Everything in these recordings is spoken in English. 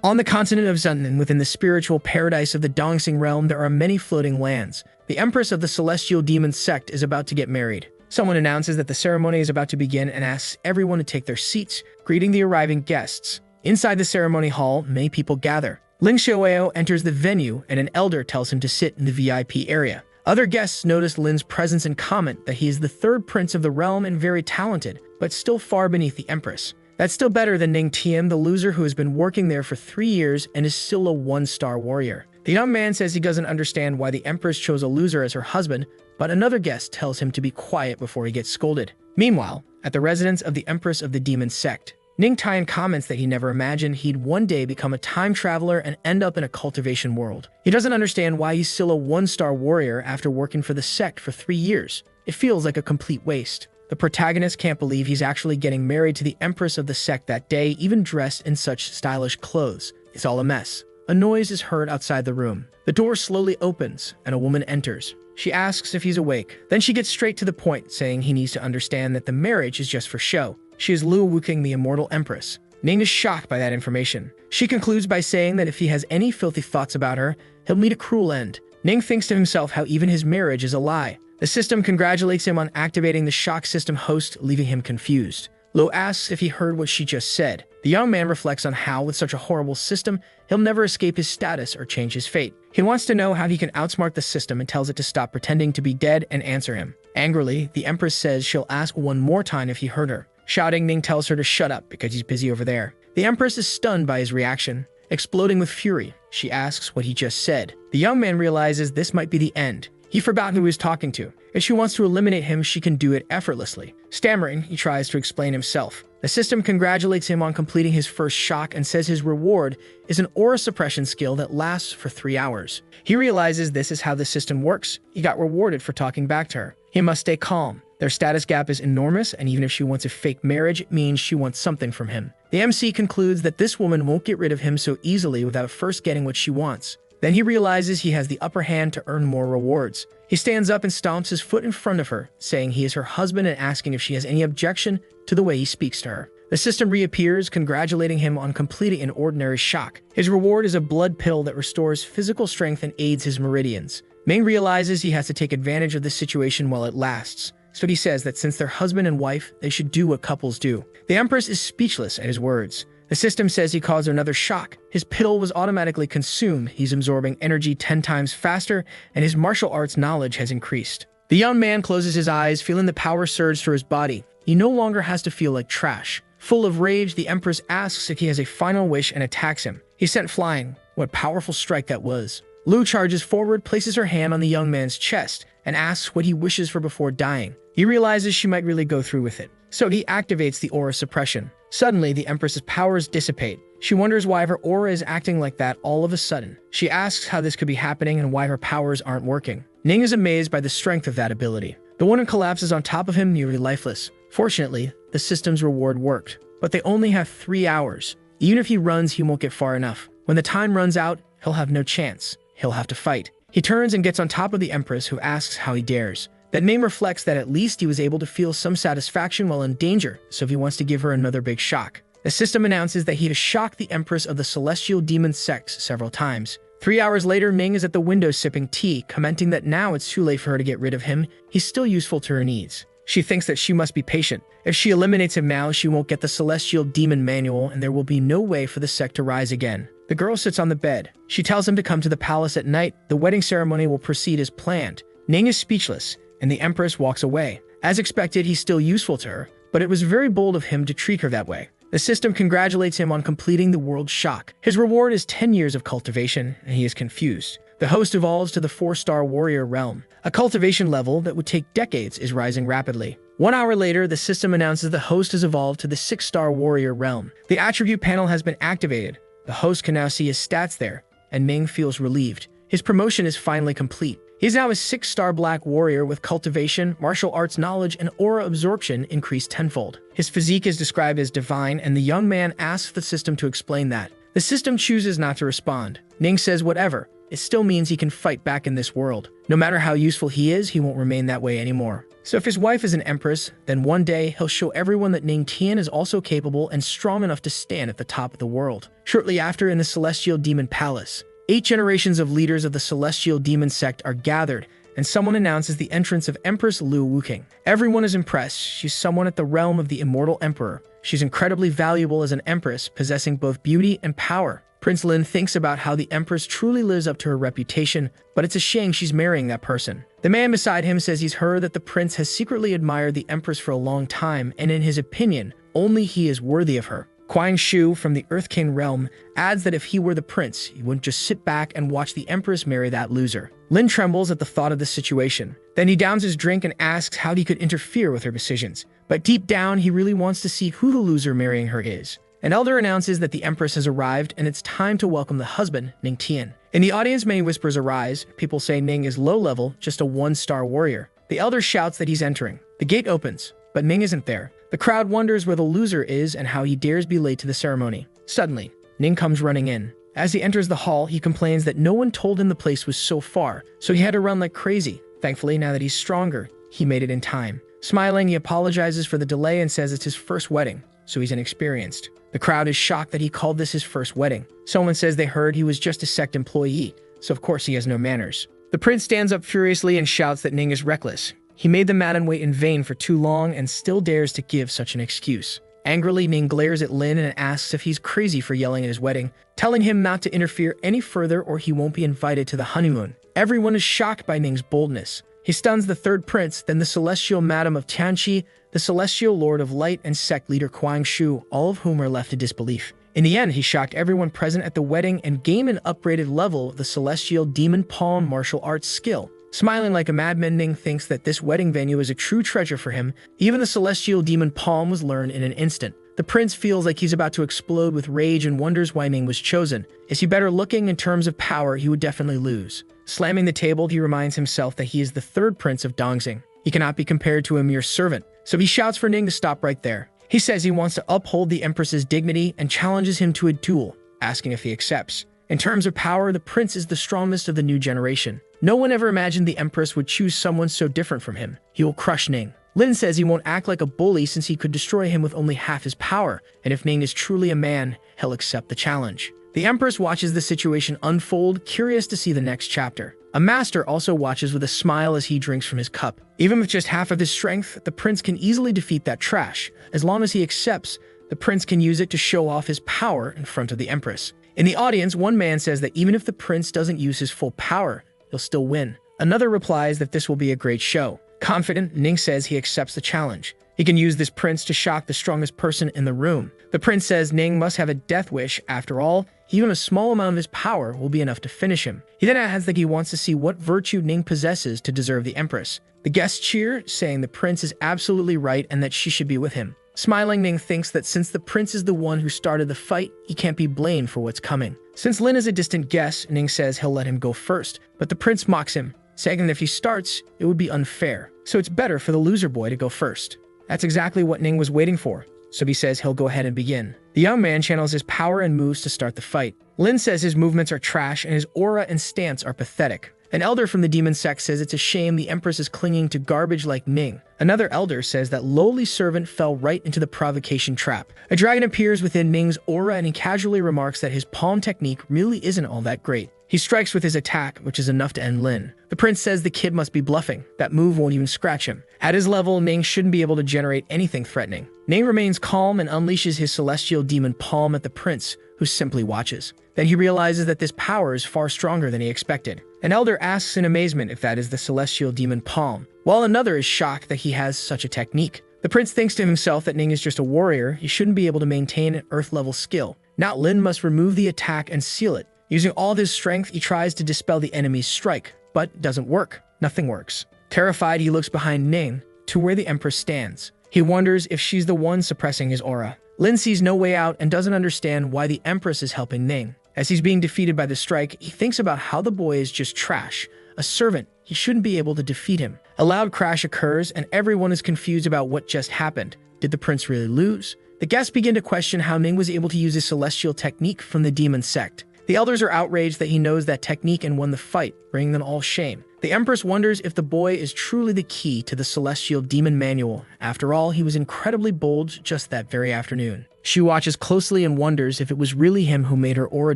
On the continent of Zunnan, within the spiritual paradise of the Dongsing realm, there are many floating lands. The Empress of the Celestial Demon sect is about to get married. Someone announces that the ceremony is about to begin and asks everyone to take their seats, greeting the arriving guests. Inside the ceremony hall, many people gather. Ling Xiaoyao enters the venue and an elder tells him to sit in the VIP area. Other guests notice Lin's presence and comment that he is the third prince of the realm and very talented, but still far beneath the Empress. That's still better than Ning Tian, the loser who has been working there for 3 years and is still a 1-star warrior. The young man says he doesn't understand why the Empress chose a loser as her husband, but another guest tells him to be quiet before he gets scolded. Meanwhile, at the residence of the Empress of the Demon sect, Ning Tian comments that he never imagined he'd one day become a time traveler and end up in a cultivation world. He doesn't understand why he's still a 1-star warrior after working for the sect for 3 years. It feels like a complete waste. The protagonist can't believe he's actually getting married to the Empress of the sect that day, even dressed in such stylish clothes. It's all a mess. A noise is heard outside the room. The door slowly opens, and a woman enters. She asks if he's awake. Then she gets straight to the point, saying he needs to understand that the marriage is just for show. She is Luo Wuking, the immortal Empress. Ning is shocked by that information. She concludes by saying that if he has any filthy thoughts about her, he'll meet a cruel end. Ning thinks to himself how even his marriage is a lie. The system congratulates him on activating the shock system host, leaving him confused. Luo asks if he heard what she just said. The young man reflects on how, with such a horrible system, he'll never escape his status or change his fate. He wants to know how he can outsmart the system and tells it to stop pretending to be dead and answer him. Angrily, the Empress says she'll ask one more time if he heard her. Shouting, Ning tells her to shut up because he's busy over there. The Empress is stunned by his reaction. Exploding with fury, she asks what he just said. The young man realizes this might be the end. He forgot who he was talking to. If she wants to eliminate him, she can do it effortlessly. Stammering, he tries to explain himself. The system congratulates him on completing his first shock and says his reward is an aura suppression skill that lasts for 3 hours. He realizes this is how the system works. He got rewarded for talking back to her. He must stay calm. Their status gap is enormous, and even if she wants a fake marriage, it means she wants something from him. The MC concludes that this woman won't get rid of him so easily without first getting what she wants. Then he realizes he has the upper hand to earn more rewards. He stands up and stomps his foot in front of her, saying he is her husband and asking if she has any objection to the way he speaks to her. The system reappears, congratulating him on completing an ordinary shock. His reward is a blood pill that restores physical strength and aids his meridians. Ming realizes he has to take advantage of this situation while it lasts, so he says that since they're husband and wife, they should do what couples do. The Empress is speechless at his words. The system says he caused another shock. His pill was automatically consumed. He's absorbing energy 10 times faster, and his martial arts knowledge has increased. The young man closes his eyes, feeling the power surge through his body. He no longer has to feel like trash. Full of rage, the Empress asks if he has a final wish and attacks him. He's sent flying. What a powerful strike that was. Lu charges forward, places her hand on the young man's chest, and asks what he wishes for before dying. He realizes she might really go through with it, so he activates the aura suppression. Suddenly, the Empress's powers dissipate. She wonders why her aura is acting like that all of a sudden. She asks how this could be happening and why her powers aren't working. Ning is amazed by the strength of that ability. The woman collapses on top of him, nearly lifeless. Fortunately, the system's reward worked, but they only have 3 hours. Even if he runs, he won't get far enough. When the time runs out, he'll have no chance. He'll have to fight. He turns and gets on top of the Empress, who asks how he dares. That name reflects that at least he was able to feel some satisfaction while in danger, so he wants to give her another big shock. The system announces that he has shocked the Empress of the Celestial Demon sect several times. 3 hours later, Ming is at the window sipping tea, commenting that now it's too late for her to get rid of him. He's still useful to her needs. She thinks that she must be patient. If she eliminates him now, she won't get the Celestial Demon Manual, and there will be no way for the sect to rise again. The girl sits on the bed. She tells him to come to the palace at night. The wedding ceremony will proceed as planned. Ning is speechless, and the Empress walks away. As expected, he's still useful to her, but it was very bold of him to treat her that way. The system congratulates him on completing the world shock. His reward is 10 years of cultivation, and he is confused. The host evolves to the 4-star warrior realm. A cultivation level that would take decades is rising rapidly. 1 hour later, the system announces the host has evolved to the 6-star warrior realm. The attribute panel has been activated. The host can now see his stats there, and Ming feels relieved. His promotion is finally complete. He's now a 6-star black warrior with cultivation, martial arts knowledge, and aura absorption increased tenfold. His physique is described as divine, and the young man asks the system to explain that. The system chooses not to respond. Ning says whatever. It still means he can fight back in this world. No matter how useful he is, he won't remain that way anymore. So if his wife is an empress, then one day he'll show everyone that Ning Tian is also capable and strong enough to stand at the top of the world. Shortly after, in the Celestial Demon Palace, 8 generations of leaders of the Celestial Demon sect are gathered, and someone announces the entrance of Empress Liu Wuking. Everyone is impressed. She's someone at the realm of the immortal emperor. She's incredibly valuable as an empress, possessing both beauty and power. Prince Lin thinks about how the empress truly lives up to her reputation, but it's a shame she's marrying that person. The man beside him says he's heard that the prince has secretly admired the empress for a long time, and in his opinion, only he is worthy of her. Quang Shu from the Earth King realm adds that if he were the prince, he wouldn't just sit back and watch the empress marry that loser. Lin trembles at the thought of the situation. Then he downs his drink and asks how he could interfere with her decisions. But deep down, he really wants to see who the loser marrying her is. An elder announces that the empress has arrived and it's time to welcome the husband, Ning Tian. In the audience, many whispers arise. People say Ning is low level, just a 1-star warrior. The elder shouts that he's entering. The gate opens, but Ning isn't there. The crowd wonders where the loser is and how he dares be late to the ceremony. Suddenly, Ning comes running in. As he enters the hall, he complains that no one told him the place was so far, so he had to run like crazy. Thankfully, now that he's stronger, he made it in time. Smiling, he apologizes for the delay and says it's his first wedding, so he's inexperienced. The crowd is shocked that he called this his first wedding. Someone says they heard he was just a sect employee, so of course he has no manners. The prince stands up furiously and shouts that Ning is reckless. He made the madam wait in vain for too long and still dares to give such an excuse. Angrily, Ning glares at Lin and asks if he's crazy for yelling at his wedding, telling him not to interfere any further or he won't be invited to the honeymoon. Everyone is shocked by Ning's boldness. He stuns the third prince, then the celestial madam of Tianqi, the celestial lord of light, and sect leader Quang Shu, all of whom are left in disbelief. In the end, he shocked everyone present at the wedding and gained an upgraded level of the celestial demon palm martial arts skill. Smiling like a madman, Ning thinks that this wedding venue is a true treasure for him. Even the celestial demon palm was learned in an instant. The prince feels like he's about to explode with rage and wonders why Ning was chosen. Is he better looking? In terms of power, he would definitely lose. Slamming the table, he reminds himself that he is the third prince of Dongxing. He cannot be compared to a mere servant, so he shouts for Ning to stop right there. He says he wants to uphold the empress's dignity and challenges him to a duel, asking if he accepts. In terms of power, the prince is the strongest of the new generation. No one ever imagined the empress would choose someone so different from him. He will crush Ning. Lin says he won't act like a bully since he could destroy him with only half his power, and if Ning is truly a man, he'll accept the challenge. The empress watches the situation unfold, curious to see the next chapter. A master also watches with a smile as he drinks from his cup. Even with just half of his strength, the prince can easily defeat that trash. As long as he accepts, the prince can use it to show off his power in front of the empress. In the audience, one man says that even if the prince doesn't use his full power, he'll still win. Another replies that this will be a great show. Confident, Ning says he accepts the challenge. He can use this prince to shock the strongest person in the room. The prince says Ning must have a death wish. After all, even a small amount of his power will be enough to finish him. He then adds that he wants to see what virtue Ning possesses to deserve the empress. The guests cheer, saying the prince is absolutely right and that she should be with him. Smiling, Ning thinks that since the prince is the one who started the fight, he can't be blamed for what's coming. Since Lin is a distant guest, Ning says he'll let him go first, but the prince mocks him, saying that if he starts, it would be unfair. So it's better for the loser boy to go first. That's exactly what Ning was waiting for, so he says he'll go ahead and begin. The young man channels his power and moves to start the fight. Lin says his movements are trash and his aura and stance are pathetic. An elder from the demon sect says it's a shame the empress is clinging to garbage like Ning. Another elder says that lowly servant fell right into the provocation trap. A dragon appears within Ning's aura and he casually remarks that his palm technique really isn't all that great. He strikes with his attack, which is enough to end Lin. The prince says the kid must be bluffing. That move won't even scratch him. At his level, Ning shouldn't be able to generate anything threatening. Ning remains calm and unleashes his celestial demon palm at the prince, who simply watches. Then he realizes that this power is far stronger than he expected. An elder asks in amazement if that is the celestial demon palm, while another is shocked that he has such a technique. The prince thinks to himself that Ning is just a warrior. He shouldn't be able to maintain an earth-level skill. Now Lin must remove the attack and seal it. Using all of his strength, he tries to dispel the enemy's strike, but doesn't work. Nothing works. Terrified, he looks behind Ning to where the empress stands. He wonders if she's the one suppressing his aura. Lin sees no way out and doesn't understand why the empress is helping Ning. As he's being defeated by the strike, he thinks about how the boy is just trash. A servant, he shouldn't be able to defeat him. A loud crash occurs and everyone is confused about what just happened. Did the prince really lose? The guests begin to question how Ning was able to use his celestial technique from the demon sect. The elders are outraged that he knows that technique and won the fight, bringing them all shame. The Empress wonders if the boy is truly the key to the celestial demon manual. After all, he was incredibly bold just that very afternoon. She watches closely and wonders if it was really him who made her aura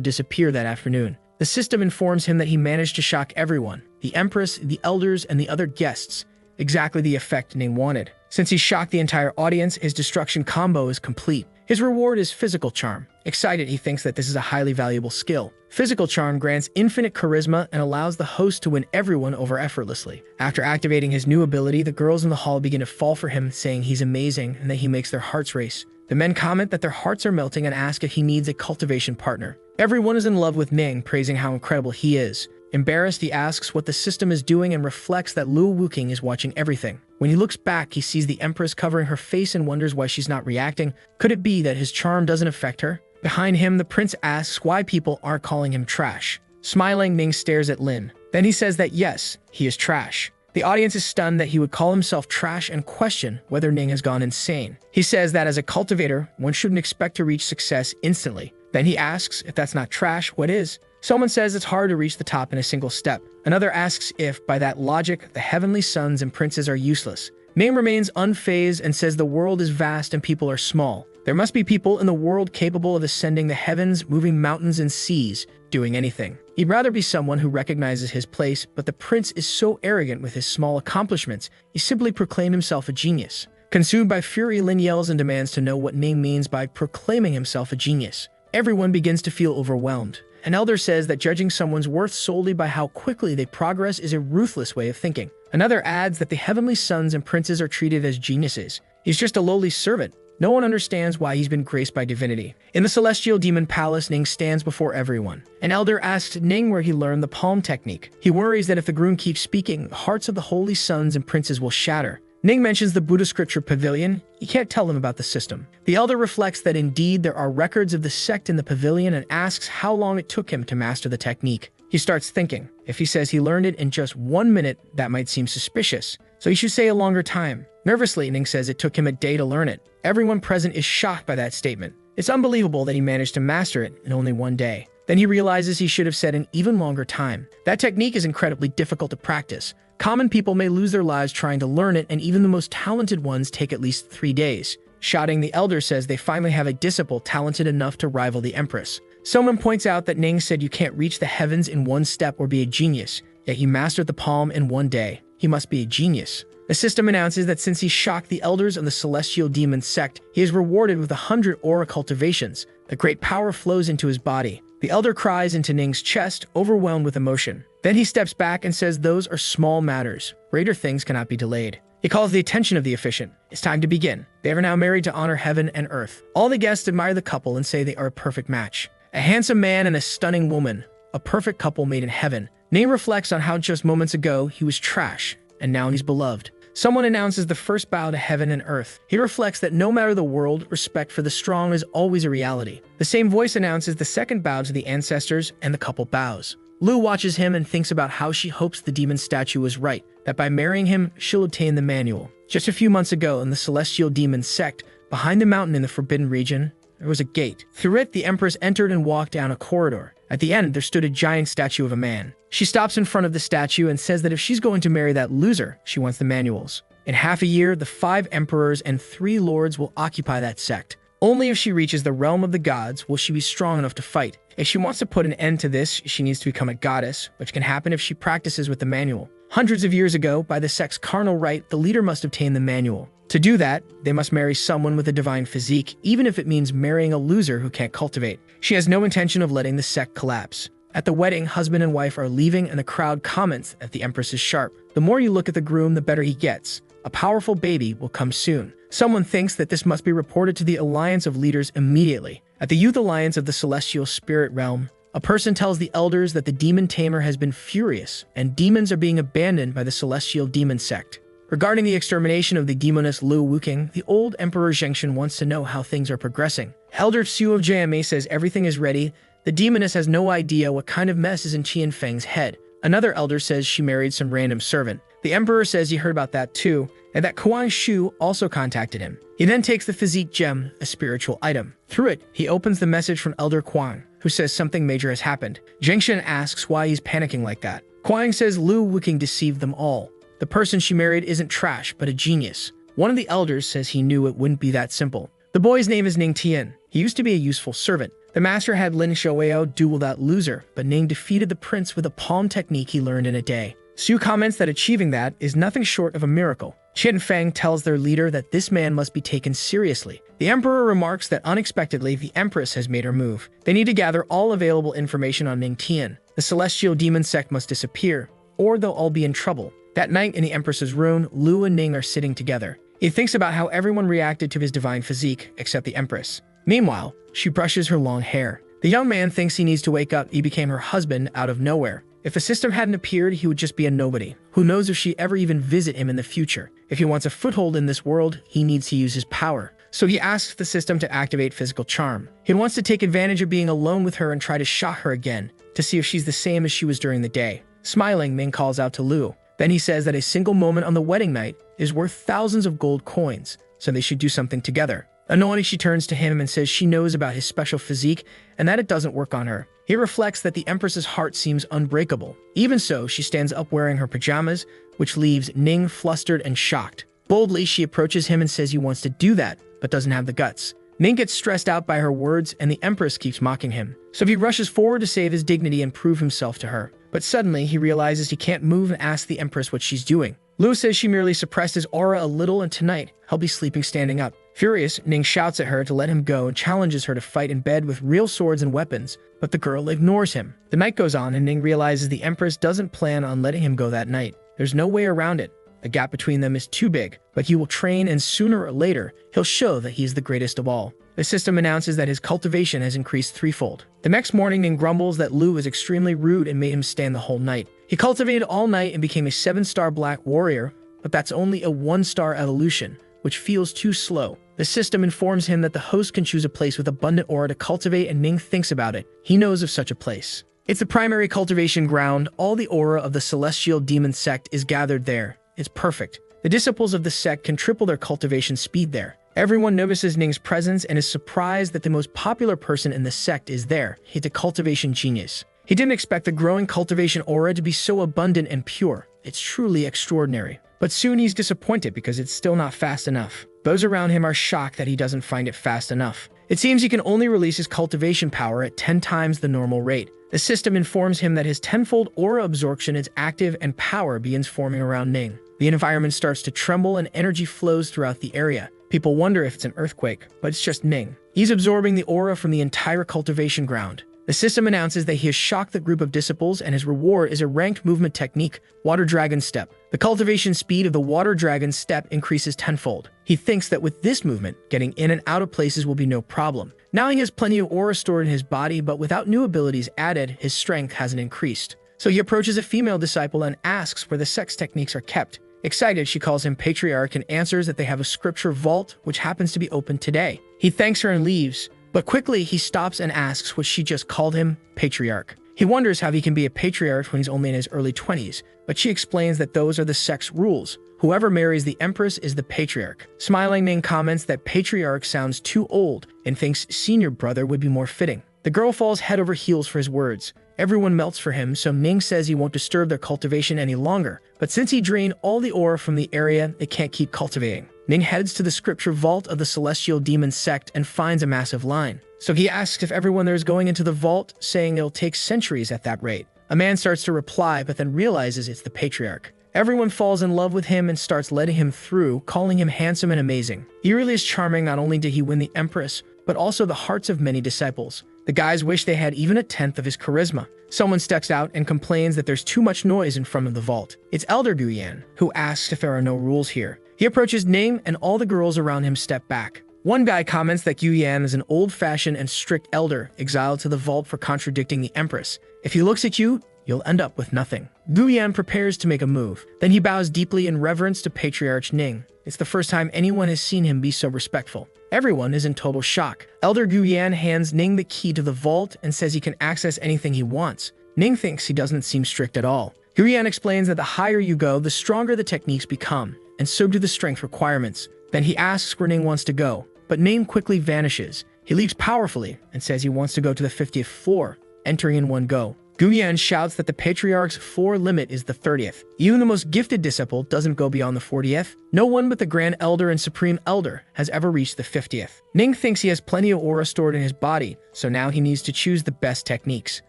disappear that afternoon. The system informs him that he managed to shock everyone, the Empress, the elders, and the other guests, exactly the effect Ning wanted. Since he shocked the entire audience, his destruction combo is complete. His reward is physical charm. Excited, he thinks that this is a highly valuable skill. Physical charm grants infinite charisma and allows the host to win everyone over effortlessly. After activating his new ability, the girls in the hall begin to fall for him, saying he's amazing and that he makes their hearts race. The men comment that their hearts are melting and ask if he needs a cultivation partner. Everyone is in love with Ning, praising how incredible he is. Embarrassed, he asks what the system is doing and reflects that Luo Wuking is watching everything. When he looks back, he sees the Empress covering her face and wonders why she's not reacting. Could it be that his charm doesn't affect her? Behind him, the prince asks why people aren't calling him trash. Smiling, Ning stares at Lin. Then he says that yes, he is trash. The audience is stunned that he would call himself trash and question whether Ning has gone insane. He says that as a cultivator, one shouldn't expect to reach success instantly. Then he asks if that's not trash, what is? Someone says it's hard to reach the top in a single step. Another asks if, by that logic, the heavenly sons and princes are useless. Ning remains unfazed and says the world is vast and people are small. There must be people in the world capable of ascending the heavens, moving mountains and seas, doing anything. He'd rather be someone who recognizes his place, but the prince is so arrogant with his small accomplishments, he simply proclaimed himself a genius. Consumed by fury, Lin yells and demands to know what Ning means by proclaiming himself a genius. Everyone begins to feel overwhelmed. An elder says that judging someone's worth solely by how quickly they progress is a ruthless way of thinking. Another adds that the heavenly sons and princes are treated as geniuses. He's just a lowly servant. No one understands why he's been graced by divinity. In the celestial demon palace, Ning stands before everyone. An elder asks Ning where he learned the palm technique. He worries that if the groom keeps speaking, the hearts of the holy sons and princes will shatter. Ning mentions the Buddha scripture pavilion. He can't tell them about the system. The elder reflects that indeed there are records of the sect in the pavilion and asks how long it took him to master the technique. He starts thinking. If he says he learned it in just 1 minute, that might seem suspicious. So he should say a longer time. Nervously, Ning says it took him a day to learn it. Everyone present is shocked by that statement. It's unbelievable that he managed to master it in only 1 day. Then he realizes he should have said an even longer time. That technique is incredibly difficult to practice. Common people may lose their lives trying to learn it, and even the most talented ones take at least 3 days. Shouting, the elder says they finally have a disciple talented enough to rival the Empress. Someone points out that Ning said you can't reach the heavens in 1 step or be a genius, yet he mastered the palm in 1 day. He must be a genius. The system announces that since he shocked the elders of the celestial demon sect, he is rewarded with 100 aura cultivations. A great power flows into his body. The elder cries into Ning's chest, overwhelmed with emotion. Then he steps back and says those are small matters. Greater things cannot be delayed. He calls the attention of the officiant. It's time to begin. They are now married to honor heaven and earth. All the guests admire the couple and say they are a perfect match. A handsome man and a stunning woman. A perfect couple made in heaven. Ning reflects on how just moments ago he was trash, and now he's beloved. Someone announces the first bow to heaven and earth. He reflects that no matter the world, respect for the strong is always a reality. The same voice announces the second bow to the ancestors, and the couple bows. Lu watches him and thinks about how she hopes the demon statue was right, that by marrying him, she'll obtain the manual. Just a few months ago, in the celestial demon sect, behind the mountain in the forbidden region, there was a gate. Through it, the Empress entered and walked down a corridor. At the end, there stood a giant statue of a man. She stops in front of the statue and says that if she's going to marry that loser, she wants the manuals. In half a year, the 5 emperors and 3 lords will occupy that sect. Only if she reaches the realm of the gods will she be strong enough to fight. If she wants to put an end to this, she needs to become a goddess, which can happen if she practices with the manual. Hundreds of years ago, by the sect's carnal right, the leader must obtain the manual. To do that, they must marry someone with a divine physique, even if it means marrying a loser who can't cultivate. She has no intention of letting the sect collapse. At the wedding, husband and wife are leaving and the crowd comments that the Empress is sharp. The more you look at the groom, the better he gets. A powerful baby will come soon. Someone thinks that this must be reported to the Alliance of Leaders immediately. At the Youth Alliance of the Celestial Spirit Realm, a person tells the elders that the demon tamer has been furious and demons are being abandoned by the Celestial Demon Sect. Regarding the extermination of the demoness Luo Wuking, the old Emperor Zhengshan wants to know how things are progressing. Elder Xu of JMA says everything is ready. The demoness has no idea what kind of mess is in Qian Feng's head. Another elder says she married some random servant. The Emperor says he heard about that too, and that Kuan Shu also contacted him. He then takes the physique gem, a spiritual item. Through it, he opens the message from Elder Kuan. who says something major has happened. Jingshan asks why he's panicking like that. Huang says Lu Wuking deceived them all. The person she married isn't trash, but a genius. One of the elders says he knew it wouldn't be that simple. The boy's name is Ning Tian. He used to be a useful servant. The master had Lin Shouao duel that loser, but Ning defeated the prince with a palm technique he learned in a day. Su comments that achieving that is nothing short of a miracle. Qian Feng tells their leader that this man must be taken seriously. The emperor remarks that unexpectedly the Empress has made her move. They need to gather all available information on Ning Tian. The celestial demon sect must disappear, or they'll all be in trouble. That night in the Empress's room, Lu and Ning are sitting together. He thinks about how everyone reacted to his divine physique, except the Empress. Meanwhile, she brushes her long hair. The young man thinks he needs to wake up. He became her husband out of nowhere. If the system hadn't appeared, he would just be a nobody. Who knows if she ever even visit him in the future. If he wants a foothold in this world, he needs to use his power. So he asks the system to activate physical charm. He wants to take advantage of being alone with her and try to shock her again, to see if she's the same as she was during the day. Smiling, Ming calls out to Lu. Then he says that a single moment on the wedding night is worth thousands of gold coins, so they should do something together. Annoyed, she turns to him and says she knows about his special physique and that it doesn't work on her. He reflects that the Empress's heart seems unbreakable. Even so, she stands up wearing her pajamas, which leaves Ning flustered and shocked. Boldly, she approaches him and says he wants to do that, but doesn't have the guts. Ning gets stressed out by her words and the Empress keeps mocking him. So he rushes forward to save his dignity and prove himself to her. But suddenly, he realizes he can't move and asks the Empress what she's doing. Lu says she merely suppressed his aura a little and tonight, he'll be sleeping standing up. Furious, Ning shouts at her to let him go and challenges her to fight in bed with real swords and weapons, but the girl ignores him. The night goes on and Ning realizes the Empress doesn't plan on letting him go that night. There's no way around it. The gap between them is too big, but he will train and sooner or later, he'll show that he's the greatest of all. The system announces that his cultivation has increased threefold. The next morning, Ning grumbles that Lu is extremely rude and made him stand the whole night. He cultivated all night and became a 7-star black warrior, but that's only a 1-star evolution, which feels too slow. The system informs him that the host can choose a place with abundant aura to cultivate and Ning thinks about it. He knows of such a place. It's the primary cultivation ground. All the aura of the celestial demon sect is gathered there. It's perfect. The disciples of the sect can triple their cultivation speed there. Everyone notices Ning's presence and is surprised that the most popular person in the sect is there. He's a cultivation genius. He didn't expect the growing cultivation aura to be so abundant and pure. It's truly extraordinary. But soon he's disappointed because it's still not fast enough. Those around him are shocked that he doesn't find it fast enough. It seems he can only release his cultivation power at 10 times the normal rate. The system informs him that his tenfold aura absorption is active and power begins forming around Ning. The environment starts to tremble and energy flows throughout the area. People wonder if it's an earthquake, but it's just Ning. He's absorbing the aura from the entire cultivation ground. The system announces that he has shocked the group of disciples and his reward is a ranked movement technique, Water Dragon Step. The cultivation speed of the Water Dragon Step increases tenfold. He thinks that with this movement, getting in and out of places will be no problem. Now he has plenty of aura stored in his body, but without new abilities added, his strength hasn't increased. So he approaches a female disciple and asks where the sex techniques are kept. Excited, she calls him Patriarch and answers that they have a scripture vault, which happens to be open today. He thanks her and leaves, but quickly he stops and asks what she just called him, Patriarch. He wonders how he can be a patriarch when he's only in his early 20s, but she explains that those are the sect's rules. Whoever marries the Empress is the Patriarch. Smiling, Ning comments that Patriarch sounds too old and thinks senior brother would be more fitting. The girl falls head over heels for his words. Everyone melts for him, so Ning says he won't disturb their cultivation any longer. But since he drained all the aura from the area, it can't keep cultivating. Ning heads to the scripture vault of the celestial demon sect and finds a massive line. So he asks if everyone there is going into the vault, saying it'll take centuries at that rate. A man starts to reply, but then realizes it's the Patriarch. Everyone falls in love with him and starts letting him through, calling him handsome and amazing. He really is charming. Not only did he win the Empress, but also the hearts of many disciples. The guys wish they had even a tenth of his charisma. Someone steps out and complains that there's too much noise in front of the vault. It's Elder Guyan, who asks if there are no rules here. He approaches Ning and all the girls around him step back. One guy comments that Guyan is an old-fashioned and strict elder exiled to the vault for contradicting the Empress. If he looks at you, you'll end up with nothing. Guyan prepares to make a move. Then he bows deeply in reverence to Patriarch Ning. It's the first time anyone has seen him be so respectful. Everyone is in total shock. Elder Guyan hands Ning the key to the vault and says he can access anything he wants. Ning thinks he doesn't seem strict at all. Guyan explains that the higher you go, the stronger the techniques become, and so do the strength requirements. Then he asks where Ning wants to go, but Ning quickly vanishes. He leaps powerfully and says he wants to go to the 50th floor, entering in one go. Gu Yan shouts that the Patriarch's floor limit is the 30th. Even the most gifted disciple doesn't go beyond the 40th. No one but the Grand Elder and Supreme Elder has ever reached the 50th. Ning thinks he has plenty of aura stored in his body, so now he needs to choose the best techniques.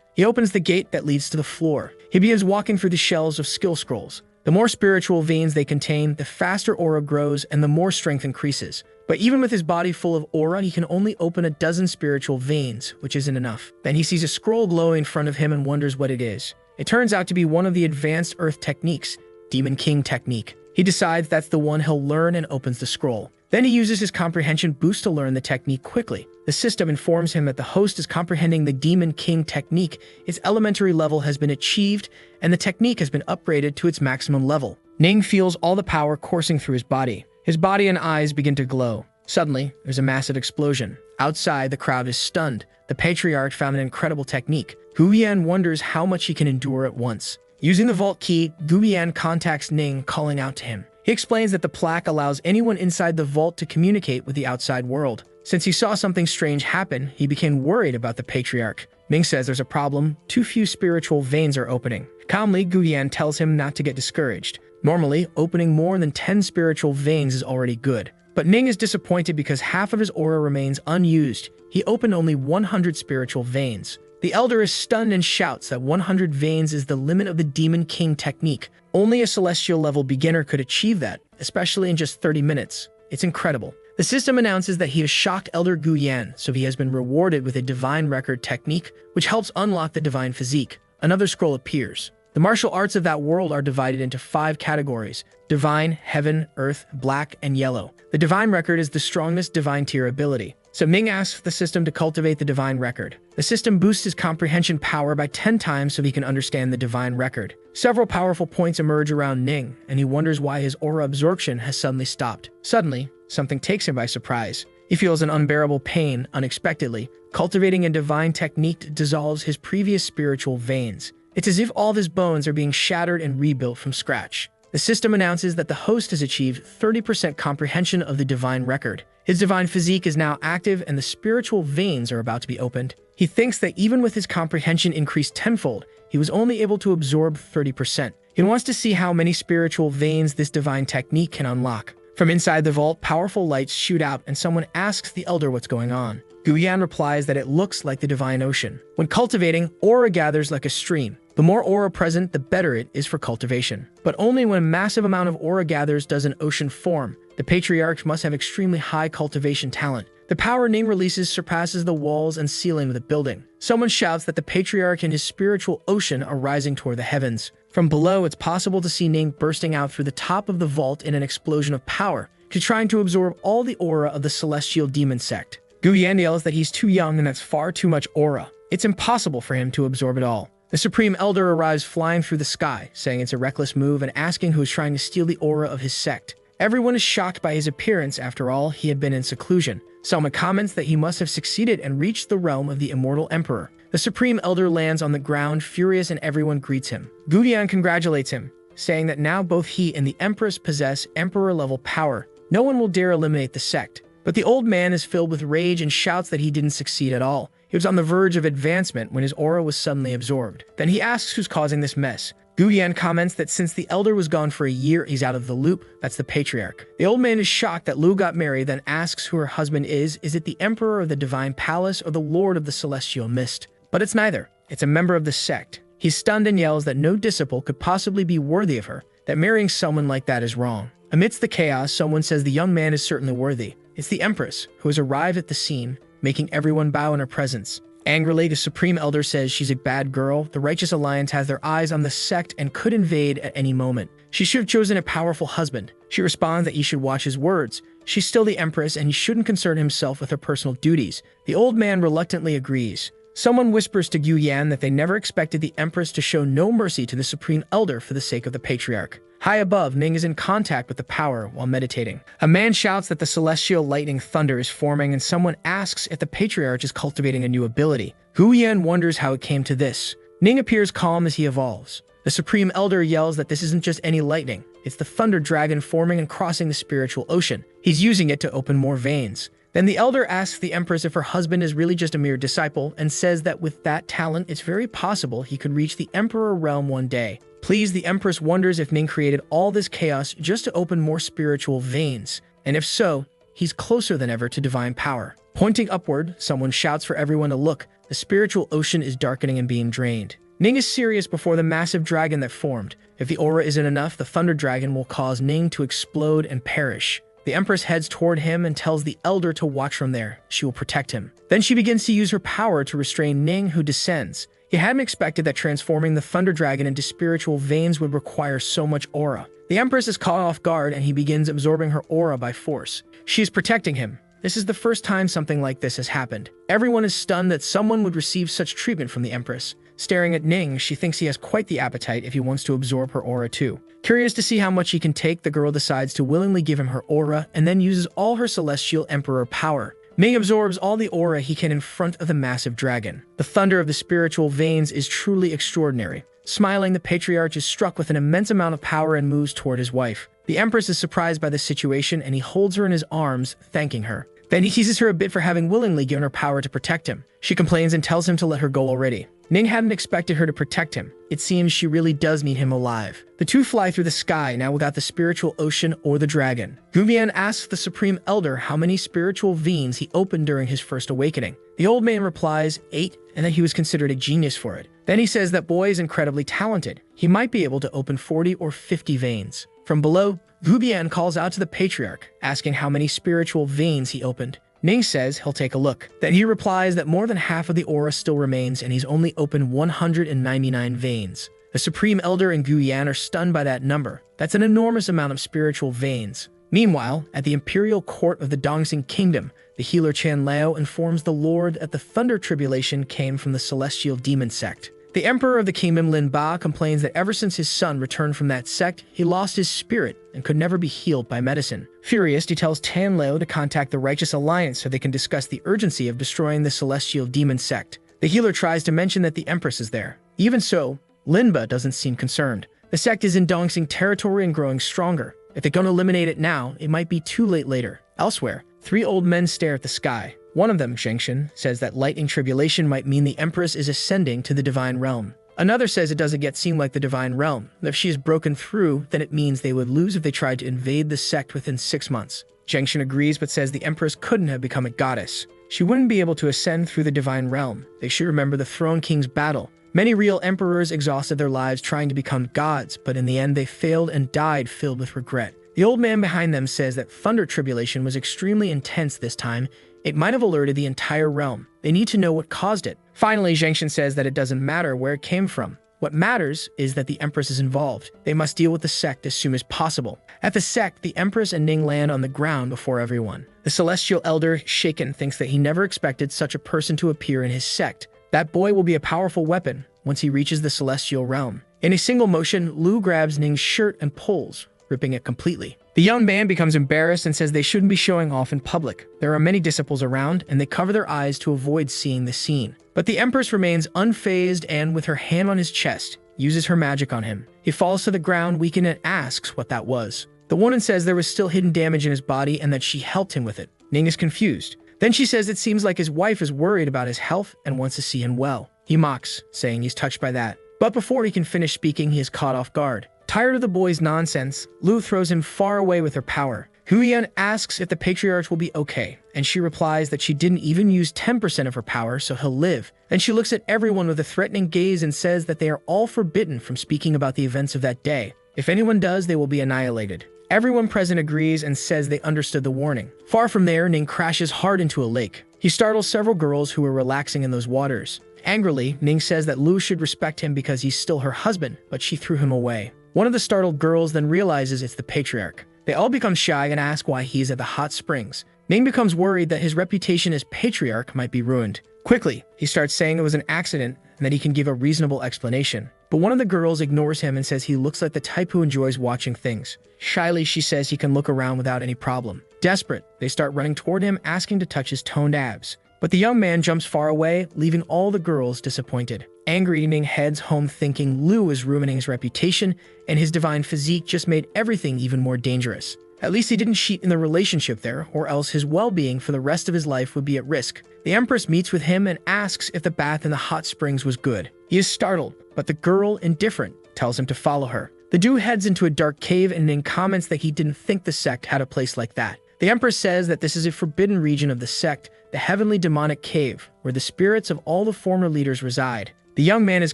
He opens the gate that leads to the floor. He begins walking through the shelves of skill scrolls. The more spiritual veins they contain, the faster aura grows and the more strength increases. But even with his body full of aura, he can only open a dozen spiritual veins, which isn't enough. Then he sees a scroll glowing in front of him and wonders what it is. It turns out to be one of the advanced Earth techniques, Demon King technique. He decides that's the one he'll learn and opens the scroll. Then he uses his comprehension boost to learn the technique quickly. The system informs him that the host is comprehending the Demon King technique, its elementary level has been achieved, and the technique has been upgraded to its maximum level. Ning feels all the power coursing through his body. His body and eyes begin to glow. Suddenly, there's a massive explosion. Outside, the crowd is stunned. The Patriarch found an incredible technique. Gu Yan wonders how much he can endure at once. Using the vault key, Gu Yan contacts Ning, calling out to him. He explains that the plaque allows anyone inside the vault to communicate with the outside world. Since he saw something strange happen, he became worried about the Patriarch. Ning says there's a problem. Too few spiritual veins are opening. Calmly, Gu Yan tells him not to get discouraged. Normally, opening more than 10 spiritual veins is already good. But Ning is disappointed because half of his aura remains unused. He opened only 100 spiritual veins. The Elder is stunned and shouts that 100 veins is the limit of the Demon King technique. Only a celestial-level beginner could achieve that, especially in just 30 minutes. It's incredible. The system announces that he has shocked Elder Gu Yan, so he has been rewarded with a Divine Record technique, which helps unlock the Divine Physique. Another scroll appears. The martial arts of that world are divided into 5 categories: Divine, Heaven, Earth, Black, and Yellow. The Divine Record is the strongest Divine tier ability. So Ning asks the system to cultivate the Divine Record. The system boosts his comprehension power by 10 times so he can understand the Divine Record. Several powerful points emerge around Ning, and he wonders why his aura absorption has suddenly stopped. Suddenly, something takes him by surprise. He feels an unbearable pain unexpectedly. Cultivating a divine technique dissolves his previous spiritual veins. It's as if all of his bones are being shattered and rebuilt from scratch. The system announces that the host has achieved 30% comprehension of the Divine Record. His Divine Physique is now active and the spiritual veins are about to be opened. He thinks that even with his comprehension increased tenfold, he was only able to absorb 30%. He wants to see how many spiritual veins this divine technique can unlock. From inside the vault, powerful lights shoot out and someone asks the Elder what's going on. Gu Yan replies that it looks like the Divine Ocean. When cultivating, aura gathers like a stream. The more aura present, the better it is for cultivation. But only when a massive amount of aura gathers does an ocean form. The Patriarch must have extremely high cultivation talent. The power Ning releases surpasses the walls and ceiling of the building. Someone shouts that the Patriarch and his spiritual ocean are rising toward the heavens. From below, it's possible to see Ning bursting out through the top of the vault in an explosion of power, trying to absorb all the aura of the celestial demon sect. Gu Yan yells that he's too young and that's far too much aura. It's impossible for him to absorb it all. The Supreme Elder arrives flying through the sky, saying it's a reckless move and asking who is trying to steal the aura of his sect. Everyone is shocked by his appearance. After all, he had been in seclusion. Someone comments that he must have succeeded and reached the realm of the Immortal Emperor. The Supreme Elder lands on the ground, furious, and everyone greets him. Gu Yan congratulates him, saying that now both he and the Empress possess Emperor-level power. No one will dare eliminate the sect. But the old man is filled with rage and shouts that he didn't succeed at all. He was on the verge of advancement when his aura was suddenly absorbed. Then he asks who's causing this mess. Gu Yan comments that since the Elder was gone for a year, he's out of the loop. That's the Patriarch. The old man is shocked that Lu got married, then asks who her husband is. Is it the Emperor of the Divine Palace or the Lord of the Celestial Mist? But it's neither. It's a member of the sect. He's stunned and yells that no disciple could possibly be worthy of her, that marrying someone like that is wrong. Amidst the chaos, someone says the young man is certainly worthy. It's the Empress, who has arrived at the scene, making everyone bow in her presence. Angrily, the Supreme Elder says she's a bad girl. The Righteous Alliance has their eyes on the sect and could invade at any moment. She should have chosen a powerful husband. She responds that he should watch his words. She's still the Empress and he shouldn't concern himself with her personal duties. The old man reluctantly agrees. Someone whispers to Gu Yan that they never expected the Empress to show no mercy to the Supreme Elder for the sake of the Patriarch. High above, Ning is in contact with the power while meditating. A man shouts that the celestial lightning thunder is forming and someone asks if the Patriarch is cultivating a new ability. Gu Yan wonders how it came to this. Ning appears calm as he evolves. The Supreme Elder yells that this isn't just any lightning. It's the Thunder Dragon forming and crossing the spiritual ocean. He's using it to open more veins. Then the elder asks the Empress if her husband is really just a mere disciple and says that with that talent, it's very possible he could reach the Emperor realm one day. Pleased, the Empress wonders if Ning created all this chaos just to open more spiritual veins, and if so, he's closer than ever to divine power. Pointing upward, someone shouts for everyone to look. The spiritual ocean is darkening and being drained. Ning is serious before the massive dragon that formed. If the aura isn't enough, the thunder dragon will cause Ning to explode and perish. The Empress heads toward him and tells the elder to watch from there. She will protect him. Then she begins to use her power to restrain Ning, who descends. He hadn't expected that transforming the thunder dragon into spiritual veins would require so much aura. The Empress is caught off guard and he begins absorbing her aura by force. She is protecting him. This is the first time something like this has happened. Everyone is stunned that someone would receive such treatment from the Empress. Staring at Ning, she thinks he has quite the appetite if he wants to absorb her aura too. Curious to see how much he can take, the girl decides to willingly give him her aura and then uses all her celestial emperor power. Ning absorbs all the aura he can in front of the massive dragon. The thunder of the spiritual veins is truly extraordinary. Smiling, the patriarch is struck with an immense amount of power and moves toward his wife. The Empress is surprised by the situation and he holds her in his arms, thanking her. Then he teases her a bit for having willingly given her power to protect him. She complains and tells him to let her go already. Ning hadn't expected her to protect him. It seems she really does need him alive. The two fly through the sky, now without the spiritual ocean or the dragon. Guvian asks the Supreme Elder how many spiritual veins he opened during his first awakening. The old man replies 8, and that he was considered a genius for it. Then he says that boy is incredibly talented. He might be able to open 40 or 50 veins. From below, Gubian calls out to the patriarch, asking how many spiritual veins he opened. Ning says he'll take a look. Then he replies that more than half of the aura still remains and he's only opened 199 veins. The Supreme Elder and Guyan are stunned by that number. That's an enormous amount of spiritual veins. Meanwhile, at the imperial court of the Dongsing Kingdom, the healer Chan Lao informs the Lord that the Thunder Tribulation came from the celestial demon sect. The Emperor of the Kingdom, Lin Ba, complains that ever since his son returned from that sect, he lost his spirit and could never be healed by medicine. Furious, he tells Tan Lao to contact the Righteous Alliance so they can discuss the urgency of destroying the celestial demon sect. The healer tries to mention that the Empress is there. Even so, Lin Ba doesn't seem concerned. The sect is in Dongsing territory and growing stronger. If they're going to eliminate it now, it might be too late later. Elsewhere, 3 old men stare at the sky. One of them, Shengshen, says that lightning tribulation might mean the Empress is ascending to the divine realm. Another says it doesn't yet seem like the divine realm. If she is broken through, then it means they would lose if they tried to invade the sect within 6 months. Shengshen agrees but says the Empress couldn't have become a goddess. She wouldn't be able to ascend through the divine realm. They should remember the Throne King's battle. Many real emperors exhausted their lives trying to become gods, but in the end they failed and died filled with regret. The old man behind them says that Thunder Tribulation was extremely intense this time. It might have alerted the entire realm. They need to know what caused it. Finally, Shengshen says that it doesn't matter where it came from. What matters is that the Empress is involved. They must deal with the sect as soon as possible. At the sect, the Empress and Ning land on the ground before everyone. The Celestial Elder, shaken, thinks that he never expected such a person to appear in his sect. That boy will be a powerful weapon once he reaches the Celestial Realm. In a single motion, Lu grabs Ning's shirt and pulls, ripping it completely. The young man becomes embarrassed and says they shouldn't be showing off in public. There are many disciples around, and they cover their eyes to avoid seeing the scene. But the Empress remains unfazed and, with her hand on his chest, uses her magic on him. He falls to the ground, weakened, and asks what that was. The woman says there was still hidden damage in his body and that she helped him with it. Ning is confused. Then she says it seems like his wife is worried about his health and wants to see him well. He mocks, saying he's touched by that. But before he can finish speaking, he is caught off guard. Tired of the boy's nonsense, Lu throws him far away with her power. Huiyan asks if the patriarch will be okay, and she replies that she didn't even use 10% of her power, so he'll live. Then she looks at everyone with a threatening gaze and says that they are all forbidden from speaking about the events of that day. If anyone does, they will be annihilated. Everyone present agrees and says they understood the warning. Far from there, Ning crashes hard into a lake. He startles several girls who were relaxing in those waters. Angrily, Ning says that Lu should respect him because he's still her husband, but she threw him away. One of the startled girls then realizes it's the patriarch. They all become shy and ask why he's at the hot springs. Ning becomes worried that his reputation as patriarch might be ruined. Quickly, he starts saying it was an accident and that he can give a reasonable explanation. But one of the girls ignores him and says he looks like the type who enjoys watching things. Shyly, she says he can look around without any problem. Desperate, they start running toward him, asking to touch his toned abs. But the young man jumps far away, leaving all the girls disappointed. Angry, Ning heads home thinking Lu is ruining his reputation, and his divine physique just made everything even more dangerous. At least he didn't cheat in the relationship there, or else his well-being for the rest of his life would be at risk. The Empress meets with him and asks if the bath in the hot springs was good. He is startled, but the girl, indifferent, tells him to follow her. The dude heads into a dark cave and Ning comments that he didn't think the sect had a place like that. The Empress says that this is a forbidden region of the sect, the heavenly demonic cave, where the spirits of all the former leaders reside. The young man is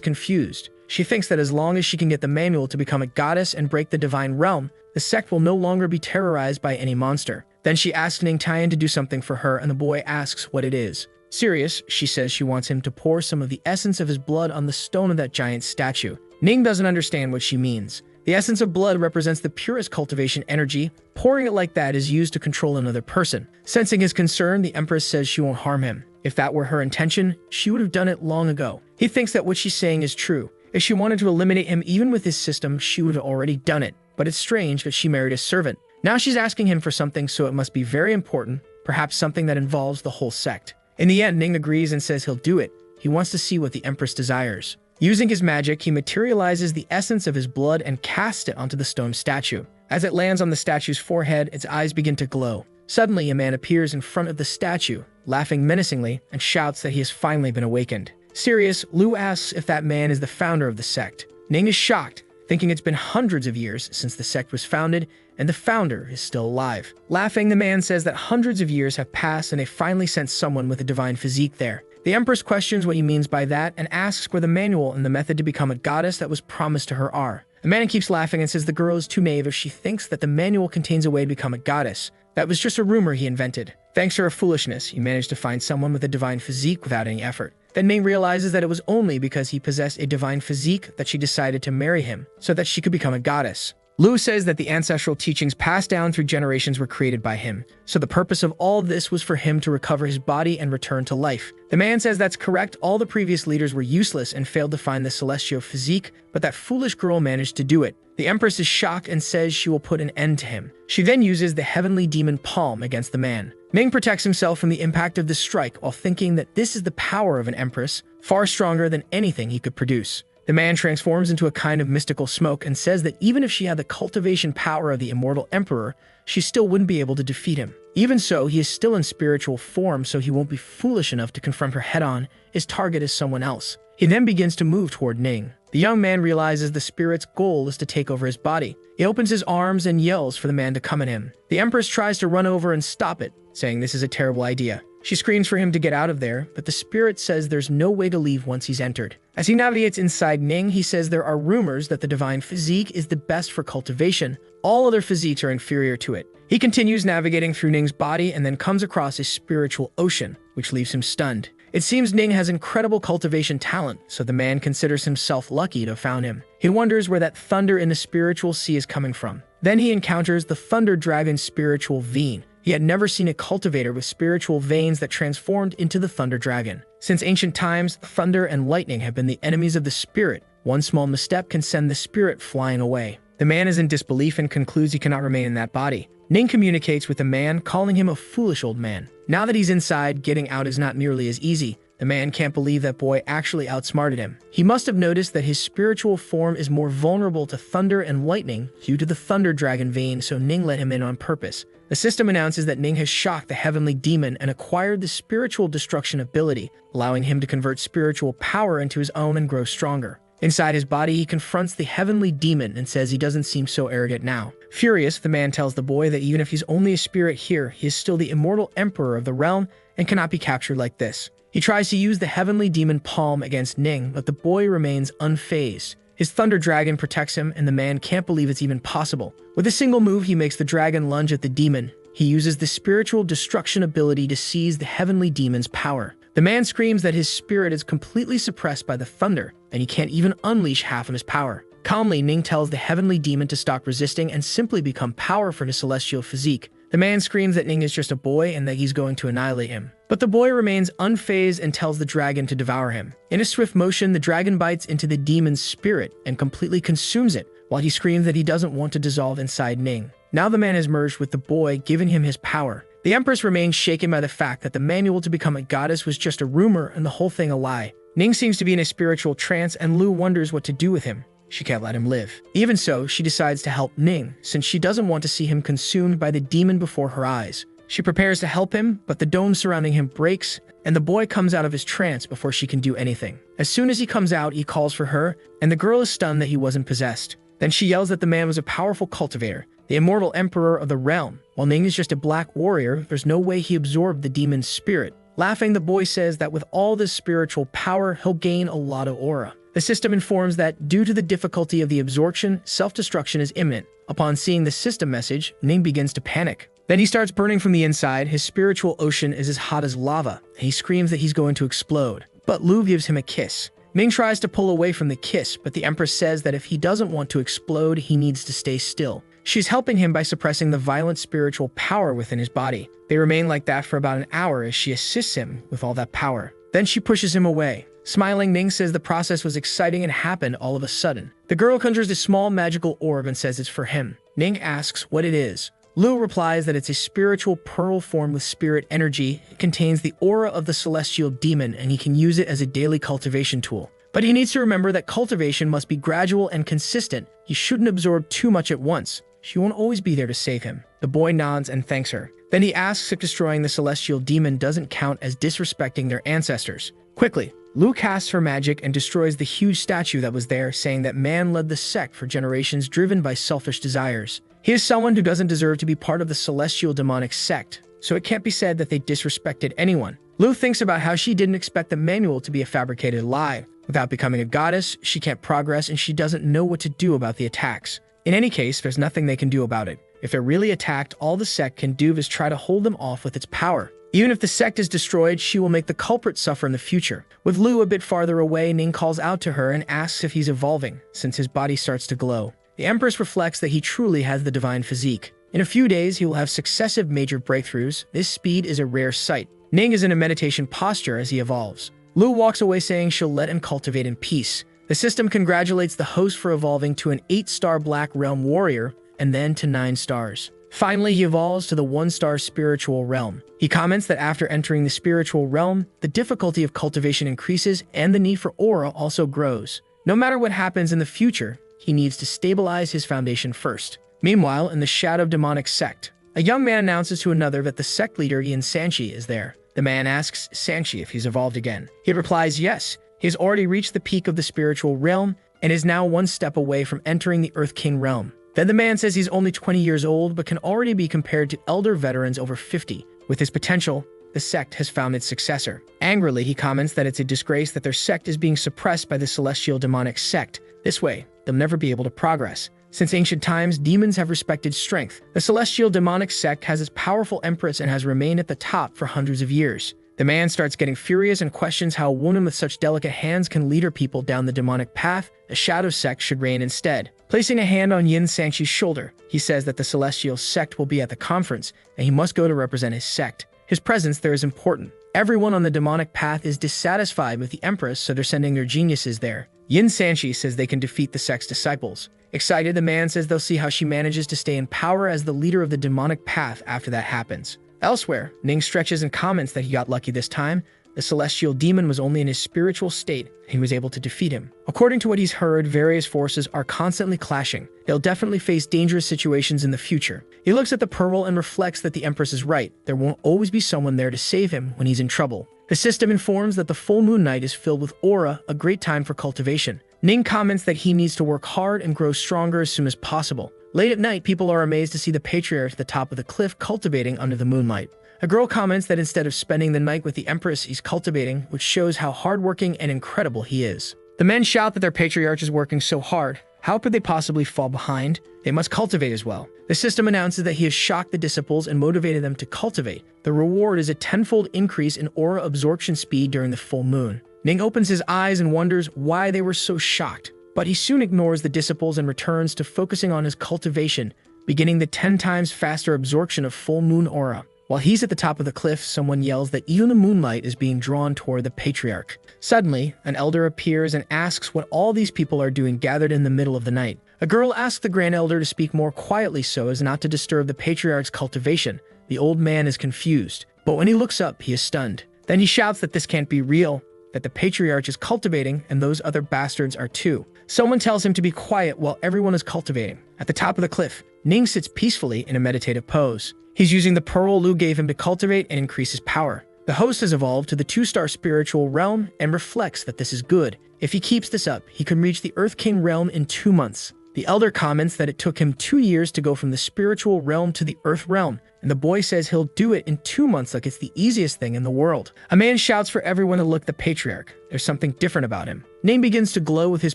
confused. She thinks that as long as she can get the manual to become a goddess and break the divine realm, the sect will no longer be terrorized by any monster. Then she asks Ning Tian to do something for her and the boy asks what it is. Serious, she says she wants him to pour some of the essence of his blood on the stone of that giant statue. Ning doesn't understand what she means. The essence of blood represents the purest cultivation energy. Pouring it like that is used to control another person. Sensing his concern, the Empress says she won't harm him. If that were her intention, she would have done it long ago. He thinks that what she's saying is true. If she wanted to eliminate him even with his system, she would have already done it. But it's strange that she married a servant. Now she's asking him for something, so it must be very important, perhaps something that involves the whole sect. In the end, Ning agrees and says he'll do it. He wants to see what the Empress desires. Using his magic, he materializes the essence of his blood and casts it onto the stone statue. As it lands on the statue's forehead, its eyes begin to glow. Suddenly, a man appears in front of the statue, laughing menacingly, and shouts that he has finally been awakened. Serious, Lu asks if that man is the founder of the sect. Ning is shocked, thinking it's been hundreds of years since the sect was founded, and the founder is still alive. Laughing, the man says that hundreds of years have passed and they finally sent someone with a divine physique there. The Empress questions what he means by that and asks where the manual and the method to become a goddess that was promised to her are. The man keeps laughing and says the girl is too naive if she thinks that the manual contains a way to become a goddess. That was just a rumor he invented. Thanks to her foolishness, he managed to find someone with a divine physique without any effort. Then Ning realizes that it was only because he possessed a divine physique that she decided to marry him, so that she could become a goddess. Lu says that the ancestral teachings passed down through generations were created by him, so the purpose of all this was for him to recover his body and return to life. The man says that's correct, all the previous leaders were useless and failed to find the celestial physique, but that foolish girl managed to do it. The Empress is shocked and says she will put an end to him. She then uses the heavenly demon palm against the man. Ning protects himself from the impact of the strike while thinking that this is the power of an Empress, far stronger than anything he could produce. The man transforms into a kind of mystical smoke and says that even if she had the cultivation power of the immortal emperor, she still wouldn't be able to defeat him. Even so, he is still in spiritual form, so he won't be foolish enough to confront her head-on. His target is someone else. He then begins to move toward Ning. The young man realizes the spirit's goal is to take over his body. He opens his arms and yells for the man to come at him. The Empress tries to run over and stop it, saying this is a terrible idea. She screams for him to get out of there, but the spirit says there's no way to leave once he's entered. As he navigates inside Ning, he says there are rumors that the divine physique is the best for cultivation. All other physiques are inferior to it. He continues navigating through Ning's body and then comes across a spiritual ocean, which leaves him stunned. It seems Ning has incredible cultivation talent, so the man considers himself lucky to have found him. He wonders where that thunder in the spiritual sea is coming from. Then he encounters the Thunder Dragon's spiritual vein. He had never seen a cultivator with spiritual veins that transformed into the Thunder Dragon. Since ancient times, thunder and lightning have been the enemies of the spirit. One small misstep can send the spirit flying away. The man is in disbelief and concludes he cannot remain in that body. Ning communicates with the man, calling him a foolish old man. Now that he's inside, getting out is not nearly as easy. The man can't believe that boy actually outsmarted him. He must have noticed that his spiritual form is more vulnerable to thunder and lightning due to the Thunder Dragon vein, so Ning let him in on purpose. The system announces that Ning has shocked the heavenly demon and acquired the spiritual destruction ability, allowing him to convert spiritual power into his own and grow stronger. Inside his body, he confronts the heavenly demon and says he doesn't seem so arrogant now. Furious, the man tells the boy that even if he's only a spirit here, he is still the immortal emperor of the realm and cannot be captured like this. He tries to use the heavenly demon palm against Ning, but the boy remains unfazed. His Thunder Dragon protects him, and the man can't believe it's even possible. With a single move, he makes the dragon lunge at the demon. He uses the spiritual destruction ability to seize the heavenly demon's power. The man screams that his spirit is completely suppressed by the thunder, and he can't even unleash half of his power. Calmly, Ning tells the heavenly demon to stop resisting and simply become power for his celestial physique. The man screams that Ning is just a boy and that he's going to annihilate him. But the boy remains unfazed and tells the dragon to devour him. In a swift motion, the dragon bites into the demon's spirit and completely consumes it, while he screams that he doesn't want to dissolve inside Ning. Now the man has merged with the boy, giving him his power. The Empress remains shaken by the fact that the manual to become a goddess was just a rumor and the whole thing a lie. Ning seems to be in a spiritual trance and Lu wonders what to do with him. she can't let him live. Even so, she decides to help Ning, since she doesn't want to see him consumed by the demon before her eyes. She prepares to help him, but the dome surrounding him breaks, and the boy comes out of his trance before she can do anything. As soon as he comes out, he calls for her, and the girl is stunned that he wasn't possessed. Then she yells that the man was a powerful cultivator, the immortal emperor of the realm. While Ning is just a black warrior, there's no way he absorbed the demon's spirit. Laughing, the boy says that with all this spiritual power, he'll gain a lot of aura. The system informs that due to the difficulty of the absorption, self-destruction is imminent. Upon seeing the system message, Ning begins to panic. Then he starts burning from the inside. His spiritual ocean is as hot as lava, and he screams that he's going to explode. But Lu gives him a kiss. Ning tries to pull away from the kiss, but the Empress says that if he doesn't want to explode, he needs to stay still. She's helping him by suppressing the violent spiritual power within his body. They remain like that for about an hour as she assists him with all that power. Then she pushes him away. Smiling, Ning says the process was exciting and happened all of a sudden. The girl conjures a small magical orb and says it's for him. Ning asks what it is. Lu replies that it's a spiritual pearl formed with spirit energy. It contains the aura of the celestial demon, and he can use it as a daily cultivation tool. But he needs to remember that cultivation must be gradual and consistent. He shouldn't absorb too much at once. She won't always be there to save him. The boy nods and thanks her. Then he asks if destroying the celestial demon doesn't count as disrespecting their ancestors. Quickly, Lu casts her magic and destroys the huge statue that was there, saying that man led the sect for generations driven by selfish desires. He is someone who doesn't deserve to be part of the celestial demonic sect, so it can't be said that they disrespected anyone. Lu thinks about how she didn't expect the manual to be a fabricated lie. Without becoming a goddess, she can't progress and she doesn't know what to do about the attacks. In any case, there's nothing they can do about it. If they're really attacked, all the sect can do is try to hold them off with its power. Even if the sect is destroyed, she will make the culprit suffer in the future. With Lu a bit farther away, Ning calls out to her and asks if he's evolving, since his body starts to glow. The Empress reflects that he truly has the divine physique. In a few days, he will have successive major breakthroughs. This speed is a rare sight. Ning is in a meditation posture as he evolves. Lu walks away saying she'll let him cultivate in peace. The system congratulates the host for evolving to an 8-star Black Realm warrior, and then to 9 stars. Finally, he evolves to the 1-star spiritual realm. He comments that after entering the spiritual realm, the difficulty of cultivation increases and the need for aura also grows. No matter what happens in the future, he needs to stabilize his foundation first. Meanwhile, in the Shadow Demonic sect, a young man announces to another that the sect leader Yin Sanchi is there. The man asks Sanchi if he's evolved again. He replies yes, he has already reached the peak of the spiritual realm and is now 1 step away from entering the Earth King realm. Then the man says he's only 20 years old but can already be compared to elder veterans over 50. With his potential, the sect has found its successor. Angrily, he comments that it's a disgrace that their sect is being suppressed by the celestial demonic sect. This way, they'll never be able to progress. Since ancient times, demons have respected strength. The celestial demonic sect has its powerful empress and has remained at the top for hundreds of years. The man starts getting furious and questions how a woman with such delicate hands can lead her people down the demonic path. A shadow sect should reign instead. Placing a hand on Yin Sanchi's shoulder, he says that the celestial sect will be at the conference, and he must go to represent his sect. His presence there is important. Everyone on the demonic path is dissatisfied with the Empress, so they're sending their geniuses there. Yin Sanchi says they can defeat the sect's disciples. Excited, the man says they'll see how she manages to stay in power as the leader of the demonic path after that happens. Elsewhere, Ning stretches and comments that he got lucky this time. The celestial demon was only in his spiritual state, and he was able to defeat him. According to what he's heard, various forces are constantly clashing. They'll definitely face dangerous situations in the future. He looks at the pearl and reflects that the Empress is right. There won't always be someone there to save him when he's in trouble. The system informs that the full moon night is filled with aura, a great time for cultivation. Ning comments that he needs to work hard and grow stronger as soon as possible. Late at night, people are amazed to see the patriarch at the top of the cliff cultivating under the moonlight. A girl comments that instead of spending the night with the Empress, he's cultivating, which shows how hardworking and incredible he is. The men shout that their patriarch is working so hard. How could they possibly fall behind? They must cultivate as well. The system announces that he has shocked the disciples and motivated them to cultivate. The reward is a 10-fold increase in aura absorption speed during the full moon. Ning opens his eyes and wonders why they were so shocked. But he soon ignores the disciples and returns to focusing on his cultivation, beginning the 10 times faster absorption of full moon aura. While he's at the top of the cliff, someone yells that even the moonlight is being drawn toward the patriarch. Suddenly, an elder appears and asks what all these people are doing gathered in the middle of the night. A girl asks the grand elder to speak more quietly so as not to disturb the patriarch's cultivation. The old man is confused, but when he looks up, he is stunned. Then he shouts that this can't be real. that the patriarch is cultivating and those other bastards are too. Someone tells him to be quiet while everyone is cultivating. At the top of the cliff, Ning sits peacefully in a meditative pose. He's using the pearl Lu gave him to cultivate and increase his power. The host has evolved to the 2-star spiritual realm and reflects that this is good. If he keeps this up, he can reach the Earth King realm in 2 months. The elder comments that it took him 2 years to go from the spiritual realm to the Earth realm, and the boy says he'll do it in 2 months like it's the easiest thing in the world. A man shouts for everyone to look at the patriarch. There's something different about him. Ning begins to glow with his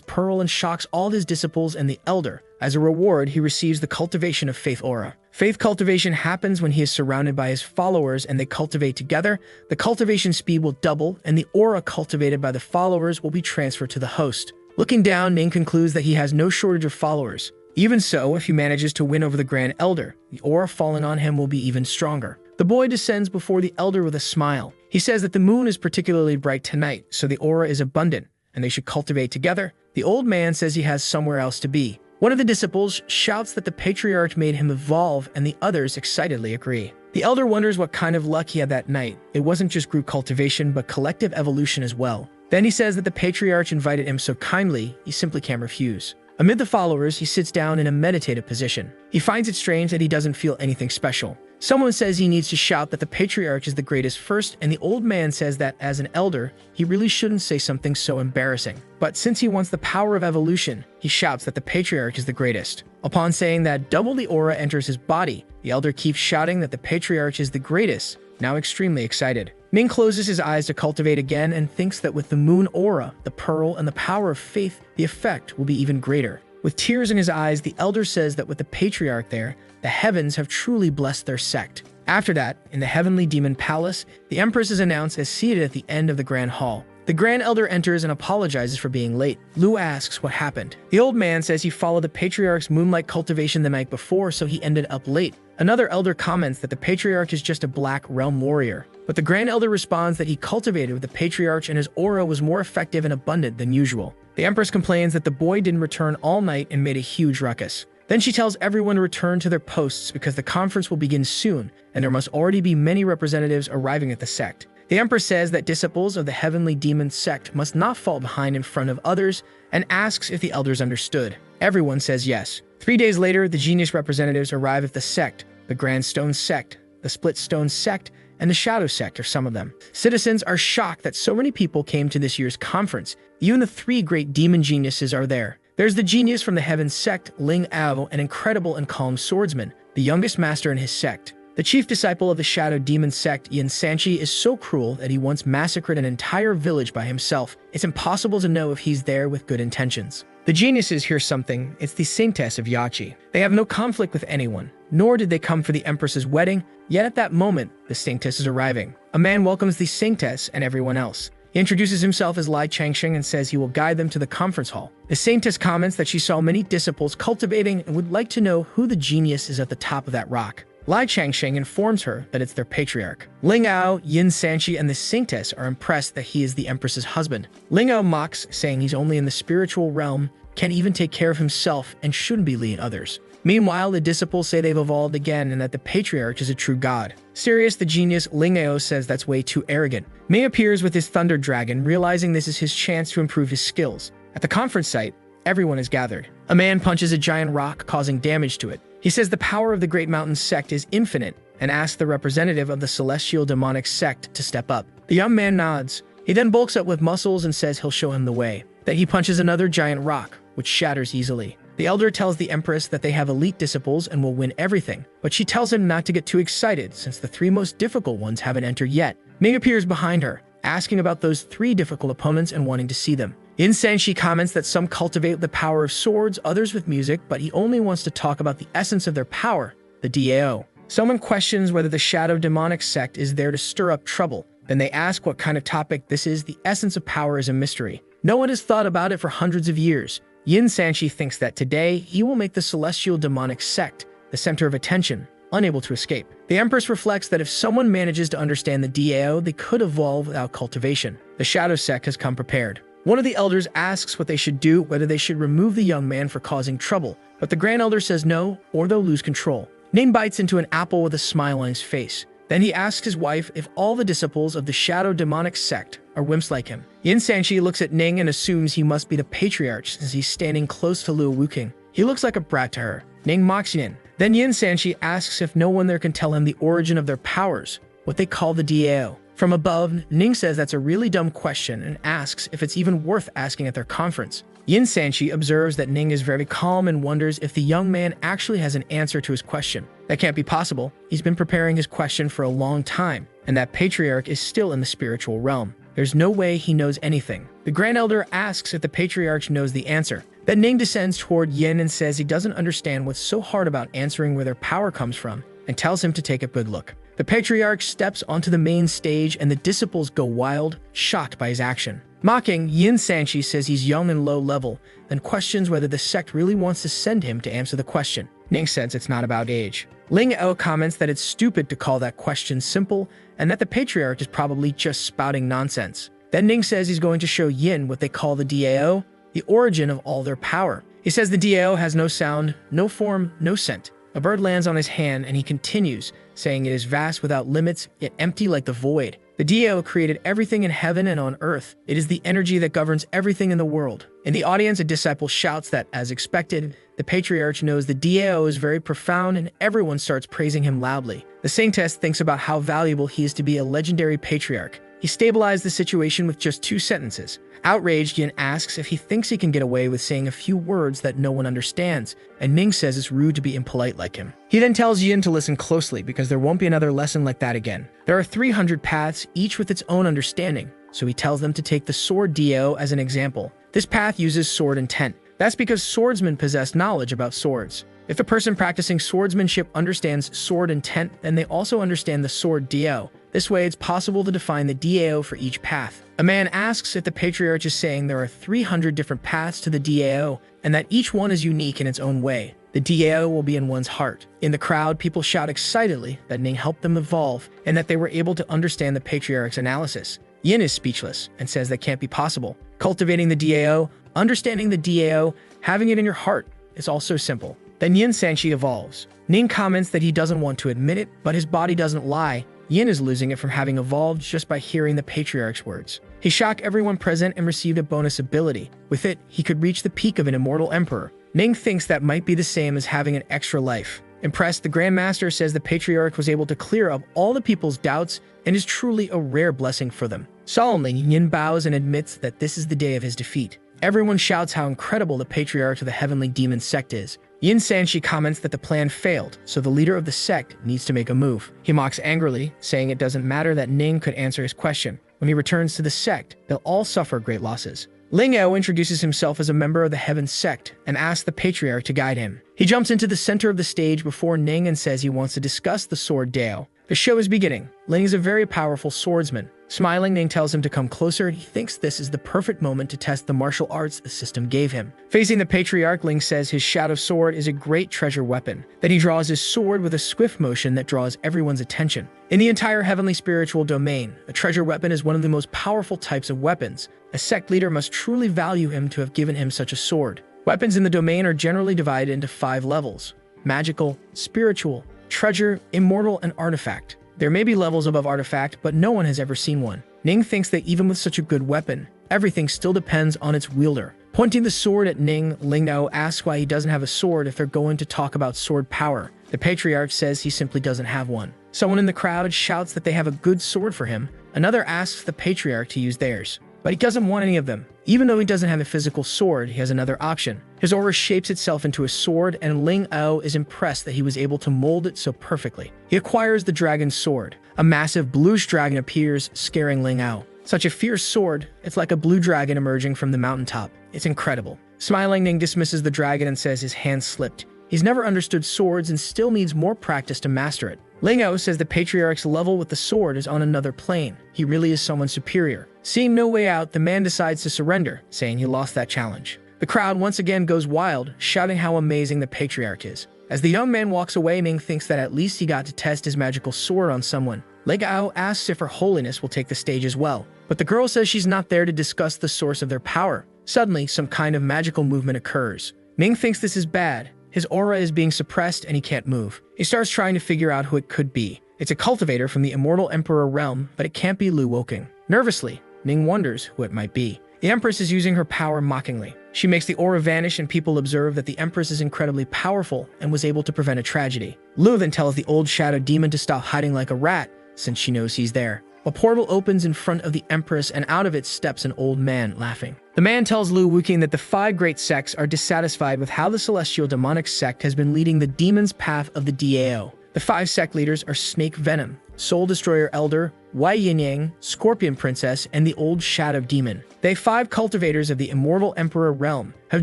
pearl and shocks all his disciples and the elder. As a reward, he receives the cultivation of faith aura. Faith cultivation happens when he is surrounded by his followers and they cultivate together. The cultivation speed will double, and the aura cultivated by the followers will be transferred to the host. Looking down, Ning concludes that he has no shortage of followers. Even so, if he manages to win over the Grand Elder, the aura falling on him will be even stronger. The boy descends before the elder with a smile. He says that the moon is particularly bright tonight, so the aura is abundant, and they should cultivate together. The old man says he has somewhere else to be. One of the disciples shouts that the patriarch made him evolve, and the others excitedly agree. The elder wonders what kind of luck he had that night. It wasn't just group cultivation, but collective evolution as well. Then he says that the patriarch invited him so kindly, he simply can't refuse. Amid the followers, he sits down in a meditative position. He finds it strange that he doesn't feel anything special. Someone says he needs to shout that the patriarch is the greatest first, and the old man says that as an elder, he really shouldn't say something so embarrassing. But since he wants the power of evolution, he shouts that the patriarch is the greatest. Upon saying that, double the aura enters his body. The elder keeps shouting that the patriarch is the greatest, now extremely excited. Ning closes his eyes to cultivate again and thinks that with the moon aura, the pearl, and the power of faith, the effect will be even greater. With tears in his eyes, the elder says that with the patriarch there, the heavens have truly blessed their sect. After that, in the heavenly demon palace, the Empress is announced as seated at the end of the grand hall. The Grand Elder enters and apologizes for being late. Lu asks what happened. The old man says he followed the patriarch's moonlight cultivation the night before, so he ended up late. Another elder comments that the patriarch is just a black realm warrior. But the Grand Elder responds that he cultivated with the patriarch and his aura was more effective and abundant than usual. The Empress complains that the boy didn't return all night and made a huge ruckus. Then she tells everyone to return to their posts because the conference will begin soon, and there must already be many representatives arriving at the sect. The Empress says that disciples of the heavenly demon sect must not fall behind in front of others and asks if the elders understood. Everyone says yes. 3 days later, the genius representatives arrive at the sect. The Grand Stone Sect, the Split Stone Sect, and the Shadow Sect are some of them. Citizens are shocked that so many people came to this year's conference. Even the 3 great demon geniuses are there. There's the genius from the Heaven Sect, Ling Ao, an incredible and calm swordsman, the youngest master in his sect. The chief disciple of the Shadow Demon Sect, Yin Sanchi, is so cruel that he once massacred an entire village by himself. It's impossible to know if he's there with good intentions. The geniuses hear something. It's the Saintess of Yachi. They have no conflict with anyone, nor did they come for the Empress's wedding, yet at that moment, the Saintess is arriving. A man welcomes the Saintess and everyone else. He introduces himself as Lai Changxing and says he will guide them to the conference hall. The Saintess comments that she saw many disciples cultivating and would like to know who the genius is at the top of that rock. Lai Changxing informs her that it's their patriarch. Ling Ao, Yin Sanchi, and the Saintess are impressed that he is the Empress's husband. Ling Ao mocks, saying he's only in the spiritual realm, can't even take care of himself, and shouldn't be leading others. Meanwhile, the disciples say they've evolved again and that the patriarch is a true god. Serious, the genius Ling Ao says that's way too arrogant. Mei appears with his thunder dragon, realizing this is his chance to improve his skills. At the conference site, everyone is gathered. A man punches a giant rock, causing damage to it. He says the power of the Great Mountain Sect is infinite and asks the representative of the Celestial Demonic Sect to step up. The young man nods. He then bulks up with muscles and says he'll show him the way. Then he punches another giant rock, which shatters easily. The elder tells the Empress that they have elite disciples and will win everything, but she tells him not to get too excited since the 3 most difficult ones haven't entered yet. Ming appears behind her, asking about those 3 difficult opponents and wanting to see them. Yin Sanchi comments that some cultivate the power of swords, others with music, but he only wants to talk about the essence of their power, the DAO. Someone questions whether the Shadow Demonic Sect is there to stir up trouble. Then they ask what kind of topic this is. The essence of power is a mystery. No one has thought about it for hundreds of years. Yin Sanchi thinks that today he will make the Celestial Demonic Sect the center of attention, unable to escape. The Empress reflects that if someone manages to understand the DAO, they could evolve without cultivation. The Shadow Sect has come prepared. One of the elders asks what they should do, whether they should remove the young man for causing trouble, but the Grand Elder says no, or they'll lose control. Ning bites into an apple with a smile on his face. Then he asks his wife if all the disciples of the shadow demonic sect are wimps like him. Yin Sanshi looks at Ning and assumes he must be the patriarch since he's standing close to Liu Wuking. He looks like a brat to her. Ning mocks Yin. Then Yin Sanshi asks if no one there can tell him the origin of their powers, what they call the DAO. From above, Ning says that's a really dumb question and asks if it's even worth asking at their conference. Yin Sanshi observes that Ning is very calm and wonders if the young man actually has an answer to his question. That can't be possible. He's been preparing his question for a long time, and that patriarch is still in the spiritual realm. There's no way he knows anything. The Grand Elder asks if the patriarch knows the answer. Then Ning descends toward Yin and says he doesn't understand what's so hard about answering where their power comes from, and tells him to take a good look. The patriarch steps onto the main stage and the disciples go wild, shocked by his action. Mocking, Yin Sanshi says he's young and low level, then questions whether the sect really wants to send him to answer the question. Ning says it's not about age. Ling O comments that it's stupid to call that question simple, and that the patriarch is probably just spouting nonsense. Then Ning says he's going to show Yin what they call the DAO, the origin of all their power. He says the DAO has no sound, no form, no scent. A bird lands on his hand and he continues, saying it is vast without limits, yet empty like the void. The DAO created everything in heaven and on earth. It is the energy that governs everything in the world. In the audience, a disciple shouts that, as expected, the patriarch knows the DAO is very profound and everyone starts praising him loudly. The Saintess thinks about how valuable he is to be a legendary patriarch. He stabilized the situation with just 2 sentences. Outraged, Yin asks if he thinks he can get away with saying a few words that no one understands, and Ning says it's rude to be impolite like him. He then tells Yin to listen closely because there won't be another lesson like that again. There are 300 paths, each with its own understanding, so he tells them to take the sword DAO as an example. This path uses sword intent. That's because swordsmen possess knowledge about swords. If a person practicing swordsmanship understands sword intent, then they also understand the sword DAO. This way, it's possible to define the DAO for each path. A man asks if the patriarch is saying there are 300 different paths to the DAO, and that each one is unique in its own way. The DAO will be in one's heart. In the crowd, people shout excitedly that Ning helped them evolve, and that they were able to understand the patriarch's analysis. Yin is speechless, and says that can't be possible. Cultivating the DAO, understanding the DAO, having it in your heart, is all so simple. Then Yin Sanshi evolves. Ning comments that he doesn't want to admit it, but his body doesn't lie. Yin is losing it from having evolved just by hearing the patriarch's words. He shocked everyone present and received a bonus ability. With it, he could reach the peak of an immortal emperor. Ning thinks that might be the same as having an extra life. Impressed, the Grand Master says the patriarch was able to clear up all the people's doubts and is truly a rare blessing for them. Solemnly, Yin bows and admits that this is the day of his defeat. Everyone shouts how incredible the patriarch of the heavenly demon sect is. Yin Sanshi comments that the plan failed, so the leader of the sect needs to make a move. He mocks angrily, saying it doesn't matter that Ning could answer his question. When he returns to the sect, they'll all suffer great losses. Ling O introduces himself as a member of the Heaven sect and asks the patriarch to guide him. He jumps into the center of the stage before Ning and says he wants to discuss the sword DAO. The show is beginning. Ling is a very powerful swordsman. Smiling, Ning tells him to come closer, and he thinks this is the perfect moment to test the martial arts the system gave him. Facing the patriarch, Ling says his shadow sword is a great treasure weapon. Then he draws his sword with a swift motion that draws everyone's attention. In the entire heavenly spiritual domain, a treasure weapon is one of the most powerful types of weapons. A sect leader must truly value him to have given him such a sword. Weapons in the domain are generally divided into 5 levels: magical, spiritual, treasure, immortal, and artifact. There may be levels above artifact, but no one has ever seen one. Ning thinks that even with such a good weapon, everything still depends on its wielder. Pointing the sword at Ning, Ling Nao asks why he doesn't have a sword if they're going to talk about sword power. The patriarch says he simply doesn't have one. Someone in the crowd shouts that they have a good sword for him. Another asks the patriarch to use theirs, but he doesn't want any of them. Even though he doesn't have a physical sword, he has another option. His aura shapes itself into a sword, and Ling Ao is impressed that he was able to mold it so perfectly. He acquires the dragon's sword. A massive bluish dragon appears, scaring Ling Ao. Such a fierce sword, it's like a blue dragon emerging from the mountaintop. It's incredible. Smiling, Ning dismisses the dragon and says his hand slipped. He's never understood swords and still needs more practice to master it. Ling O says the patriarch's level with the sword is on another plane. He really is someone superior. Seeing no way out, the man decides to surrender, saying he lost that challenge. The crowd once again goes wild, shouting how amazing the patriarch is. As the young man walks away, Ning thinks that at least he got to test his magical sword on someone. Ling O asks if Her Holiness will take the stage as well, but the girl says she's not there to discuss the source of their power. Suddenly, some kind of magical movement occurs. Ning thinks this is bad. His aura is being suppressed and he can't move. He starts trying to figure out who it could be. It's a cultivator from the Immortal Emperor realm, but it can't be Lu Woking. Nervously, Ning wonders who it might be. The Empress is using her power mockingly. She makes the aura vanish and people observe that the Empress is incredibly powerful and was able to prevent a tragedy. Lu then tells the old shadow demon to stop hiding like a rat, since she knows he's there. A portal opens in front of the Empress and out of it steps an old man, laughing. The man tells Lu Wuking that the 5 great sects are dissatisfied with how the celestial demonic sect has been leading the demon's path of the DAO. The 5 sect leaders are Snake Venom, Soul Destroyer Elder, Wai Yin Yang, Scorpion Princess, and the Old Shadow Demon. They 5 cultivators of the Immortal Emperor realm have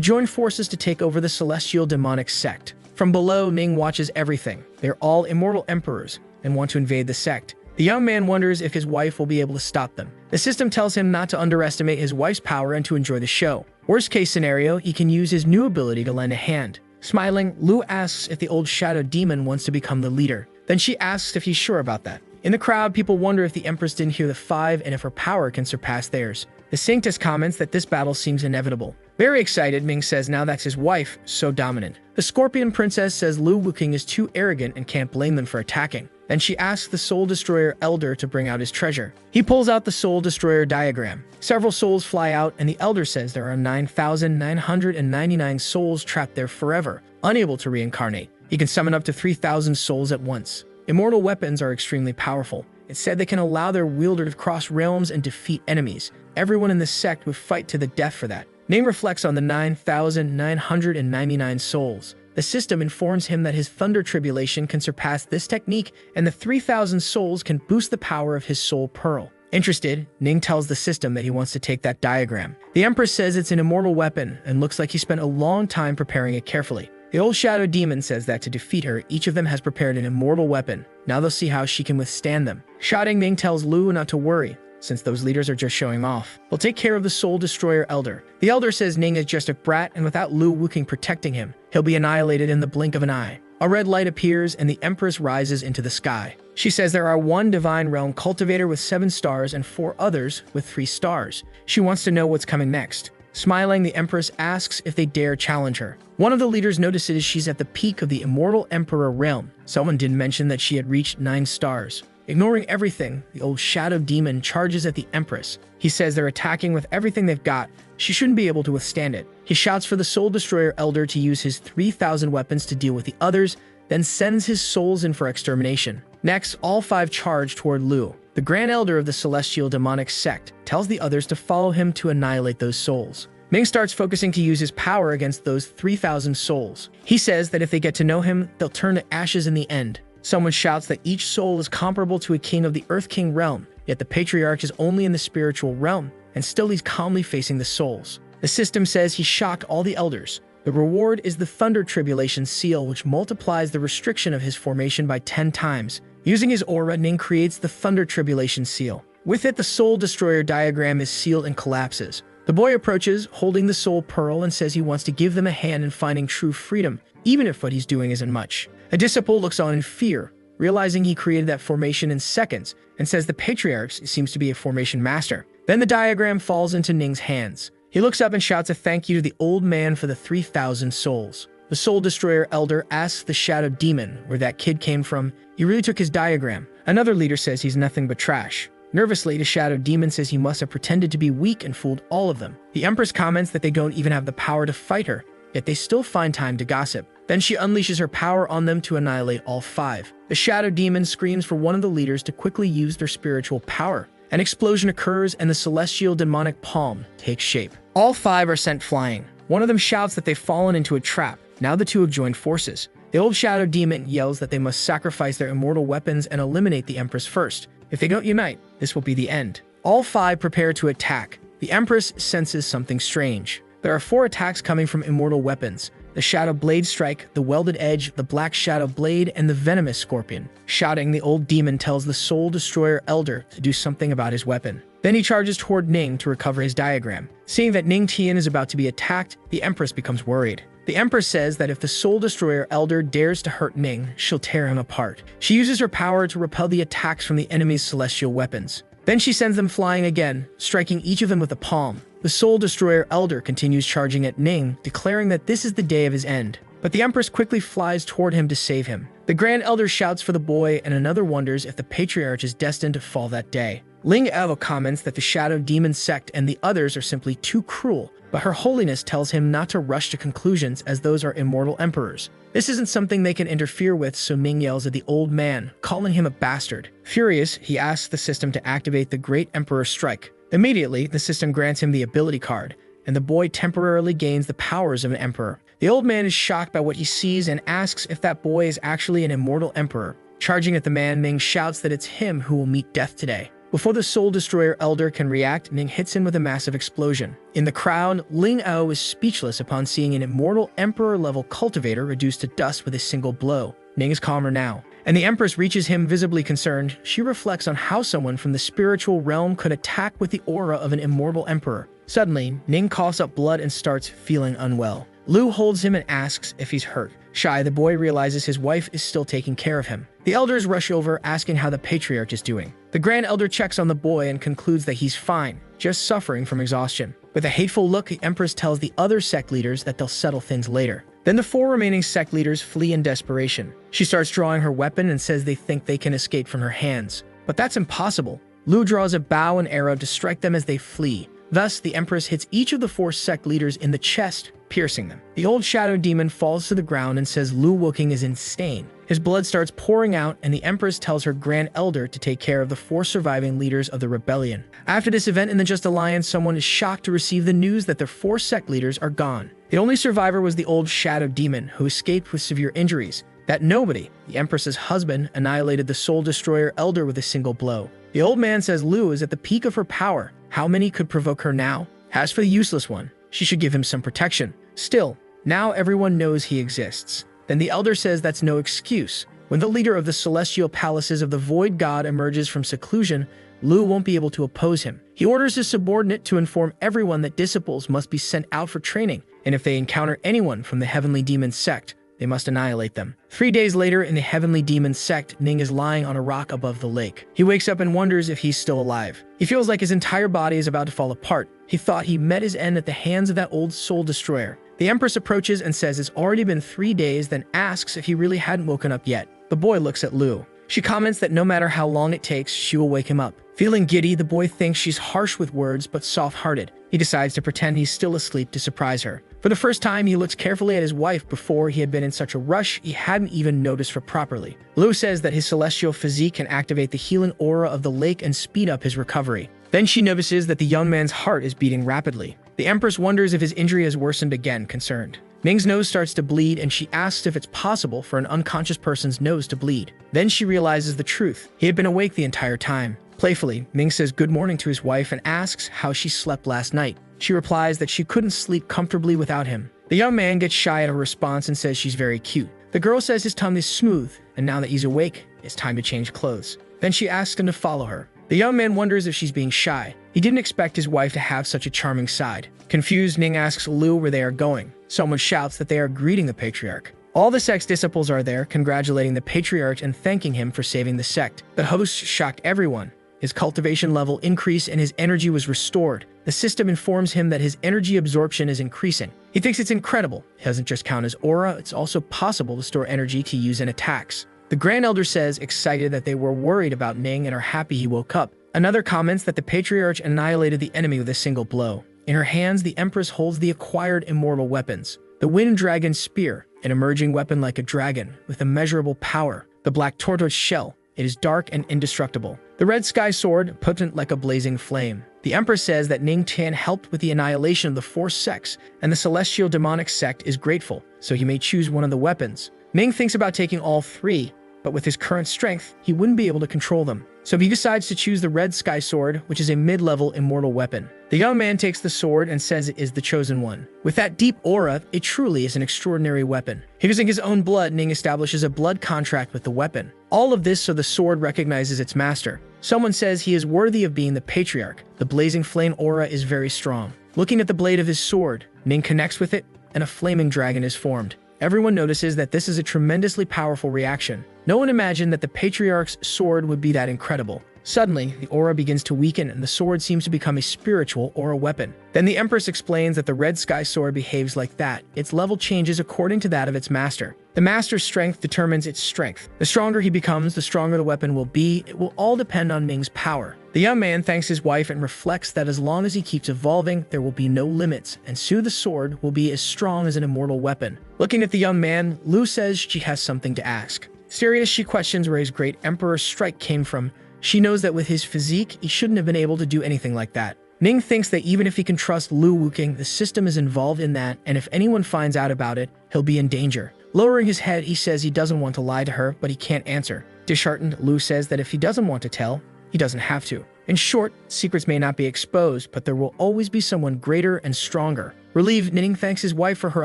joined forces to take over the celestial demonic sect. From below, Ning watches everything. They're all immortal emperors and want to invade the sect. The young man wonders if his wife will be able to stop them. The system tells him not to underestimate his wife's power and to enjoy the show. Worst case scenario, he can use his new ability to lend a hand. Smiling, Lu asks if the old shadow demon wants to become the leader. Then she asks if he's sure about that. In the crowd, people wonder if the Empress didn't hear the 5 and if her power can surpass theirs. The Sanctus comments that this battle seems inevitable. Very excited, Ming says now that's his wife, so dominant. The Scorpion Princess says Lu Wuking is too arrogant and can't blame them for attacking. Then she asks the Soul Destroyer Elder to bring out his treasure. He pulls out the Soul Destroyer diagram. Several souls fly out, and the Elder says there are 9,999 souls trapped there forever, unable to reincarnate. He can summon up to 3,000 souls at once. Immortal weapons are extremely powerful. It's said they can allow their wielder to cross realms and defeat enemies. Everyone in the sect would fight to the death for that. Ning reflects on the 9,999 souls. The system informs him that his Thunder Tribulation can surpass this technique, and the 3,000 souls can boost the power of his Soul Pearl. Interested, Ning tells the system that he wants to take that diagram. The Empress says it's an immortal weapon, and looks like he spent a long time preparing it carefully. The old shadow demon says that to defeat her, each of them has prepared an immortal weapon. Now they'll see how she can withstand them. Shouting, Ning tells Lu not to worry, since those leaders are just showing off. We'll take care of the Soul Destroyer Elder. The Elder says Ning is just a brat, and without Lu Wuking protecting him, he'll be annihilated in the blink of an eye. A red light appears, and the Empress rises into the sky. She says there are 1 Divine Realm Cultivator with 7 stars and 4 others with 3 stars. She wants to know what's coming next. Smiling, the Empress asks if they dare challenge her. One of the leaders notices she's at the peak of the Immortal Emperor realm. Someone did mention that she had reached 9 stars. Ignoring everything, the old shadow demon charges at the Empress. He says they're attacking with everything they've got. She shouldn't be able to withstand it. He shouts for the Soul Destroyer Elder to use his 3,000 weapons to deal with the others, then sends his souls in for extermination. Next, all 5 charge toward Lu. The Grand Elder of the Celestial Demonic Sect tells the others to follow him to annihilate those souls. Ming starts focusing to use his power against those 3,000 souls. He says that if they get to know him, they'll turn to ashes in the end. Someone shouts that each soul is comparable to a king of the Earth King realm, yet the Patriarch is only in the spiritual realm, and still he's calmly facing the souls. The system says he shocked all the elders. The reward is the Thunder Tribulation Seal, which multiplies the restriction of his formation by 10 times. Using his aura, Ning creates the Thunder Tribulation Seal. With it, the Soul Destroyer diagram is sealed and collapses. The boy approaches, holding the Soul Pearl, and says he wants to give them a hand in finding true freedom, even if what he's doing isn't much. A disciple looks on in fear, realizing he created that formation in seconds, and says the Patriarch seems to be a formation master. Then the diagram falls into Ning's hands. He looks up and shouts a thank you to the old man for the 3,000 souls. The Soul Destroyer Elder asks the Shadow Demon where that kid came from. He really took his diagram. Another leader says he's nothing but trash. Nervously, the Shadow Demon says he must have pretended to be weak and fooled all of them. The Empress comments that they don't even have the power to fight her, yet they still find time to gossip. Then she unleashes her power on them to annihilate all 5. The Shadow Demon screams for one of the leaders to quickly use their spiritual power. An explosion occurs and the celestial demonic palm takes shape. All 5 are sent flying. One of them shouts that they've fallen into a trap. Now the 2 have joined forces. The old Shadow Demon yells that they must sacrifice their immortal weapons and eliminate the Empress first. If they don't unite, this will be the end. All 5 prepare to attack. The Empress senses something strange. There are 4 attacks coming from immortal weapons. The Shadow Blade Strike, the Welded Edge, the Black Shadow Blade, and the Venomous Scorpion. Shouting, the old demon tells the Soul Destroyer Elder to do something about his weapon. Then he charges toward Ning to recover his diagram. Seeing that Ning Tian is about to be attacked, the Empress becomes worried. The Empress says that if the Soul Destroyer Elder dares to hurt Ning, she'll tear him apart. She uses her power to repel the attacks from the enemy's celestial weapons. Then she sends them flying again, striking each of them with a palm. The Soul Destroyer Elder continues charging at Ning, declaring that this is the day of his end. but the Empress quickly flies toward him to save him. The Grand Elder shouts for the boy, and another wonders if the Patriarch is destined to fall that day. Ling Evo comments that the Shadow Demon sect and the others are simply too cruel, but Her Holiness tells him not to rush to conclusions as those are immortal emperors. This isn't something they can interfere with, so Ming yells at the old man, calling him a bastard. Furious, he asks the system to activate the Great Emperor Strike. Immediately, the system grants him the ability card, and the boy temporarily gains the powers of an emperor. The old man is shocked by what he sees and asks if that boy is actually an immortal emperor. Charging at the man, Ming shouts that it's him who will meet death today. Before the Soul Destroyer Elder can react, Ming hits him with a massive explosion. In the crowd, Ling Ao is speechless upon seeing an immortal emperor-level cultivator reduced to dust with a single blow. Ning is calmer now, and the Empress reaches him visibly concerned. She reflects on how someone from the spiritual realm could attack with the aura of an immortal emperor. Suddenly, Ning coughs up blood and starts feeling unwell. Lu holds him and asks if he's hurt. Shy, the boy realizes his wife is still taking care of him. The elders rush over, asking how the Patriarch is doing. The Grand Elder checks on the boy and concludes that he's fine, just suffering from exhaustion. With a hateful look, the Empress tells the other sect leaders that they'll settle things later. Then the 4 remaining sect leaders flee in desperation. She starts drawing her weapon and says they think they can escape from her hands. But that's impossible. Lu draws a bow and arrow to strike them as they flee. Thus, the Empress hits each of the 4 sect leaders in the chest, piercing them. The old shadow demon falls to the ground and says Lu Woking is insane. His blood starts pouring out, and the Empress tells her Grand Elder to take care of the 4 surviving leaders of the rebellion. After this event in the Just Alliance, someone is shocked to receive the news that their 4 sect leaders are gone. The only survivor was the old shadow demon, who escaped with severe injuries. That nobody, the Empress's husband, annihilated the Soul Destroyer Elder with a single blow. The old man says Lu is at the peak of her power. How many could provoke her now? As for the useless one, she should give him some protection. Still, now everyone knows he exists. Then the elder says that's no excuse. When the leader of the celestial palaces of the Void God emerges from seclusion, Lu won't be able to oppose him. He orders his subordinate to inform everyone that disciples must be sent out for training, and if they encounter anyone from the Heavenly Demon sect, they must annihilate them. 3 days later, in the Heavenly Demon sect, Ning is lying on a rock above the lake. He wakes up and wonders if he's still alive. He feels like his entire body is about to fall apart. He thought he met his end at the hands of that old Soul Destroyer. The Empress approaches and says it's already been 3 days, then asks if he really hadn't woken up yet. The boy looks at Lu. She comments that no matter how long it takes, she will wake him up. Feeling giddy, the boy thinks she's harsh with words but soft-hearted. He decides to pretend he's still asleep to surprise her. For the first time, he looks carefully at his wife. Before, he had been in such a rush, he hadn't even noticed her properly. Lu says that his celestial physique can activate the healing aura of the lake and speed up his recovery. Then she notices that the young man's heart is beating rapidly. The Empress wonders if his injury has worsened again, concerned. Ming's nose starts to bleed, and she asks if it's possible for an unconscious person's nose to bleed. Then she realizes the truth. He had been awake the entire time. Playfully, Ming says good morning to his wife and asks how she slept last night. She replies that she couldn't sleep comfortably without him. The young man gets shy at her response and says she's very cute. The girl says his tongue is smooth, and now that he's awake, it's time to change clothes. Then she asks him to follow her. The young man wonders if she's being shy. He didn't expect his wife to have such a charming side. Confused, Ning asks Lu where they are going. Someone shouts that they are greeting the Patriarch. All the sect's disciples are there, congratulating the Patriarch and thanking him for saving the sect. The host shocked everyone. His cultivation level increased and his energy was restored. The system informs him that his energy absorption is increasing. He thinks it's incredible. It doesn't just count as aura, it's also possible to store energy to use in attacks. The Grand Elder says, excited that they were worried about Ning and are happy he woke up. Another comments that the Patriarch annihilated the enemy with a single blow. In her hands, the Empress holds the acquired immortal weapons. The Wind Dragon Spear, an emerging weapon like a dragon, with immeasurable power. The Black Tortoise Shell, it is dark and indestructible. The Red Sky Sword, potent like a blazing flame. The Empress says that Ning Tian helped with the annihilation of the 4 sects, and the Celestial Demonic Sect is grateful, so he may choose one of the weapons. Ming thinks about taking all 3, but with his current strength, he wouldn't be able to control them. So he decides to choose the Red Sky Sword, which is a mid-level immortal weapon. The young man takes the sword and says it is the chosen one. With that deep aura, it truly is an extraordinary weapon. Using his own blood, Ning establishes a blood contract with the weapon. All of this so the sword recognizes its master. Someone says he is worthy of being the Patriarch. The blazing flame aura is very strong. Looking at the blade of his sword, Ning connects with it, and a flaming dragon is formed. Everyone notices that this is a tremendously powerful reaction. No one imagined that the Patriarch's sword would be that incredible. Suddenly, the aura begins to weaken and the sword seems to become a spiritual aura weapon. Then the Empress explains that the red sky sword behaves like that. Its level changes according to that of its master. The master's strength determines its strength. The stronger he becomes, the stronger the weapon will be. It will all depend on Ning's power. The young man thanks his wife and reflects that as long as he keeps evolving, there will be no limits, and soon the sword will be as strong as an immortal weapon. Looking at the young man, Lu says she has something to ask. Serious, she questions where his great emperor's strike came from. She knows that with his physique, he shouldn't have been able to do anything like that. Ning thinks that even if he can trust Lu Wuking, the system is involved in that, and if anyone finds out about it, he'll be in danger. Lowering his head, he says he doesn't want to lie to her, but he can't answer. Disheartened, Lu says that if he doesn't want to tell, he doesn't have to. In short, secrets may not be exposed, but there will always be someone greater and stronger. Relieved, Ning thanks his wife for her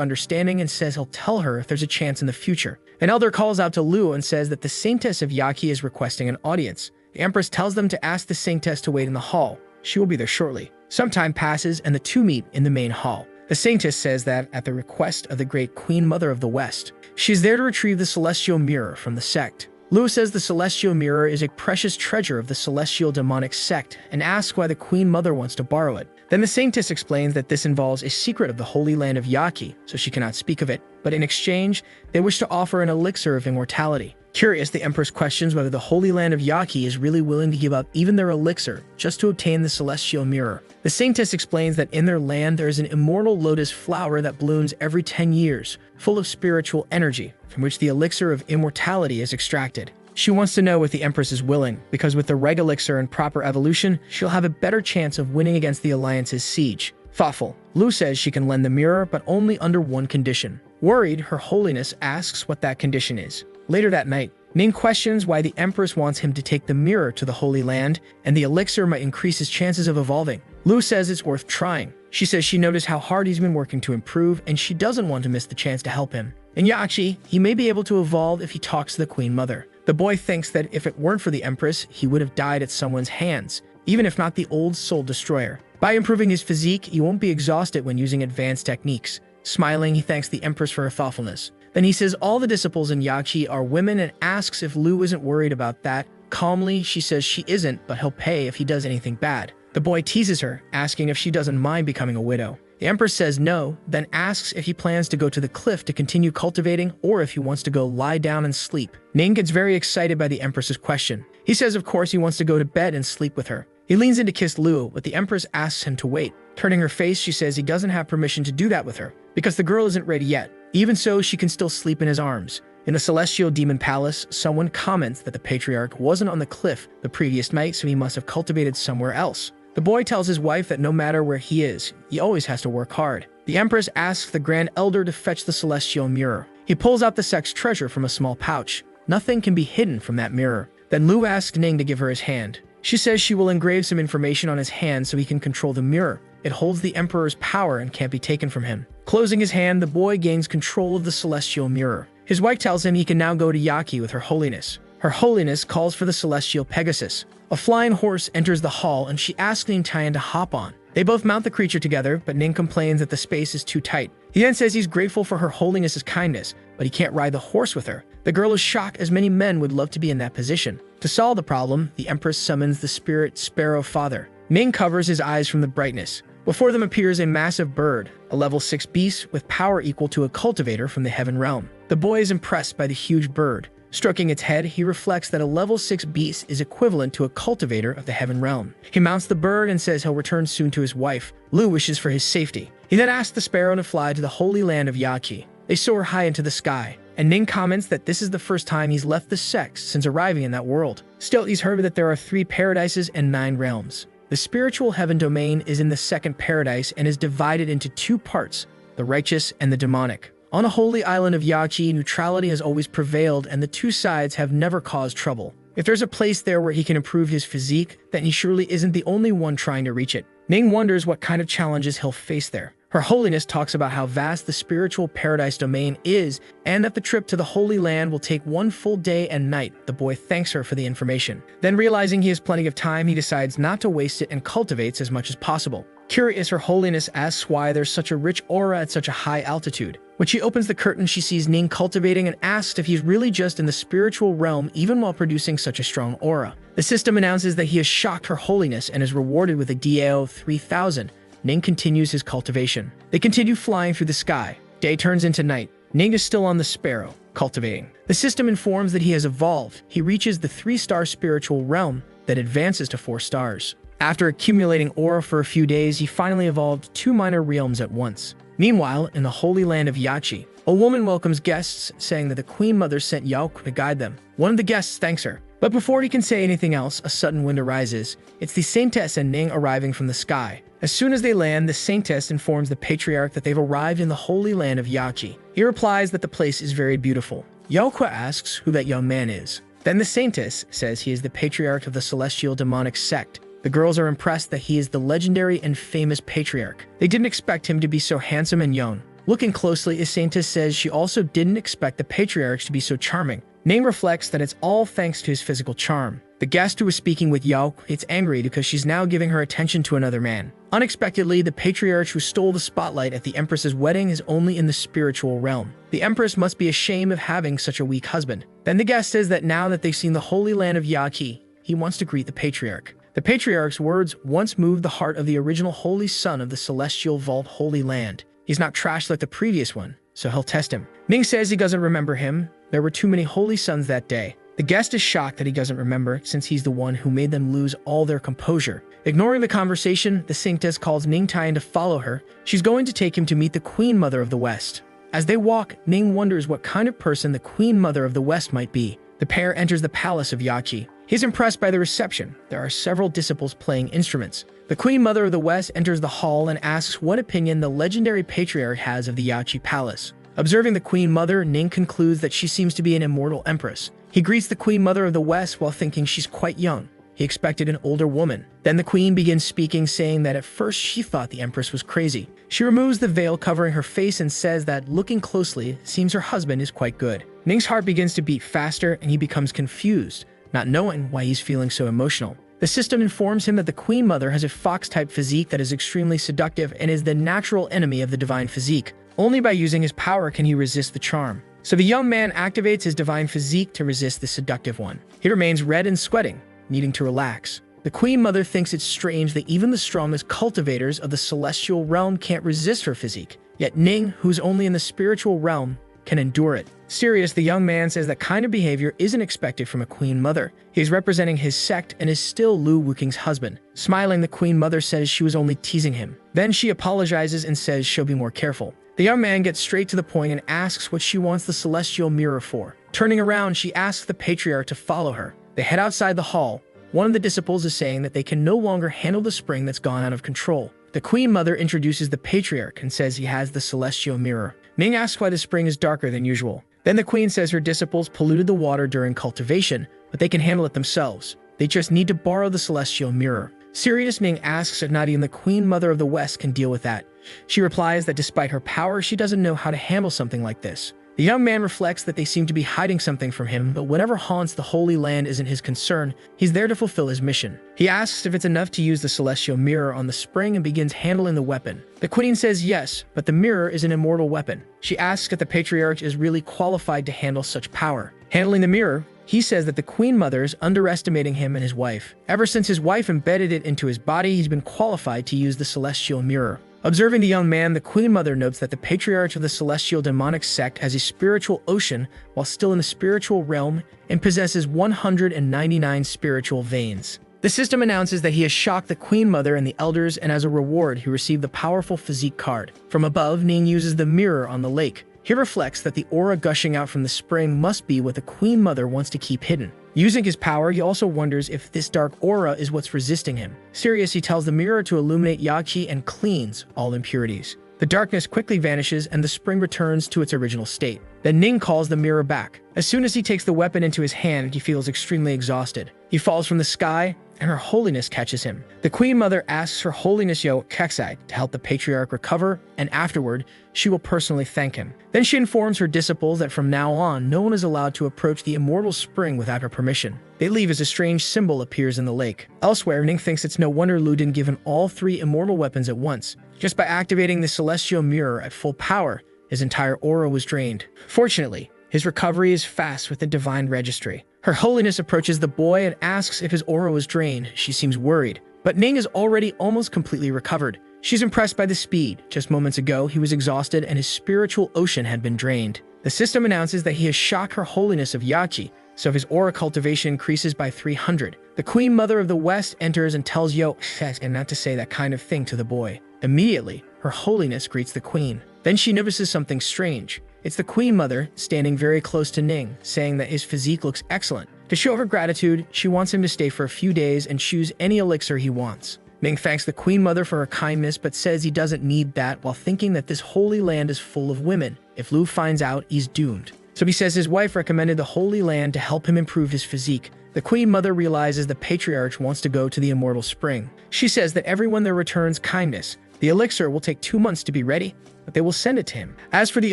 understanding and says he'll tell her if there's a chance in the future. An elder calls out to Lu and says that the Saintess of Yaqi is requesting an audience. The Empress tells them to ask the Saintess to wait in the hall. She will be there shortly. Some time passes and the two meet in the main hall. The Saintess says that, at the request of the great Queen Mother of the West, she is there to retrieve the Celestial Mirror from the sect. Lu says the Celestial Mirror is a precious treasure of the Celestial Demonic sect and asks why the Queen Mother wants to borrow it. Then the Saintess explains that this involves a secret of the Holy Land of Yaqi, so she cannot speak of it, but in exchange, they wish to offer an elixir of immortality. Curious, the Empress questions whether the Holy Land of Yaqi is really willing to give up even their elixir just to obtain the Celestial Mirror. The Saintess explains that in their land there is an immortal lotus flower that blooms every 10 years, full of spiritual energy, from which the elixir of immortality is extracted. She wants to know if the Empress is willing, because with the Reg Elixir and proper evolution, she'll have a better chance of winning against the Alliance's siege. Thoughtful, Lu says she can lend the mirror, but only under one condition. Worried, Her Holiness asks what that condition is. Later that night, Ning questions why the Empress wants him to take the mirror to the Holy Land, and the elixir might increase his chances of evolving. Lu says it's worth trying. She says she noticed how hard he's been working to improve, and she doesn't want to miss the chance to help him. In Yaqi, he may be able to evolve if he talks to the Queen Mother. The boy thinks that if it weren't for the Empress, he would have died at someone's hands, even if not the old Soul Destroyer. By improving his physique, he won't be exhausted when using advanced techniques. Smiling, he thanks the Empress for her thoughtfulness. Then he says all the disciples in Yaqi are women and asks if Lu isn't worried about that. Calmly, she says she isn't, but he'll pay if he does anything bad. The boy teases her, asking if she doesn't mind becoming a widow. The Empress says no, then asks if he plans to go to the cliff to continue cultivating or if he wants to go lie down and sleep. Ning gets very excited by the Empress's question. He says of course he wants to go to bed and sleep with her. He leans in to kiss Lu, but the Empress asks him to wait. Turning her face, she says he doesn't have permission to do that with her, because the girl isn't ready yet. Even so, she can still sleep in his arms. In the Celestial Demon Palace, someone comments that the Patriarch wasn't on the cliff the previous night, so he must have cultivated somewhere else. The boy tells his wife that no matter where he is, he always has to work hard. The Empress asks the Grand Elder to fetch the Celestial Mirror. He pulls out the sect's treasure from a small pouch. Nothing can be hidden from that mirror. Then Lu asks Ning to give her his hand. She says she will engrave some information on his hand so he can control the mirror. It holds the Emperor's power and can't be taken from him. Closing his hand, the boy gains control of the Celestial Mirror. His wife tells him he can now go to Yaqi with Her Holiness. Her Holiness calls for the Celestial Pegasus. A flying horse enters the hall and she asks Ning Tian to hop on. They both mount the creature together, but Ning complains that the space is too tight. He then says he's grateful for Her Holiness's kindness, but he can't ride the horse with her. The girl is shocked, as many men would love to be in that position. To solve the problem, the Empress summons the spirit Sparrow Father. Ning covers his eyes from the brightness. Before them appears a massive bird, a level 6 beast with power equal to a cultivator from the Heaven Realm. The boy is impressed by the huge bird. Stroking its head, he reflects that a level 6 beast is equivalent to a cultivator of the Heaven Realm. He mounts the bird and says he'll return soon to his wife. Lu wishes for his safety. He then asks the sparrow to fly to the Holy Land of Yaqi. They soar high into the sky, and Ning comments that this is the first time he's left the sect since arriving in that world. Still, he's heard that there are 3 paradises and 9 realms. The spiritual heaven domain is in the second paradise and is divided into 2 parts, the righteous and the demonic. On a holy island of Yaqi, neutrality has always prevailed and the 2 sides have never caused trouble. If there's a place there where he can improve his physique, then he surely isn't the only one trying to reach it. Ning wonders what kind of challenges he'll face there. Her Holiness talks about how vast the spiritual paradise domain is and that the trip to the Holy Land will take 1 full day and night. The boy thanks her for the information. Then realizing he has plenty of time, he decides not to waste it and cultivates as much as possible. Curious, Her Holiness asks why there's such a rich aura at such a high altitude. When she opens the curtain, she sees Ning cultivating and asks if he's really just in the spiritual realm even while producing such a strong aura. The system announces that he has shocked Her Holiness and is rewarded with a DAO of 3,000. Ning continues his cultivation. They continue flying through the sky. Day turns into night. Ning is still on the sparrow, cultivating. The system informs that he has evolved. He reaches the 3-star spiritual realm that advances to 4 stars. After accumulating aura for a few days, he finally evolved 2 minor realms at once. Meanwhile, in the holy land of Yachi, a woman welcomes guests, saying that the Queen Mother sent Yaok to guide them. One of the guests thanks her. But before he can say anything else, a sudden wind arises. It's the Saintess and Ning arriving from the sky. As soon as they land, the Saintess informs the Patriarch that they've arrived in the holy land of Yachi. He replies that the place is very beautiful. Yaokwa asks who that young man is. Then the Saintess says he is the Patriarch of the celestial demonic sect. The girls are impressed that he is the legendary and famous Patriarch. They didn't expect him to be so handsome and young. Looking closely, Saintess says she also didn't expect the Patriarch to be so charming. Ning reflects that it's all thanks to his physical charm. The guest who was speaking with Yao gets angry because she's now giving her attention to another man. Unexpectedly, the Patriarch who stole the spotlight at the Empress's wedding is only in the spiritual realm. The Empress must be ashamed of having such a weak husband. Then the guest says that now that they've seen the holy land of Yaqi, he wants to greet the Patriarch. The Patriarch's words once moved the heart of the original holy son of the celestial vault holy land. He's not trashed like the previous one, so he'll test him. Ning says he doesn't remember him. There were too many holy sons that day. The guest is shocked that he doesn't remember, since he's the one who made them lose all their composure. Ignoring the conversation, the Saintess calls Ning Tai to follow her. She's going to take him to meet the Queen Mother of the West. As they walk, Ning wonders what kind of person the Queen Mother of the West might be. The pair enters the palace of Yachi. He's impressed by the reception. There are several disciples playing instruments. The Queen Mother of the West enters the hall and asks what opinion the legendary Patriarch has of the Yachi Palace. Observing the Queen Mother, Ning concludes that she seems to be an immortal empress. He greets the Queen Mother of the West while thinking she's quite young. He expected an older woman. Then the Queen begins speaking, saying that at first she thought the Empress was crazy. She removes the veil covering her face and says that, looking closely, it seems her husband is quite good. Ning's heart begins to beat faster and he becomes confused, not knowing why he's feeling so emotional. The system informs him that the Queen Mother has a fox-type physique that is extremely seductive and is the natural enemy of the divine physique. Only by using his power can he resist the charm. So the young man activates his divine physique to resist the seductive one. He remains red and sweating, needing to relax. The Queen Mother thinks it's strange that even the strongest cultivators of the celestial realm can't resist her physique. Yet Ning, who's only in the spiritual realm, can endure it. Serious, the young man says that kind of behavior isn't expected from a Queen Mother. He's representing his sect and is still Lu Wuking's husband. Smiling, the Queen Mother says she was only teasing him. Then she apologizes and says she'll be more careful. The young man gets straight to the point and asks what she wants the celestial mirror for. Turning around, she asks the Patriarch to follow her. They head outside the hall. One of the disciples is saying that they can no longer handle the spring that's gone out of control. The Queen Mother introduces the Patriarch and says he has the celestial mirror. Ning asks why the spring is darker than usual. Then the Queen says her disciples polluted the water during cultivation, but they can handle it themselves. They just need to borrow the celestial mirror. Serious, Ning asks if not even the Queen Mother of the West can deal with that. She replies that despite her power, she doesn't know how to handle something like this. The young man reflects that they seem to be hiding something from him, but whatever haunts the Holy Land isn't his concern. He's there to fulfill his mission. He asks if it's enough to use the celestial mirror on the spring and begins handling the weapon. The Queen says yes, but the mirror is an immortal weapon. She asks if the Patriarch is really qualified to handle such power. Handling the mirror, he says that the Queen Mother is underestimating him and his wife. Ever since his wife embedded it into his body, he's been qualified to use the celestial mirror. Observing the young man, the Queen Mother notes that the Patriarch of the celestial demonic sect has a spiritual ocean while still in the spiritual realm and possesses 199 spiritual veins. The system announces that he has shocked the Queen Mother and the elders, and as a reward, he received the powerful physique card. From above, Ning uses the mirror on the lake. He reflects that the aura gushing out from the spring must be what the Queen Mother wants to keep hidden. Using his power, he also wonders if this dark aura is what's resisting him. Serious, he tells the mirror to illuminate Yachi and cleans all impurities. The darkness quickly vanishes and the spring returns to its original state. Then Ning calls the mirror back. As soon as he takes the weapon into his hand, he feels extremely exhausted. He falls from the sky, and Her Holiness catches him. The Queen Mother asks Her Holiness Yo Keksai to help the Patriarch recover, and afterward, she will personally thank him. Then she informs her disciples that from now on, no one is allowed to approach the immortal spring without her permission. They leave as a strange symbol appears in the lake. Elsewhere, Ning thinks it's no wonder Lu didn't give him all 3 immortal weapons at once. Just by activating the celestial mirror at full power, His entire aura was drained. Fortunately, his recovery is fast with the divine registry. Her Holiness approaches the boy and asks if his aura was drained. She seems worried, but Ning is already almost completely recovered. She's impressed by the speed. Just moments ago, he was exhausted and his spiritual ocean had been drained. The system announces that he has shocked Her Holiness of Yachi, so his aura cultivation increases by 300. The Queen Mother of the West enters and tells Yo, and not to say that kind of thing to the boy. Immediately, Her Holiness greets the Queen. Then she notices something strange. It's the Queen Mother standing very close to Ning, saying that his physique looks excellent. To show her gratitude, she wants him to stay for a few days and choose any elixir he wants. Ning thanks the Queen Mother for her kindness but says he doesn't need that while thinking that this holy land is full of women. If Lu finds out, he's doomed. So he says his wife recommended the Holy Land to help him improve his physique. The Queen Mother realizes the Patriarch wants to go to the Immortal Spring. She says that everyone there returns kindness. The elixir will take 2 months to be ready, but they will send it to him. As for the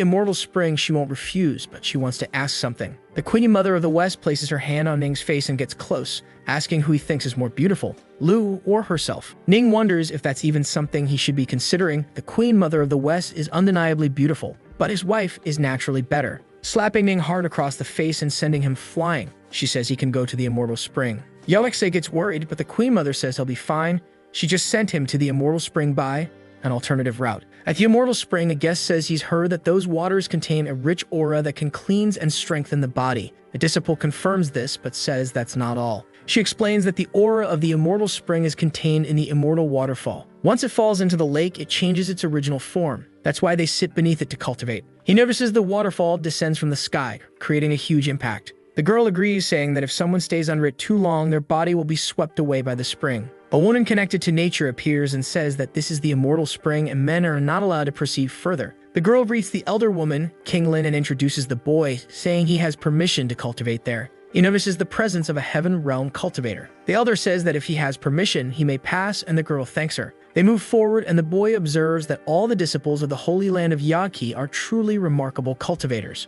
Immortal Spring, she won't refuse, but she wants to ask something. The Queen Mother of the West places her hand on Ning's face and gets close, asking who he thinks is more beautiful, Lu or herself. Ning wonders if that's even something he should be considering. The Queen Mother of the West is undeniably beautiful, but his wife is naturally better. Slapping Ning hard across the face and sending him flying, she says he can go to the Immortal Spring. Yelexei gets worried, but the Queen Mother says he'll be fine. She just sent him to the Immortal Spring by an alternative route. At the Immortal Spring, a guest says he's heard that those waters contain a rich aura that can cleanse and strengthen the body. The disciple confirms this, but says that's not all. She explains that the aura of the Immortal Spring is contained in the Immortal Waterfall. Once it falls into the lake, it changes its original form. That's why they sit beneath it to cultivate. He notices the waterfall descends from the sky, creating a huge impact. The girl agrees, saying that if someone stays under it too long, their body will be swept away by the spring. A woman connected to nature appears and says that this is the Immortal Spring and men are not allowed to proceed further. The girl greets the elder woman, King Lin, and introduces the boy, saying he has permission to cultivate there. He notices the presence of a Heaven Realm cultivator. The elder says that if he has permission, he may pass, and the girl thanks her. They move forward, and the boy observes that all the disciples of the Holy Land of Yaki are truly remarkable cultivators.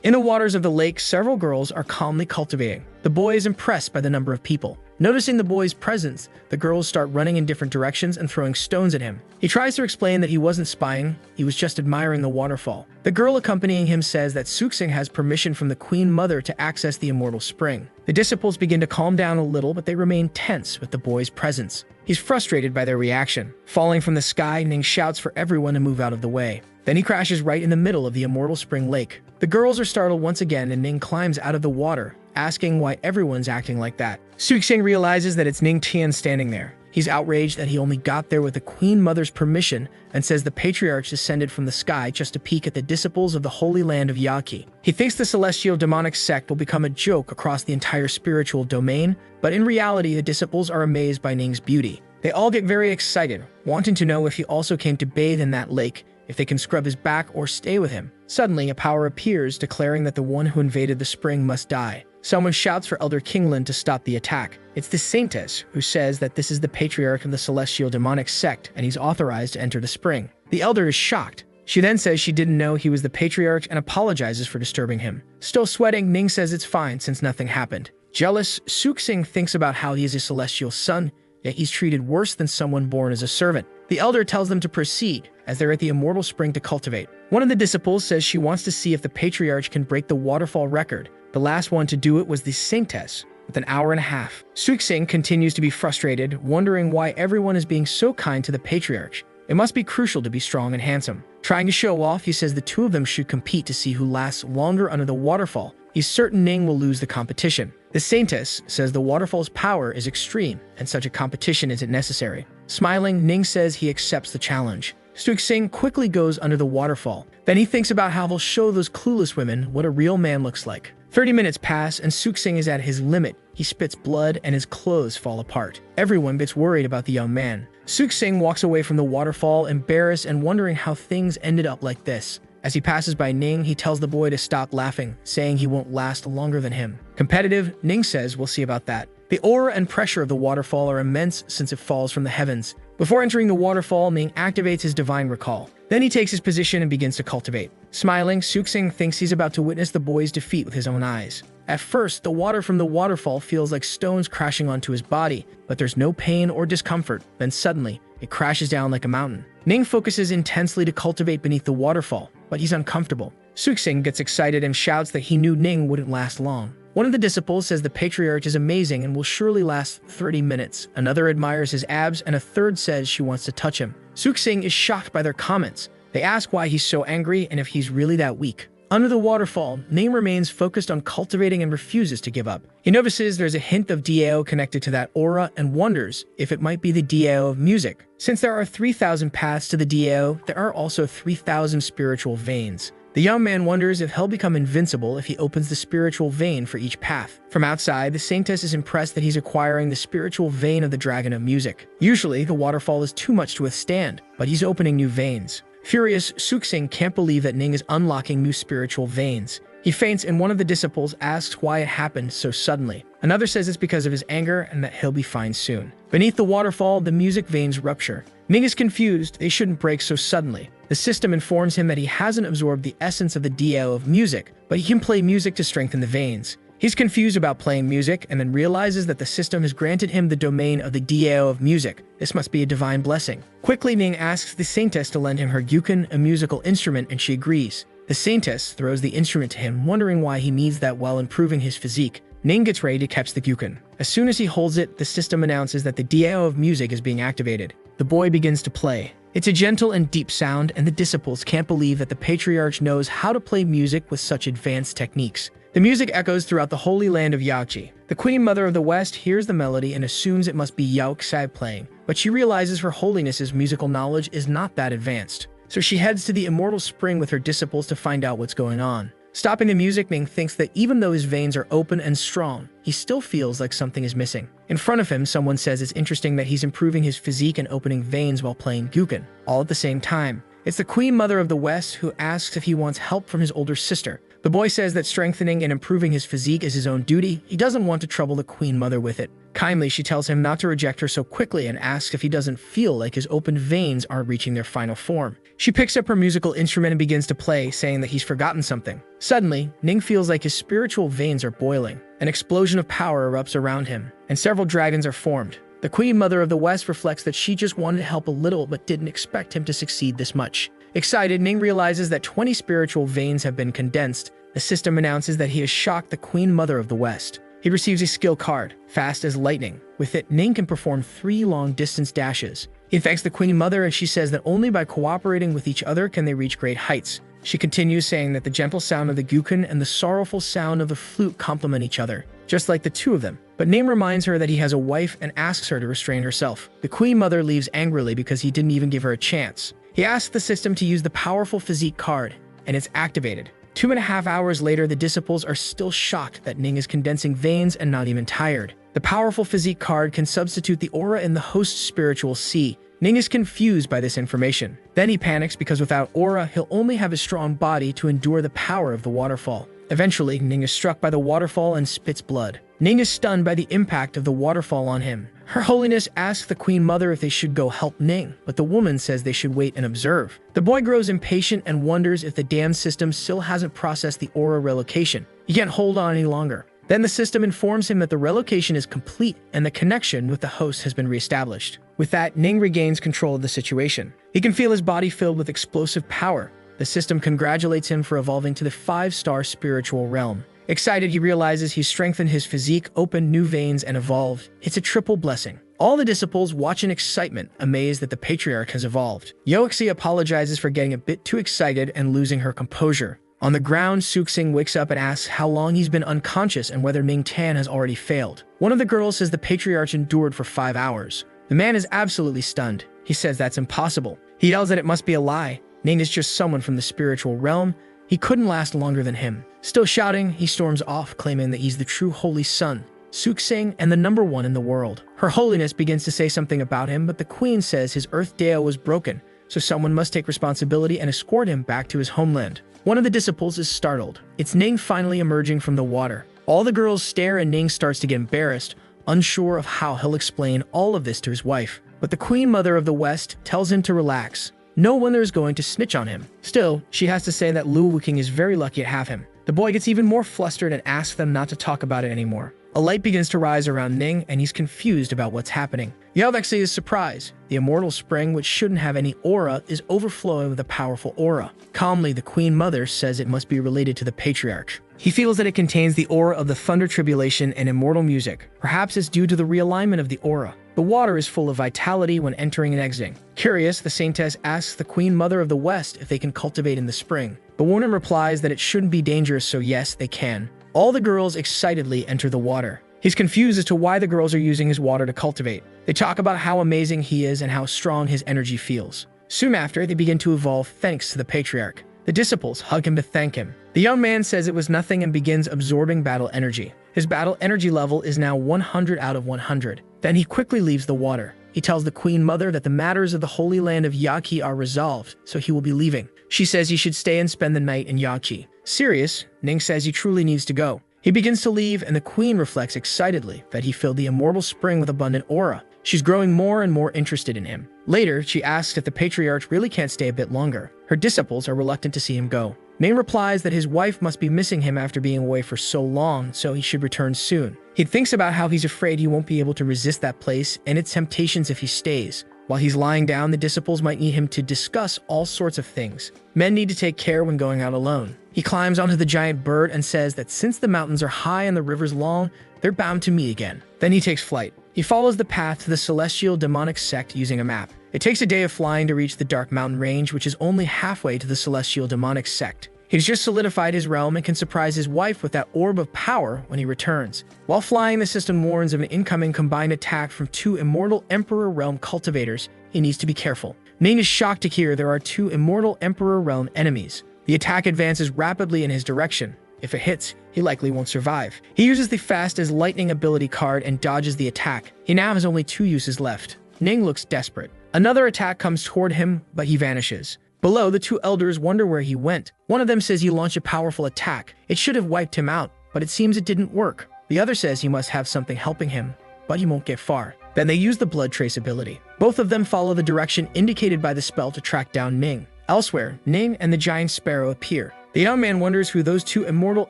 In the waters of the lake, several girls are calmly cultivating. The boy is impressed by the number of people. Noticing the boy's presence, the girls start running in different directions and throwing stones at him. He tries to explain that he wasn't spying, he was just admiring the waterfall. The girl accompanying him says that Suxing has permission from the Queen Mother to access the Immortal Spring. The disciples begin to calm down a little, but they remain tense with the boy's presence. He's frustrated by their reaction. Falling from the sky, Ning shouts for everyone to move out of the way. Then he crashes right in the middle of the Immortal Spring Lake. The girls are startled once again, and Ning climbs out of the water, asking why everyone's acting like that. Suxing realizes that it's Ning Tian standing there. He's outraged that he only got there with the Queen Mother's permission and says the Patriarch descended from the sky just to peek at the disciples of the Holy Land of Yaki. He thinks the celestial demonic sect will become a joke across the entire spiritual domain, but in reality the disciples are amazed by Ning's beauty. They all get very excited, wanting to know if he also came to bathe in that lake, if they can scrub his back or stay with him. Suddenly, a power appears, declaring that the one who invaded the spring must die. Someone shouts for Elder Kinglin to stop the attack. It's the Saintess, who says that this is the Patriarch of the Celestial Demonic Sect, and he's authorized to enter the spring. The Elder is shocked. She then says she didn't know he was the Patriarch and apologizes for disturbing him. Still sweating, Ning says it's fine since nothing happened. Jealous, Suxing thinks about how he is a celestial son, yet he's treated worse than someone born as a servant. The elder tells them to proceed, as they're at the Immortal Spring to cultivate. One of the disciples says she wants to see if the Patriarch can break the waterfall record. The last one to do it was the Saintess, with an hour and a half. Suxing continues to be frustrated, wondering why everyone is being so kind to the Patriarch. It must be crucial to be strong and handsome. Trying to show off, he says the two of them should compete to see who lasts longer under the waterfall. He's certain Ning will lose the competition. The Saintess says the waterfall's power is extreme, and such a competition isn't necessary. Smiling, Ning says he accepts the challenge. Suxing quickly goes under the waterfall. Then he thinks about how they'll show those clueless women what a real man looks like. 30 minutes pass, and Suxing is at his limit. He spits blood, and his clothes fall apart. Everyone gets worried about the young man. Suxing walks away from the waterfall, embarrassed and wondering how things ended up like this. As he passes by Ning, he tells the boy to stop laughing, saying he won't last longer than him. Competitive, Ning says we'll see about that. The aura and pressure of the waterfall are immense since it falls from the heavens. Before entering the waterfall, Ning activates his divine recall. Then he takes his position and begins to cultivate. Smiling, Suxing thinks he's about to witness the boy's defeat with his own eyes. At first, the water from the waterfall feels like stones crashing onto his body, but there's no pain or discomfort. Then suddenly, it crashes down like a mountain. Ning focuses intensely to cultivate beneath the waterfall. but he's uncomfortable. Suxing gets excited and shouts that he knew Ning wouldn't last long. One of the disciples says the patriarch is amazing and will surely last 30 minutes. Another admires his abs, and a third says she wants to touch him. Suxing is shocked by their comments. They ask why he's so angry and if he's really that weak. Under the waterfall, Ning remains focused on cultivating and refuses to give up. He notices there's a hint of Dao connected to that aura and wonders if it might be the Dao of music. Since there are 3,000 paths to the Dao, there are also 3,000 spiritual veins. The young man wonders if he'll become invincible if he opens the spiritual vein for each path. From outside, the saintess is impressed that he's acquiring the spiritual vein of the dragon of music. Usually, the waterfall is too much to withstand, but he's opening new veins. Furious, Suxing can't believe that Ning is unlocking new spiritual veins. He faints, and one of the disciples asks why it happened so suddenly. Another says it's because of his anger and that he'll be fine soon. Beneath the waterfall, the music veins rupture. Ning is confused. They shouldn't break so suddenly. The system informs him that he hasn't absorbed the essence of the Dao of music, but he can play music to strengthen the veins. He's confused about playing music and then realizes that the system has granted him the domain of the Dao of music. This must be a divine blessing. Quickly, Ning asks the saintess to lend him her gyukan, a musical instrument, and she agrees. The saintess throws the instrument to him, wondering why he needs that while improving his physique. Ning gets ready to catch the gyukan. As soon as he holds it, the system announces that the Dao of music is being activated. The boy begins to play. It's a gentle and deep sound, and the disciples can't believe that the patriarch knows how to play music with such advanced techniques. The music echoes throughout the holy land of Yaoqi. The Queen Mother of the West hears the melody and assumes it must be Yaoqi playing, but she realizes Her Holiness's musical knowledge is not that advanced. So she heads to the immortal spring with her disciples to find out what's going on. Stopping the music, Ning thinks that even though his veins are open and strong, he still feels like something is missing. In front of him, someone says it's interesting that he's improving his physique and opening veins while playing gyukan, all at the same time. It's the Queen Mother of the West who asks if he wants help from his older sister. The boy says that strengthening and improving his physique is his own duty. He doesn't want to trouble the Queen Mother with it. Kindly, she tells him not to reject her so quickly and asks if he doesn't feel like his open veins aren't reaching their final form. She picks up her musical instrument and begins to play, saying that he's forgotten something. Suddenly, Ning feels like his spiritual veins are boiling. An explosion of power erupts around him, and several dragons are formed. The Queen Mother of the West reflects that she just wanted to help a little but didn't expect him to succeed this much. Excited, Ning realizes that 20 spiritual veins have been condensed. The system announces that he has shocked the Queen Mother of the West. He receives a skill card, fast as lightning. With it, Ning can perform 3 long-distance dashes. He thanks the Queen Mother, and she says that only by cooperating with each other can they reach great heights. She continues saying that the gentle sound of the gyukan and the sorrowful sound of the flute complement each other, just like the two of them. But Ning reminds her that he has a wife and asks her to restrain herself. The Queen Mother leaves angrily because he didn't even give her a chance. He asks the system to use the powerful physique card, and it's activated. 2.5 hours later, the disciples are still shocked that Ning is condensing veins and not even tired. The powerful physique card can substitute the aura in the host's spiritual sea. Ning is confused by this information. Then he panics because without aura, he'll only have a strong body to endure the power of the waterfall. Eventually, Ning is struck by the waterfall and spits blood. Ning is stunned by the impact of the waterfall on him. Her Holiness asks the Queen Mother if they should go help Ning, but the woman says they should wait and observe. The boy grows impatient and wonders if the dam system still hasn't processed the aura relocation. He can't hold on any longer. Then the system informs him that the relocation is complete and the connection with the host has been reestablished. With that, Ning regains control of the situation. He can feel his body filled with explosive power. The system congratulates him for evolving to the 5-star spiritual realm. Excited, he realizes he's strengthened his physique, opened new veins, and evolved. It's a triple blessing. All the disciples watch in excitement, amazed that the patriarch has evolved. Yaoqi apologizes for getting a bit too excited and losing her composure. On the ground, Suxing wakes up and asks how long he's been unconscious and whether Ming Tan has already failed. One of the girls says the patriarch endured for 5 hours. The man is absolutely stunned. He says that's impossible. He yells that it must be a lie. Ning is just someone from the spiritual realm. He couldn't last longer than him. Still shouting, he storms off, claiming that he's the true holy son, Suxing, and the #1 in the world. Her Holiness begins to say something about him, but the queen says his Earth Dao was broken, so someone must take responsibility and escort him back to his homeland. One of the disciples is startled. It's Ning finally emerging from the water. All the girls stare and Ning starts to get embarrassed, unsure of how he'll explain all of this to his wife. But the Queen Mother of the West tells him to relax. No one there is going to snitch on him. Still, she has to say that Lu Wuking is very lucky to have him. The boy gets even more flustered and asks them not to talk about it anymore. A light begins to rise around Ning, and he's confused about what's happening. Yaldaxi is surprised. The immortal spring, which shouldn't have any aura, is overflowing with a powerful aura. Calmly, the Queen Mother says it must be related to the Patriarch. He feels that it contains the aura of the Thunder Tribulation and immortal music. Perhaps it's due to the realignment of the aura. The water is full of vitality when entering and exiting. Curious, the Saintess asks the Queen Mother of the West if they can cultivate in the spring. The woman replies that it shouldn't be dangerous, so yes, they can. All the girls excitedly enter the water. He's confused as to why the girls are using his water to cultivate. They talk about how amazing he is and how strong his energy feels. Soon after, they begin to evolve thanks to the Patriarch. The disciples hug him to thank him. The young man says it was nothing and begins absorbing battle energy. His battle energy level is now 100 out of 100. Then he quickly leaves the water. He tells the Queen Mother that the matters of the Holy Land of Yaqi are resolved, so he will be leaving. She says he should stay and spend the night in Yaqi. Serious, Ning says he truly needs to go. He begins to leave, and the Queen reflects excitedly that he filled the immortal spring with abundant aura. She's growing more and more interested in him. Later, she asks if the Patriarch really can't stay a bit longer. Her disciples are reluctant to see him go. Ning replies that his wife must be missing him after being away for so long, so he should return soon. He thinks about how he's afraid he won't be able to resist that place and its temptations if he stays. While he's lying down, the disciples might need him to discuss all sorts of things. Men need to take care when going out alone. He climbs onto the giant bird and says that since the mountains are high and the rivers long, they're bound to meet again. Then he takes flight. He follows the path to the celestial demonic sect using a map. It takes a day of flying to reach the Dark Mountain Range, which is only halfway to the celestial demonic sect. He's just solidified his realm and can surprise his wife with that orb of power when he returns. While flying, the system warns of an incoming combined attack from 2 immortal Emperor Realm cultivators. He needs to be careful. Ning is shocked to hear there are 2 immortal Emperor Realm enemies. The attack advances rapidly in his direction. If it hits, he likely won't survive. He uses the Fast as Lightning ability card and dodges the attack. He now has only 2 uses left. Ning looks desperate. Another attack comes toward him, but he vanishes. Below, the 2 elders wonder where he went. One of them says he launched a powerful attack. It should have wiped him out, but it seems it didn't work. The other says he must have something helping him, but he won't get far. Then they use the blood trace ability. Both of them follow the direction indicated by the spell to track down Ning. Elsewhere, Ning and the giant sparrow appear. The young man wonders who those 2 immortal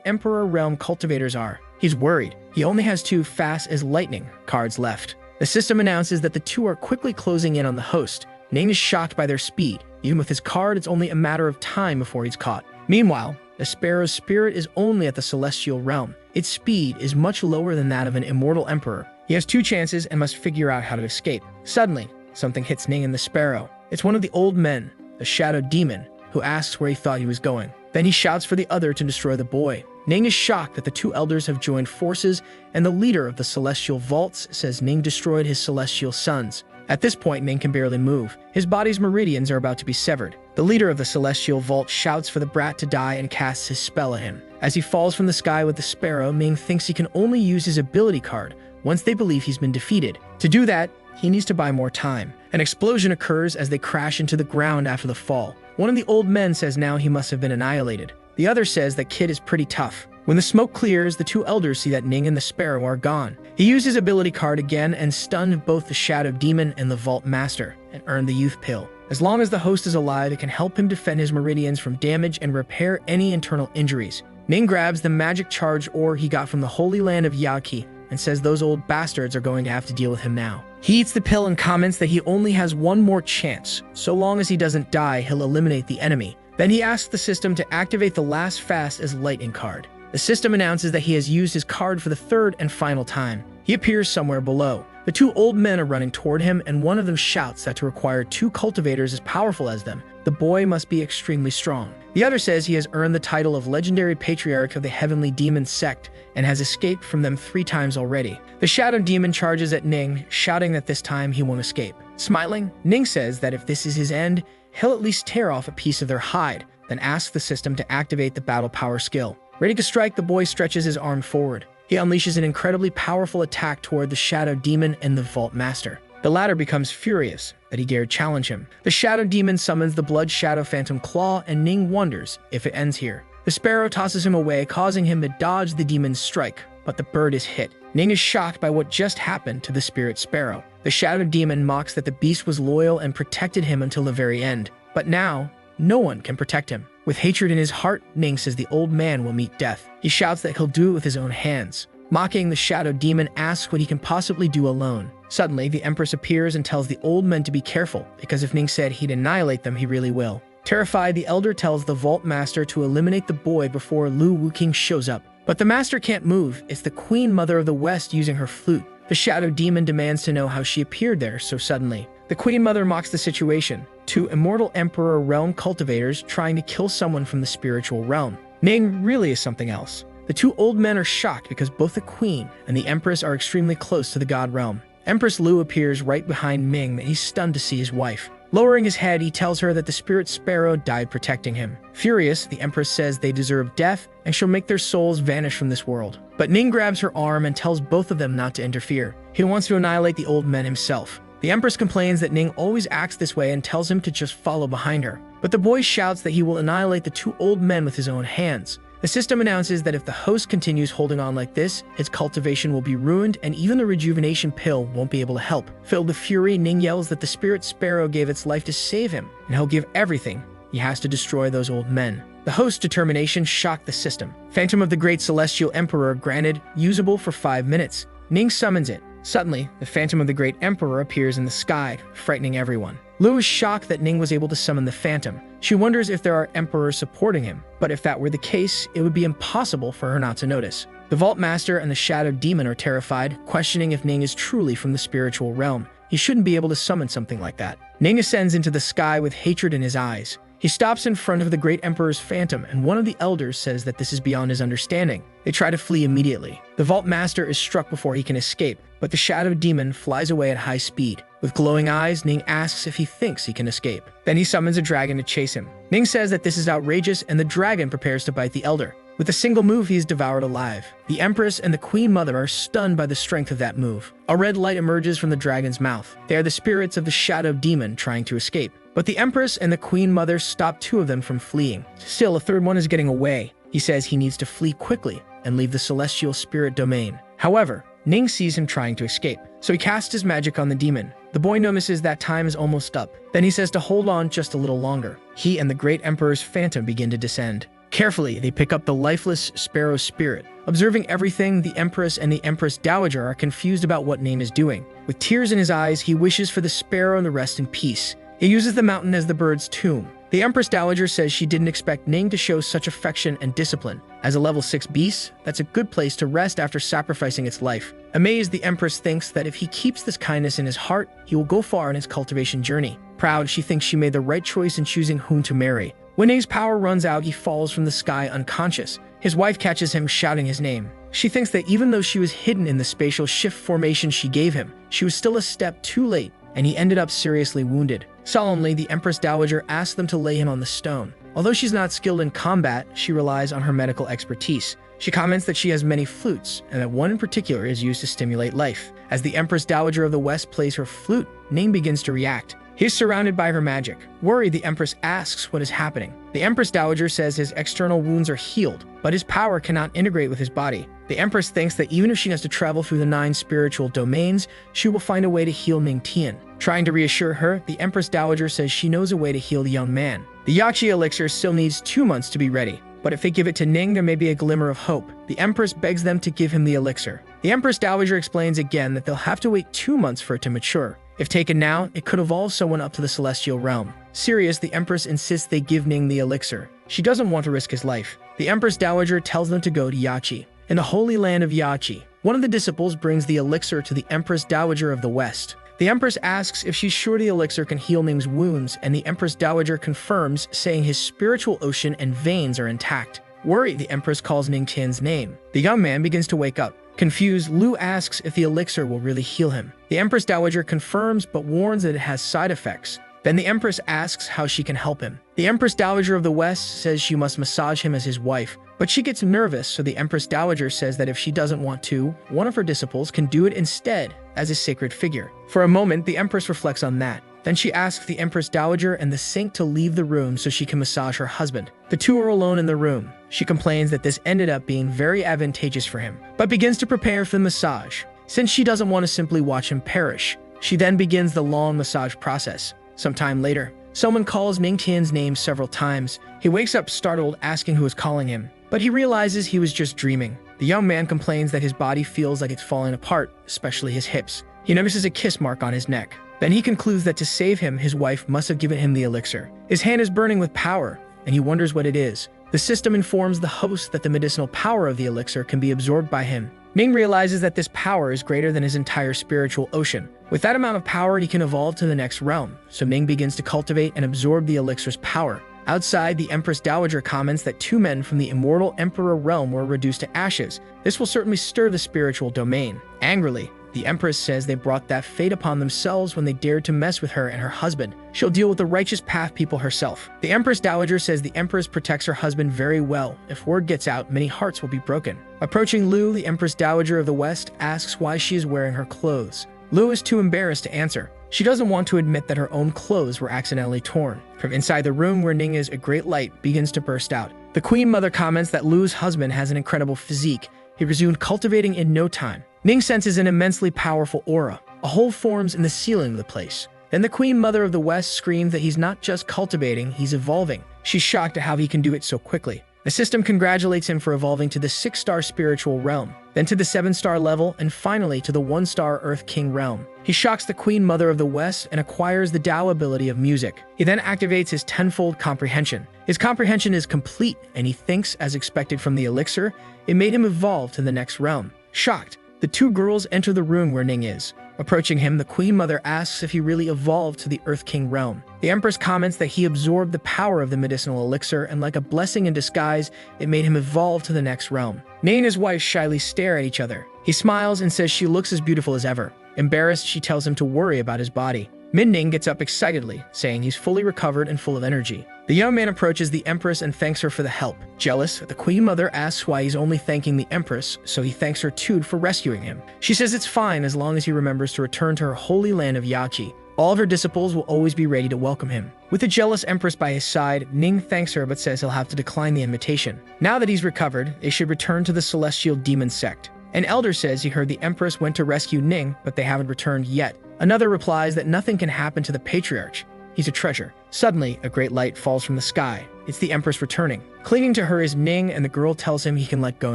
Emperor Realm cultivators are. He's worried. He only has 2 Fast as Lightning cards left. The system announces that the 2 are quickly closing in on the host. Ning is shocked by their speed. Even with his card, it's only a matter of time before he's caught. Meanwhile, the sparrow's spirit is only at the celestial realm. Its speed is much lower than that of an immortal emperor. He has 2 chances and must figure out how to escape. Suddenly, something hits Ning and the sparrow. It's one of the old men, the shadow demon, who asks where he thought he was going. Then he shouts for the other to destroy the boy. Ning is shocked that the 2 elders have joined forces, and the leader of the celestial vaults says Ning destroyed his celestial sons. At this point, Ning can barely move. His body's meridians are about to be severed. The leader of the celestial vault shouts for the brat to die and casts his spell at him. As he falls from the sky with the sparrow, Ning thinks he can only use his ability card once they believe he's been defeated. To do that, he needs to buy more time. An explosion occurs as they crash into the ground after the fall. One of the old men says now he must have been annihilated. The other says that Kid is pretty tough. When the smoke clears, the 2 elders see that Ning and the sparrow are gone. He used his ability card again and stunned both the shadow demon and the vault master, and earned the youth pill. As long as the host is alive, it can help him defend his meridians from damage and repair any internal injuries. Ning grabs the magic charge ore he got from the Holy Land of Yaqi and says those old bastards are going to have to deal with him now. He eats the pill and comments that he only has 1 more chance. So long as he doesn't die, he'll eliminate the enemy. Then he asks the system to activate the last Fast as Lightning card. The system announces that he has used his card for the 3rd and final time. He appears somewhere below. The 2 old men are running toward him, and one of them shouts that to require 2 cultivators as powerful as them, the boy must be extremely strong. The other says he has earned the title of Legendary Patriarch of the Heavenly Demon Sect and has escaped from them 3 times already. The shadow demon charges at Ning, shouting that this time he won't escape. Smiling, Ning says that if this is his end, he'll at least tear off a piece of their hide, then asks the system to activate the battle power skill. Ready to strike, the boy stretches his arm forward. He unleashes an incredibly powerful attack toward the Shadow Demon and the Vault Master. The latter becomes furious that he dared challenge him. The Shadow Demon summons the Blood Shadow Phantom Claw, and Ning wonders if it ends here. The sparrow tosses him away, causing him to dodge the demon's strike, but the bird is hit. Ning is shocked by what just happened to the spirit sparrow. The Shadow Demon mocks that the beast was loyal and protected him until the very end. But now, no one can protect him. With hatred in his heart, Ning says the old man will meet death. He shouts that he'll do it with his own hands. Mocking, the shadow demon asks what he can possibly do alone. Suddenly, the Empress appears and tells the old men to be careful, because if Ning said he'd annihilate them, he really will. Terrified, the elder tells the Vault Master to eliminate the boy before Lu Wuking shows up. But the master can't move. It's the Queen Mother of the West using her flute. The shadow demon demands to know how she appeared there so suddenly. The Queen Mother mocks the situation. Two immortal Emperor realm cultivators trying to kill someone from the spiritual realm. Ning really is something else. The two old men are shocked because both the Queen and the Empress are extremely close to the God realm. Empress Lu appears right behind Ming and he's stunned to see his wife. Lowering his head, he tells her that the spirit sparrow died protecting him. Furious, the Empress says they deserve death and she'll make their souls vanish from this world. But Ning grabs her arm and tells both of them not to interfere. He wants to annihilate the old men himself. The Empress complains that Ning always acts this way and tells him to just follow behind her. But the boy shouts that he will annihilate the two old men with his own hands. The system announces that if the host continues holding on like this, its cultivation will be ruined and even the rejuvenation pill won't be able to help. Filled with fury, Ning yells that the spirit sparrow gave its life to save him, and he'll give everything. He has to destroy those old men. The host's determination shocked the system. Phantom of the Great Celestial Emperor granted, usable for 5 minutes. Ning summons it. Suddenly, the Phantom of the Great Emperor appears in the sky, frightening everyone. Lu is shocked that Ning was able to summon the Phantom. She wonders if there are emperors supporting him, but if that were the case, it would be impossible for her not to notice. The Vault Master and the Shadow Demon are terrified, questioning if Ning is truly from the spiritual realm. He shouldn't be able to summon something like that. Ning ascends into the sky with hatred in his eyes. He stops in front of the Great Emperor's Phantom, and one of the elders says that this is beyond his understanding. They try to flee immediately. The Vault Master is struck before he can escape, but the Shadow Demon flies away at high speed. With glowing eyes, Ning asks if he thinks he can escape. Then he summons a dragon to chase him. Ning says that this is outrageous, and the dragon prepares to bite the elder. With a single move, he is devoured alive. The Empress and the Queen Mother are stunned by the strength of that move. A red light emerges from the dragon's mouth. They are the spirits of the Shadow Demon trying to escape. But the Empress and the Queen Mother stop two of them from fleeing. Still, a third one is getting away. He says he needs to flee quickly and leave the celestial spirit domain. However, Ning sees him trying to escape, so he casts his magic on the demon. The boy notices that time is almost up. Then he says to hold on just a little longer. He and the Great Emperor's Phantom begin to descend. Carefully, they pick up the lifeless sparrow spirit. Observing everything, the Empress and the Empress Dowager are confused about what Ning is doing. With tears in his eyes, he wishes for the sparrow to rest in peace. He uses the mountain as the bird's tomb. The Empress Dowager says she didn't expect Ning to show such affection and discipline. As a level 6 beast, that's a good place to rest after sacrificing its life. Amazed, the Empress thinks that if he keeps this kindness in his heart, he will go far in his cultivation journey. Proud, she thinks she made the right choice in choosing whom to marry. When Ning's power runs out, he falls from the sky unconscious. His wife catches him shouting his name. She thinks that even though she was hidden in the spatial shift formation she gave him, she was still a step too late, and he ended up seriously wounded. Solemnly, the Empress Dowager asks them to lay him on the stone. Although she's not skilled in combat, she relies on her medical expertise. She comments that she has many flutes, and that one in particular is used to stimulate life. As the Empress Dowager of the West plays her flute, Ning begins to react. He is surrounded by her magic. Worried, the Empress asks what is happening. The Empress Dowager says his external wounds are healed, but his power cannot integrate with his body. The Empress thinks that even if she has to travel through the 9 spiritual domains, she will find a way to heal Ning Tian. Trying to reassure her, the Empress Dowager says she knows a way to heal the young man. The Yachi elixir still needs 2 months to be ready, but if they give it to Ning, there may be a glimmer of hope. The Empress begs them to give him the elixir. The Empress Dowager explains again that they'll have to wait 2 months for it to mature. If taken now, it could evolve someone up to the celestial realm. Serious, the Empress insists they give Ning the elixir. She doesn't want to risk his life. The Empress Dowager tells them to go to Yachi. In the holy land of Yachi, one of the disciples brings the elixir to the Empress Dowager of the West. The Empress asks if she's sure the elixir can heal Ning's wounds, and the Empress Dowager confirms, saying his spiritual ocean and veins are intact. Worried, the Empress calls Ning Tian's name. The young man begins to wake up. Confused, Lu asks if the elixir will really heal him. The Empress Dowager confirms but warns that it has side effects. Then the Empress asks how she can help him. The Empress Dowager of the West says she must massage him as his wife, but she gets nervous, so the Empress Dowager says that if she doesn't want to, one of her disciples can do it instead as a sacred figure. For a moment, the Empress reflects on that. Then she asks the Empress Dowager and the Saint to leave the room so she can massage her husband. The two are alone in the room. She complains that this ended up being very advantageous for him, but begins to prepare for the massage. Since she doesn't want to simply watch him perish, she then begins the long massage process. Sometime later, Someone calls Ning Tian's name several times. He wakes up startled, asking who is calling him, but he realizes he was just dreaming. The young man complains that his body feels like it's falling apart, especially his hips. He notices a kiss mark on his neck. Then he concludes that to save him, his wife must have given him the elixir. His hand is burning with power, and he wonders what it is. The system informs the host that the medicinal power of the elixir can be absorbed by him. Ning realizes that this power is greater than his entire spiritual ocean. With that amount of power, he can evolve to the next realm, so Ning begins to cultivate and absorb the elixir's power. Outside, the Empress Dowager comments that 2 men from the immortal Emperor realm were reduced to ashes. This will certainly stir the spiritual domain. Angrily, the Empress says they brought that fate upon themselves when they dared to mess with her and her husband. She'll deal with the righteous path people herself. The Empress Dowager says the Empress protects her husband very well. If word gets out, many hearts will be broken. Approaching Lu, the Empress Dowager of the West asks why she is wearing her clothes. Lu is too embarrassed to answer. She doesn't want to admit that her own clothes were accidentally torn. From inside the room where Ning is, a great light begins to burst out. The Queen Mother comments that Lu's husband has an incredible physique. He resumed cultivating in no time. Ning senses an immensely powerful aura. A hole forms in the ceiling of the place. Then the Queen Mother of the West screams that he's not just cultivating, he's evolving. She's shocked at how he can do it so quickly. The system congratulates him for evolving to the 6-star spiritual realm, then to the 7-star level, and finally to the 1-star Earth King realm. He shocks the Queen Mother of the West and acquires the Tao ability of music. He then activates his tenfold comprehension. His comprehension is complete, and he thinks, as expected from the elixir, it made him evolve to the next realm. Shocked, the 2 girls enter the room where Ning is. Approaching him, the Queen Mother asks if he really evolved to the Earth King realm. The Empress comments that he absorbed the power of the medicinal elixir, and like a blessing in disguise, it made him evolve to the next realm. Ning and his wife shyly stare at each other. He smiles and says she looks as beautiful as ever. Embarrassed, she tells him to worry about his body. Ning gets up excitedly, saying he's fully recovered and full of energy. The young man approaches the Empress and thanks her for the help. Jealous, the Queen Mother asks why he's only thanking the Empress, so he thanks her too for rescuing him. She says it's fine as long as he remembers to return to her holy land of Yachi. All of her disciples will always be ready to welcome him. With the jealous Empress by his side, Ning thanks her but says he'll have to decline the invitation. Now that he's recovered, they should return to the Celestial Demon Sect. An elder says he heard the Empress went to rescue Ning, but they haven't returned yet. Another replies that nothing can happen to the Patriarch. He's a treasure. Suddenly, a great light falls from the sky. It's the Empress returning. Clinging to her is Ning, and the girl tells him he can let go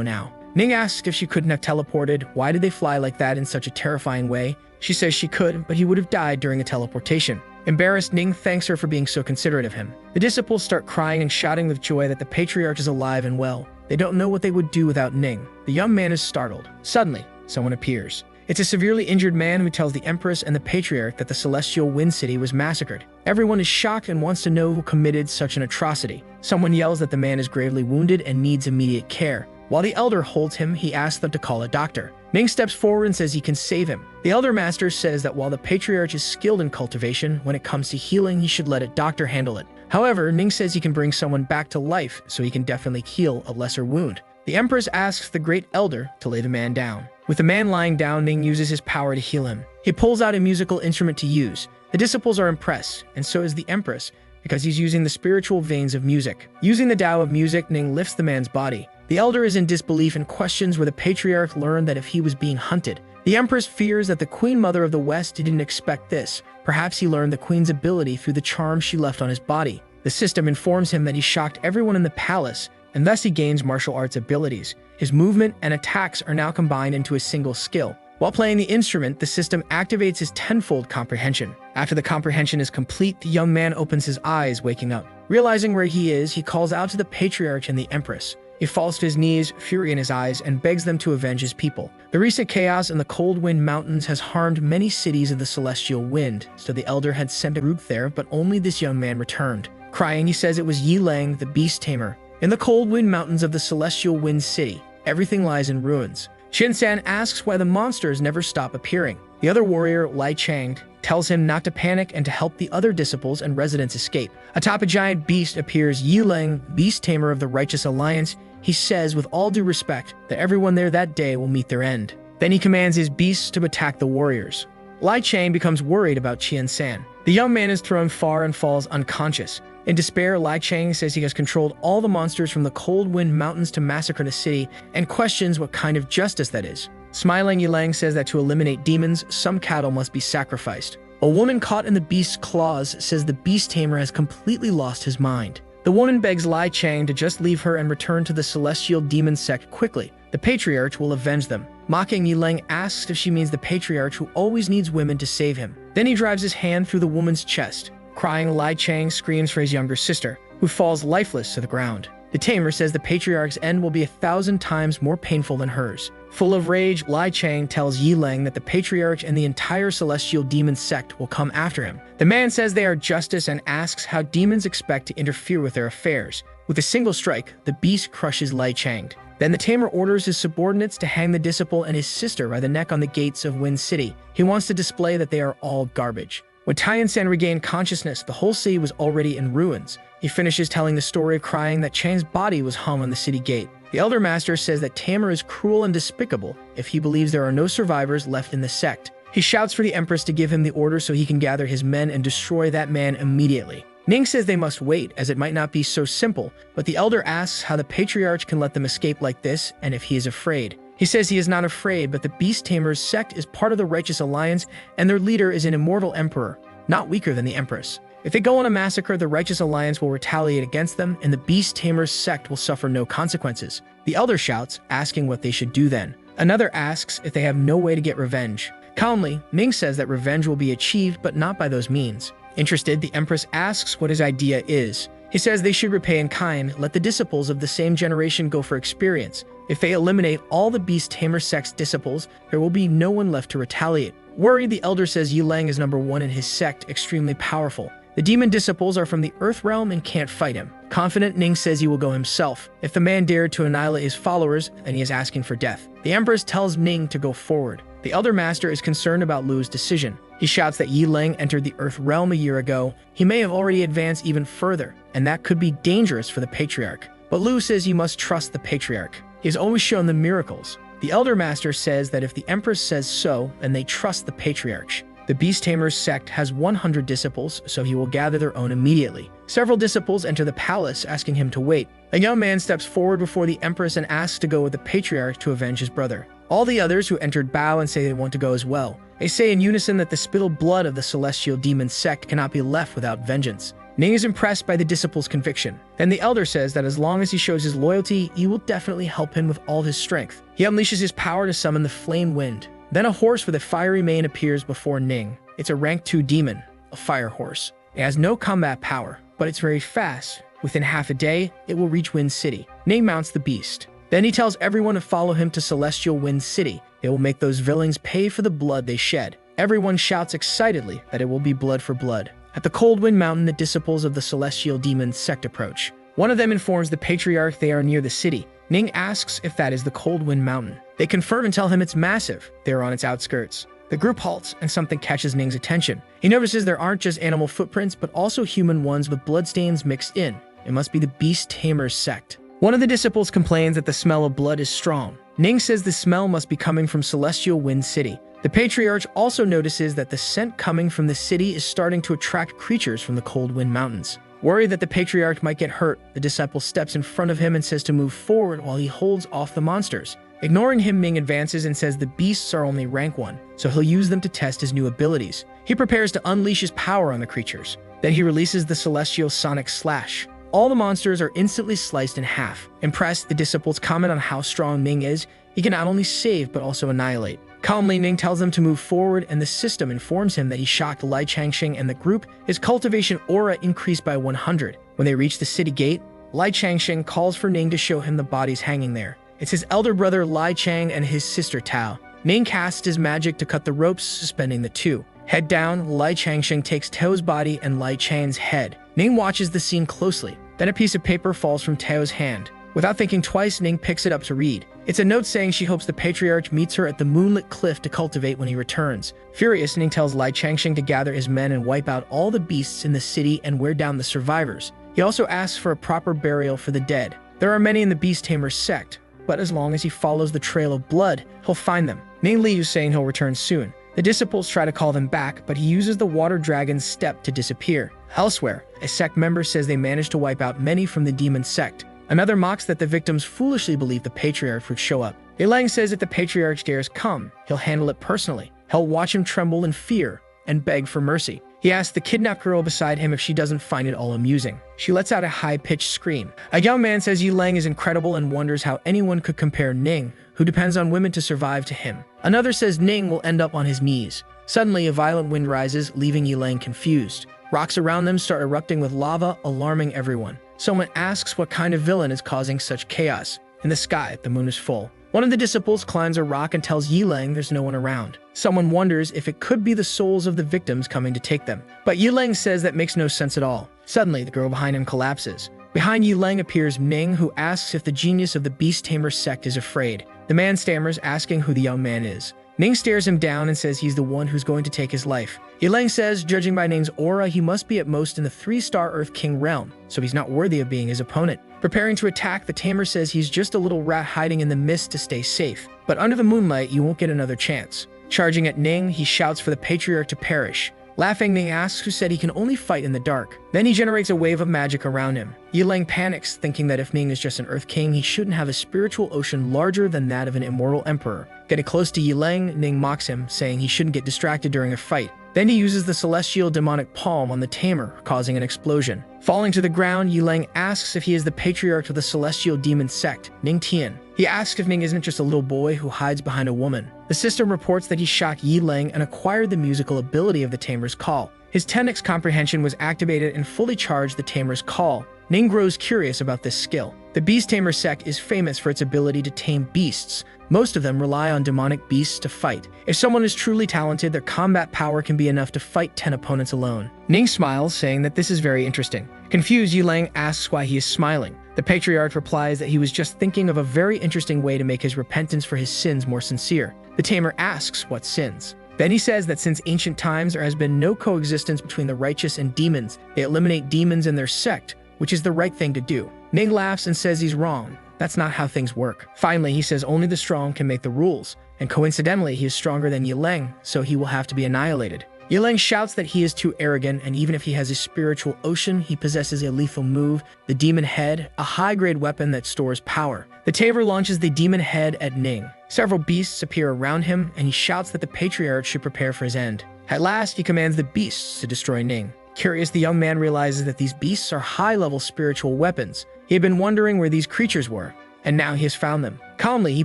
now. Ning asks if she couldn't have teleported. Why did they fly like that in such a terrifying way? She says she could, but he would have died during a teleportation. Embarrassed, Ning thanks her for being so considerate of him. The disciples start crying and shouting with joy that the Patriarch is alive and well. They don't know what they would do without Ning. The young man is startled. Suddenly, someone appears. It's a severely injured man who tells the Empress and the Patriarch that the Celestial Wind City was massacred. Everyone is shocked and wants to know who committed such an atrocity. Someone yells that the man is gravely wounded and needs immediate care. While the elder holds him, he asks them to call a doctor. Ning steps forward and says he can save him. The elder master says that while the Patriarch is skilled in cultivation, when it comes to healing, he should let a doctor handle it. However, Ning says he can bring someone back to life, so he can definitely heal a lesser wound. The Empress asks the great elder to lay the man down. With the man lying down, Ning uses his power to heal him. He pulls out a musical instrument to use. The disciples are impressed, and so is the Empress, because he's using the spiritual veins of music. Using the Tao of music, Ning lifts the man's body. The elder is in disbelief and questions where the Patriarch learned that if he was being hunted. The Empress fears that the Queen Mother of the West didn't expect this. Perhaps he learned the Queen's ability through the charm she left on his body. The system informs him that he shocked everyone in the palace, and thus he gains martial arts abilities. His movement and attacks are now combined into a single skill. While playing the instrument, the system activates his tenfold comprehension. After the comprehension is complete, the young man opens his eyes, waking up. Realizing where he is, he calls out to the Patriarch and the Empress. He falls to his knees, fury in his eyes, and begs them to avenge his people. The recent chaos in the Cold Wind Mountains has harmed many cities of the Celestial Wind, so the elder had sent a group there, but only this young man returned. Crying, he says it was Yi Lang, the beast tamer. In the Cold Wind Mountains of the Celestial Wind City, everything lies in ruins. Shin-san asks why the monsters never stop appearing. The other warrior, Lai Chang, tells him not to panic and to help the other disciples and residents escape. Atop a giant beast appears Yi Lang, beast tamer of the Righteous Alliance. He says with all due respect that everyone there that day will meet their end. Then he commands his beasts to attack the warriors. Lai Chang becomes worried about Qian-san. The young man is thrown far and falls unconscious. In despair, Lai Chang says he has controlled all the monsters from the Cold Wind Mountains to massacre the city and questions what kind of justice that is. Smiling, Yi Lang says that to eliminate demons, some cattle must be sacrificed. A woman caught in the beast's claws says the beast tamer has completely lost his mind. The woman begs Lai Chang to just leave her and return to the celestial demon sect quickly. The patriarch will avenge them. Mocking, Yilang asks if she means the patriarch who always needs women to save him. Then he drives his hand through the woman's chest. Crying, Lai Chang screams for his younger sister, who falls lifeless to the ground. The tamer says the patriarch's end will be 1,000 times more painful than hers. Full of rage, Lai Chang tells Yilang that the patriarch and the entire celestial demon sect will come after him. The man says they are justice and asks how demons expect to interfere with their affairs. With a single strike, the beast crushes Lai Chang. Then the tamer orders his subordinates to hang the disciple and his sister by the neck on the gates of Wind City. He wants to display that they are all garbage. When Tian-san regained consciousness, the whole city was already in ruins. He finishes telling the story of crying that Chang's body was hung on the city gate. The Elder Master says that Tamer is cruel and despicable if he believes there are no survivors left in the sect. He shouts for the Empress to give him the order so he can gather his men and destroy that man immediately. Ning says they must wait, as it might not be so simple, but the Elder asks how the Patriarch can let them escape like this and if he is afraid. He says he is not afraid, but the Beast Tamer's sect is part of the Righteous Alliance and their leader is an immortal emperor, not weaker than the Empress. If they go on a massacre, the Righteous Alliance will retaliate against them and the Beast Tamer's sect will suffer no consequences. The Elder shouts, asking what they should do then. Another asks if they have no way to get revenge. Calmly, Ning says that revenge will be achieved, but not by those means. Interested, the Empress asks what his idea is. He says they should repay in kind, let the disciples of the same generation go for experience. If they eliminate all the Beast Tamer sect's disciples, there will be no one left to retaliate. Worried, the Elder says Yilang is number one in his sect, extremely powerful. The demon disciples are from the Earth realm and can't fight him. Confident, Ning says he will go himself. If the man dared to annihilate his followers, then he is asking for death. The Empress tells Ning to go forward. The Elder Master is concerned about Lu's decision. He shouts that Yilang entered the Earth realm a year ago. He may have already advanced even further, and that could be dangerous for the Patriarch. But Lu says he must trust the Patriarch. He has always shown them miracles. The Elder Master says that if the Empress says so, then they trust the Patriarch. The Beast Tamer's sect has 100 disciples, so he will gather their own immediately. Several disciples enter the palace, asking him to wait. A young man steps forward before the Empress and asks to go with the Patriarch to avenge his brother. All the others who entered bow and say they want to go as well. They say in unison that the spittled blood of the celestial demon sect cannot be left without vengeance. Ning is impressed by the disciple's conviction. Then the Elder says that as long as he shows his loyalty, he will definitely help him with all his strength. He unleashes his power to summon the flame wind. Then a horse with a fiery mane appears before Ning. It's a rank 2 demon, a fire horse. It has no combat power, but it's very fast. Within half a day, it will reach Wind City. Ning mounts the beast. Then he tells everyone to follow him to Celestial Wind City. They will make those villains pay for the blood they shed. Everyone shouts excitedly that it will be blood for blood. At the Cold Wind Mountain, the disciples of the Celestial Demon sect approach. One of them informs the Patriarch they are near the city. Ning asks if that is the Cold Wind Mountain. They confirm and tell him it's massive. They are on its outskirts. The group halts, and something catches Ning's attention. He notices there aren't just animal footprints, but also human ones with bloodstains mixed in. It must be the Beast Tamer's sect. One of the disciples complains that the smell of blood is strong. Ning says the smell must be coming from Celestial Wind City. The Patriarch also notices that the scent coming from the city is starting to attract creatures from the Cold Wind Mountains. Worried that the Patriarch might get hurt, the disciple steps in front of him and says to move forward while he holds off the monsters. Ignoring him, Ming advances and says the beasts are only rank 1, so he'll use them to test his new abilities. He prepares to unleash his power on the creatures. Then he releases the Celestial Sonic Slash. All the monsters are instantly sliced in half. Impressed, the disciples comment on how strong Ming is. He can not only save, but also annihilate. Calmly, Ning tells them to move forward, and the system informs him that he shocked Lai Changxing and the group. His cultivation aura increased by 100. When they reach the city gate, Lai Changxing calls for Ning to show him the bodies hanging there. It's his elder brother Lai Chang and his sister Tao. Ning casts his magic to cut the ropes suspending the two. Head down, Lai Changxing takes Tao's body and Lai Chang's head. Ning watches the scene closely. Then a piece of paper falls from Tao's hand. Without thinking twice, Ning picks it up to read. It's a note saying she hopes the Patriarch meets her at the moonlit cliff to cultivate when he returns. Furious, Ning tells Lai Changxing to gather his men and wipe out all the beasts in the city and wear down the survivors. He also asks for a proper burial for the dead. There are many in the Beast Tamer's sect, but as long as he follows the trail of blood, he'll find them. Ning leaves, saying he'll return soon. The disciples try to call them back, but he uses the Water Dragon's step to disappear. Elsewhere, a sect member says they managed to wipe out many from the demon sect. Another mocks that the victims foolishly believe the Patriarch would show up. Yilang says if the Patriarch dares come, he'll handle it personally. He'll watch him tremble in fear. and beg for mercy. He asks the kidnapped girl beside him if she doesn't find it all amusing. She lets out a high-pitched scream. A young man says Yilang is incredible and wonders how anyone could compare Ning, who depends on women to survive, to him. Another says Ning will end up on his knees. Suddenly, a violent wind rises, leaving Yilang confused. Rocks around them start erupting with lava, alarming everyone. Someone asks what kind of villain is causing such chaos. In the sky, the moon is full. One of the disciples climbs a rock and tells Yilang there's no one around. Someone wonders if it could be the souls of the victims coming to take them. But Yilang says that makes no sense at all. Suddenly, the girl behind him collapses. Behind Yilang appears Ning, who asks if the genius of the Beast Tamer sect is afraid. The man stammers, asking who the young man is. Ning stares him down and says he's the one who's going to take his life. Yilang says, judging by Ning's aura, he must be at most in the 3-star Earth King realm, so he's not worthy of being his opponent. Preparing to attack, the tamer says he's just a little rat hiding in the mist to stay safe. But under the moonlight, you won't get another chance. Charging at Ning, he shouts for the patriarch to perish. Laughing, Ning asks who said he can only fight in the dark. Then he generates a wave of magic around him. Yilang panics, thinking that if Ning is just an Earth King, he shouldn't have a spiritual ocean larger than that of an immortal emperor. Getting close to Yilang, Ning mocks him, saying he shouldn't get distracted during a fight. Then he uses the celestial demonic palm on the tamer, causing an explosion. Falling to the ground, Yilang asks if he is the patriarch of the celestial demon sect, Ning Tian. He asks if Ning isn't just a little boy who hides behind a woman. The system reports that he shot Yilang and acquired the musical ability of the tamer's call. His 10x comprehension was activated and fully charged the tamer's call. Ning grows curious about this skill. The Beast Tamer sect is famous for its ability to tame beasts. Most of them rely on demonic beasts to fight. If someone is truly talented, their combat power can be enough to fight 10 opponents alone. Ning smiles, saying that this is very interesting. Confused, Yilang asks why he is smiling. The patriarch replies that he was just thinking of a very interesting way to make his repentance for his sins more sincere. The tamer asks what sins. Then he says that since ancient times there has been no coexistence between the righteous and demons, they eliminate demons in their sect, which is the right thing to do. Ning laughs and says he's wrong. That's not how things work. Finally, he says only the strong can make the rules, and coincidentally, he is stronger than Yilang, so he will have to be annihilated. Yilang shouts that he is too arrogant, and even if he has a spiritual ocean, he possesses a lethal move, the Demon Head, a high-grade weapon that stores power. The tamer launches the Demon Head at Ning. Several beasts appear around him, and he shouts that the patriarch should prepare for his end. At last, he commands the beasts to destroy Ning. Curious, the young man realizes that these beasts are high-level spiritual weapons. He had been wondering where these creatures were, and now he has found them. Calmly, he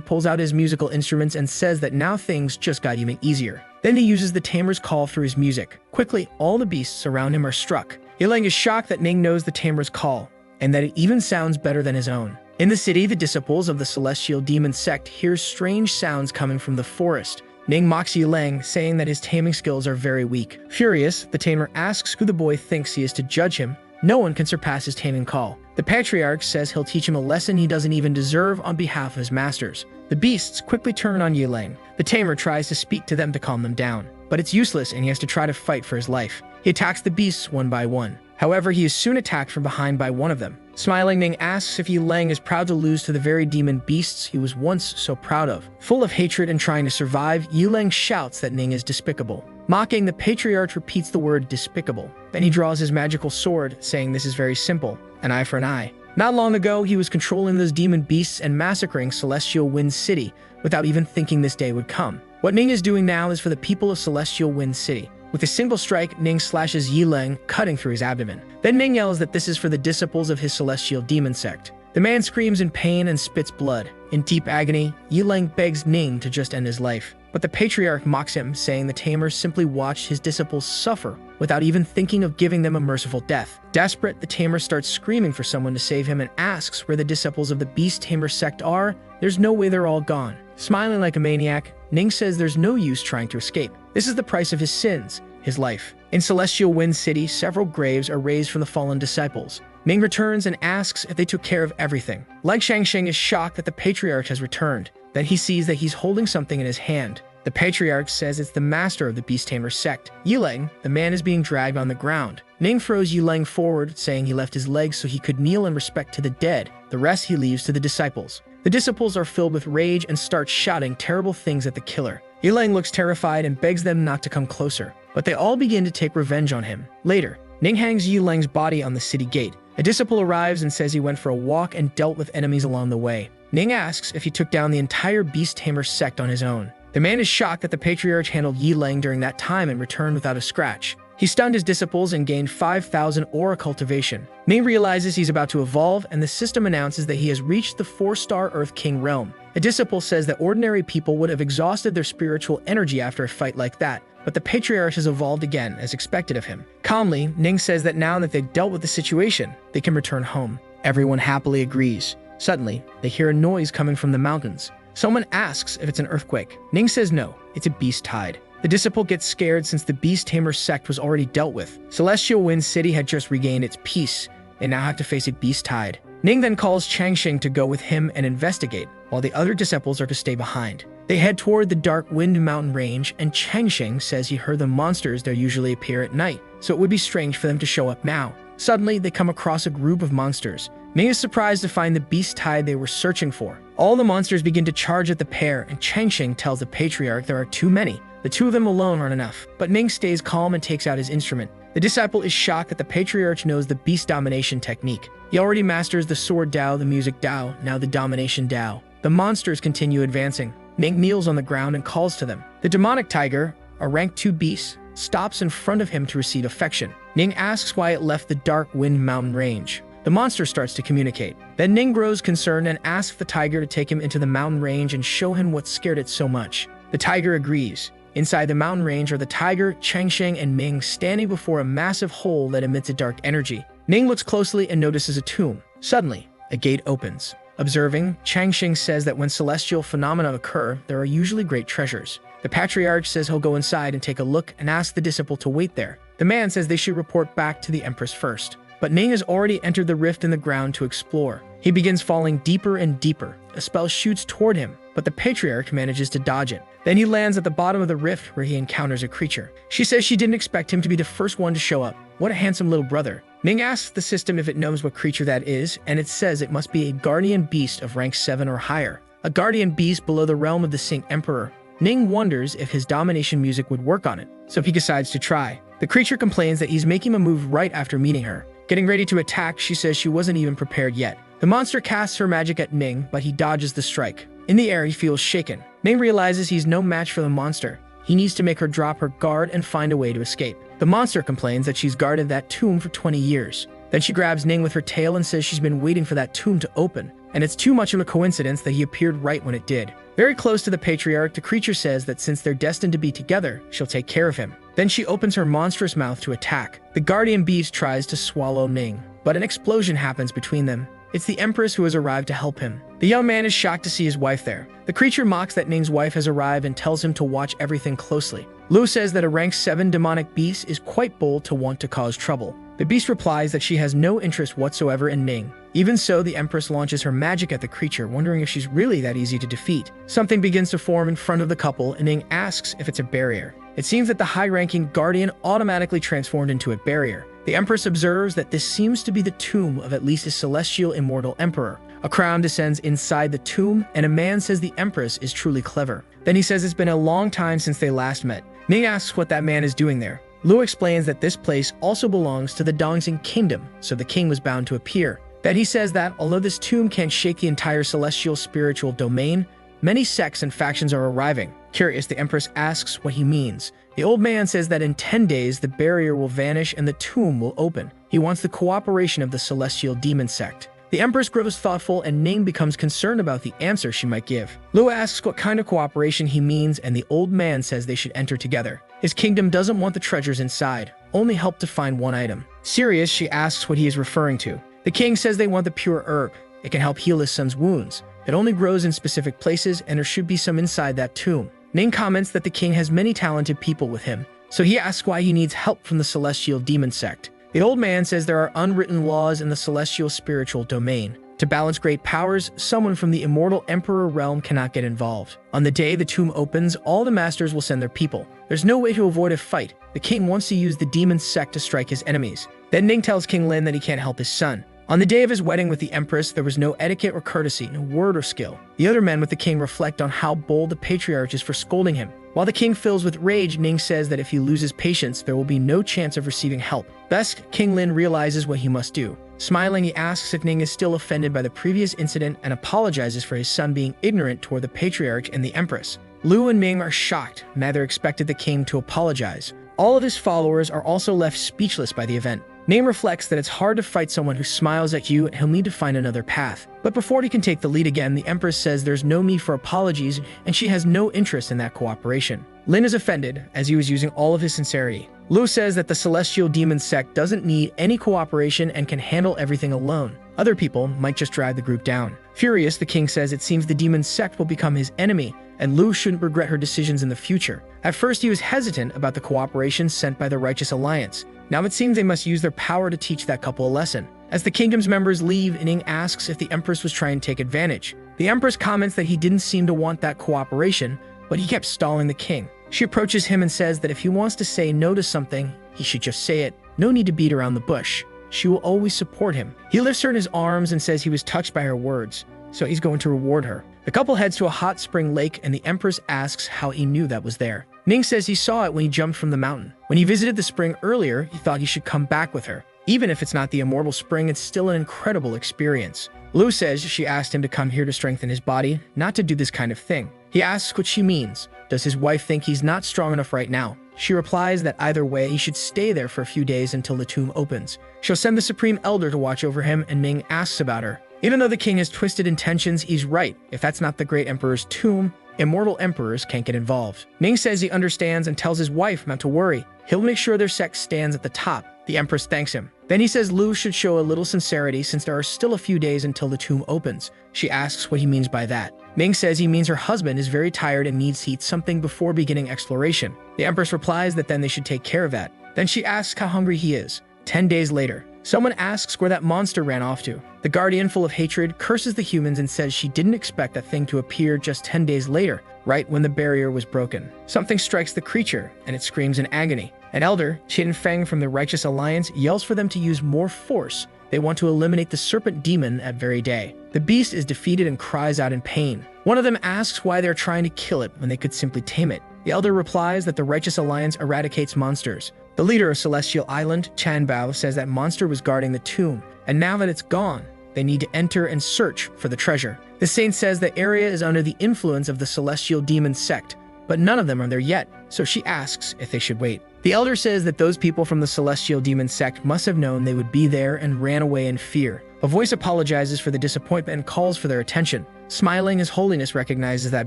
pulls out his musical instruments and says that now things just got even easier. Then he uses the tamer's call through his music. Quickly, all the beasts around him are struck. Yilang is shocked that Ning knows the tamer's call, and that it even sounds better than his own. In the city, the disciples of the celestial demon sect hear strange sounds coming from the forest. Ning mocks Yilang, saying that his taming skills are very weak. Furious, the tamer asks who the boy thinks he is to judge him. No one can surpass his taming call. The patriarch says he'll teach him a lesson he doesn't even deserve on behalf of his masters. The beasts quickly turn on Yilang. The tamer tries to speak to them to calm them down, but it's useless and he has to try to fight for his life. He attacks the beasts one by one. However, he is soon attacked from behind by one of them. Smiling, Ning asks if Yilang is proud to lose to the very demon beasts he was once so proud of. Full of hatred and trying to survive, Yilang shouts that Ning is despicable. Mocking, the patriarch repeats the word despicable. Then he draws his magical sword, saying this is very simple, an eye for an eye. Not long ago, he was controlling those demon beasts and massacring Celestial Wind City without even thinking this day would come. What Ning is doing now is for the people of Celestial Wind City. With a single strike, Ning slashes Yilang, cutting through his abdomen. Then Ning yells that this is for the disciples of his celestial demon sect. The man screams in pain and spits blood. In deep agony, Yilang begs Ning to just end his life. But the patriarch mocks him, saying the tamer simply watched his disciples suffer without even thinking of giving them a merciful death. Desperate, the tamer starts screaming for someone to save him and asks where the disciples of the Beast Tamer sect are. There's no way, they're all gone. Smiling like a maniac, Ning says there's no use trying to escape. This is the price of his sins, his life. In Celestial Wind City, several graves are raised from the fallen disciples. Ning returns and asks if they took care of everything. Like Shangsheng is shocked that the patriarch has returned. Then he sees that he's holding something in his hand. The patriarch says it's the master of the Beast Tamer sect. Yilang, the man, is being dragged on the ground. Ning throws Yilang forward, saying he left his legs so he could kneel in respect to the dead. The rest he leaves to the disciples. The disciples are filled with rage and start shouting terrible things at the killer. Yilang looks terrified and begs them not to come closer, but they all begin to take revenge on him. Later, Ning hangs Yilang's body on the city gate. A disciple arrives and says he went for a walk and dealt with enemies along the way. Ning asks if he took down the entire Beast Tamer sect on his own. The man is shocked that the patriarch handled Yi Lang during that time and returned without a scratch. He stunned his disciples and gained 5,000 aura cultivation. Ming realizes he's about to evolve, and the system announces that he has reached the 4-star Earth King realm. A disciple says that ordinary people would have exhausted their spiritual energy after a fight like that, but the patriarch has evolved again, as expected of him. Calmly, Ning says that now that they've dealt with the situation, they can return home. Everyone happily agrees. Suddenly, they hear a noise coming from the mountains. Someone asks if it's an earthquake. Ning says no, it's a beast tide. The disciple gets scared since the Beast Tamer sect was already dealt with. Celestial Wind City had just regained its peace. They now have to face a beast tide. Ning then calls Changxing to go with him and investigate, while the other disciples are to stay behind. They head toward the Dark Wind Mountain range, and Changxing says he heard the monsters there usually appear at night, so it would be strange for them to show up now. Suddenly, they come across a group of monsters. Ming is surprised to find the beast tide they were searching for. All the monsters begin to charge at the pair, and Changxing tells the patriarch there are too many. The two of them alone aren't enough, but Ming stays calm and takes out his instrument. The disciple is shocked that the patriarch knows the beast domination technique. He already masters the sword Dao, the music Dao, now the domination Dao. The monsters continue advancing. Ming kneels on the ground and calls to them. The demonic tiger, a rank 2 beast, stops in front of him to receive affection. Ning asks why it left the Dark Wind Mountain range. The monster starts to communicate. Then Ning grows concerned and asks the tiger to take him into the mountain range and show him what scared it so much. The tiger agrees. Inside the mountain range are the tiger, Changxing, and Ming standing before a massive hole that emits a dark energy. Ning looks closely and notices a tomb. Suddenly, a gate opens. Observing, Changxing says that when celestial phenomena occur, there are usually great treasures. The patriarch says he'll go inside and take a look and ask the disciple to wait there. The man says they should report back to the Empress first. But Ning has already entered the rift in the ground to explore. He begins falling deeper and deeper. A spell shoots toward him, but the patriarch manages to dodge it. Then he lands at the bottom of the rift where he encounters a creature. She says she didn't expect him to be the first one to show up. What a handsome little brother. Ning asks the system if it knows what creature that is, and it says it must be a guardian beast of rank 7 or higher. A guardian beast below the realm of the Sync Emperor. Ning wonders if his domination music would work on it, so he decides to try. The creature complains that he's making a move right after meeting her. Getting ready to attack, she says she wasn't even prepared yet. The monster casts her magic at Ning, but he dodges the strike. In the air, he feels shaken. Ning realizes he's no match for the monster. He needs to make her drop her guard and find a way to escape. The monster complains that she's guarded that tomb for 20 years. Then she grabs Ning with her tail and says she's been waiting for that tomb to open, and it's too much of a coincidence that he appeared right when it did. Very close to the patriarch, the creature says that since they're destined to be together, she'll take care of him. Then she opens her monstrous mouth to attack. The guardian beast tries to swallow Ning, but an explosion happens between them. It's the Empress who has arrived to help him. The young man is shocked to see his wife there. The creature mocks that Ning's wife has arrived and tells him to watch everything closely. Lu says that a rank 7 demonic beast is quite bold to want to cause trouble. The beast replies that she has no interest whatsoever in Ning. Even so, the Empress launches her magic at the creature, wondering if she's really that easy to defeat. Something begins to form in front of the couple, and Ning asks if it's a barrier. It seems that the high-ranking guardian automatically transformed into a barrier. The Empress observes that this seems to be the tomb of at least a celestial immortal emperor. A crown descends inside the tomb, and a man says the Empress is truly clever. Then he says it's been a long time since they last met. Ning asks what that man is doing there. Lu explains that this place also belongs to the Dongxing Kingdom, so the king was bound to appear. Then he says that, although this tomb can't shake the entire celestial spiritual domain, many sects and factions are arriving. Curious, the Empress asks what he means. The old man says that in 10 days, the barrier will vanish and the tomb will open. He wants the cooperation of the celestial demon sect. The Empress grows thoughtful, and Ning becomes concerned about the answer she might give. Lu asks what kind of cooperation he means, and the old man says they should enter together. His kingdom doesn't want the treasures inside, only help to find one item. Serious, she asks what he is referring to. The king says they want the pure herb. It can help heal his son's wounds. It only grows in specific places, and there should be some inside that tomb. Ning comments that the king has many talented people with him, so he asks why he needs help from the celestial demon sect. The old man says there are unwritten laws in the celestial spiritual domain. To balance great powers, someone from the immortal emperor realm cannot get involved. On the day the tomb opens, all the masters will send their people. There's no way to avoid a fight. The king wants to use the demon sect to strike his enemies. Then Ning tells King Lin that he can't help his son. On the day of his wedding with the Empress, there was no etiquette or courtesy, no word or skill. The other men with the king reflect on how bold the patriarch is for scolding him. While the king fills with rage, Ning says that if he loses patience, there will be no chance of receiving help. Thus, King Lin realizes what he must do. Smiling, he asks if Ning is still offended by the previous incident and apologizes for his son being ignorant toward the patriarch and the Empress. Lu and Ming are shocked, neither expected the king to apologize. All of his followers are also left speechless by the event. Ming reflects that it's hard to fight someone who smiles at you and he'll need to find another path. But before he can take the lead again, the Empress says there's no need for apologies and she has no interest in that cooperation. Lin is offended, as he was using all of his sincerity. Lu says that the Celestial Demon sect doesn't need any cooperation and can handle everything alone. Other people might just drag the group down. Furious, the king says it seems the demon sect will become his enemy, and Lu shouldn't regret her decisions in the future. At first, he was hesitant about the cooperation sent by the Righteous Alliance. Now it seems they must use their power to teach that couple a lesson. As the kingdom's members leave, Ning asks if the Empress was trying to take advantage. The Empress comments that he didn't seem to want that cooperation, but he kept stalling the king. She approaches him and says that if he wants to say no to something, he should just say it. No need to beat around the bush. She will always support him. He lifts her in his arms and says he was touched by her words, so he's going to reward her. The couple heads to a hot spring lake and the Empress asks how he knew that was there. Ning says he saw it when he jumped from the mountain. When he visited the spring earlier, he thought he should come back with her. Even if it's not the immortal spring, it's still an incredible experience. Lu says she asked him to come here to strengthen his body, not to do this kind of thing. He asks what she means. Does his wife think he's not strong enough right now? She replies that either way, he should stay there for a few days until the tomb opens. She'll send the Supreme Elder to watch over him, and Ming asks about her. Even though the king has twisted intentions, he's right. If that's not the Great Emperor's tomb, immortal emperors can't get involved. Ming says he understands and tells his wife not to worry. He'll make sure their sect stands at the top. The Empress thanks him. Then he says Lu should show a little sincerity since there are still a few days until the tomb opens. She asks what he means by that. Ming says he means her husband is very tired and needs to eat something before beginning exploration. The Empress replies that then they should take care of that. Then she asks how hungry he is. 10 days later, someone asks where that monster ran off to. The Guardian, full of hatred, curses the humans and says she didn't expect that thing to appear just 10 days later, right when the barrier was broken. Something strikes the creature, and it screams in agony. An elder, Qin Feng from the Righteous Alliance, yells for them to use more force. They want to eliminate the serpent demon that very day. The beast is defeated and cries out in pain. One of them asks why they're trying to kill it when they could simply tame it. The elder replies that the Righteous Alliance eradicates monsters. The leader of Celestial Island, Chan Bao, says that monster was guarding the tomb, and now that it's gone, they need to enter and search for the treasure. The saint says the area is under the influence of the Celestial Demon sect, but none of them are there yet, so she asks if they should wait. The elder says that those people from the Celestial Demon sect must have known they would be there and ran away in fear. A voice apologizes for the disappointment and calls for their attention. Smiling, His Holiness recognizes that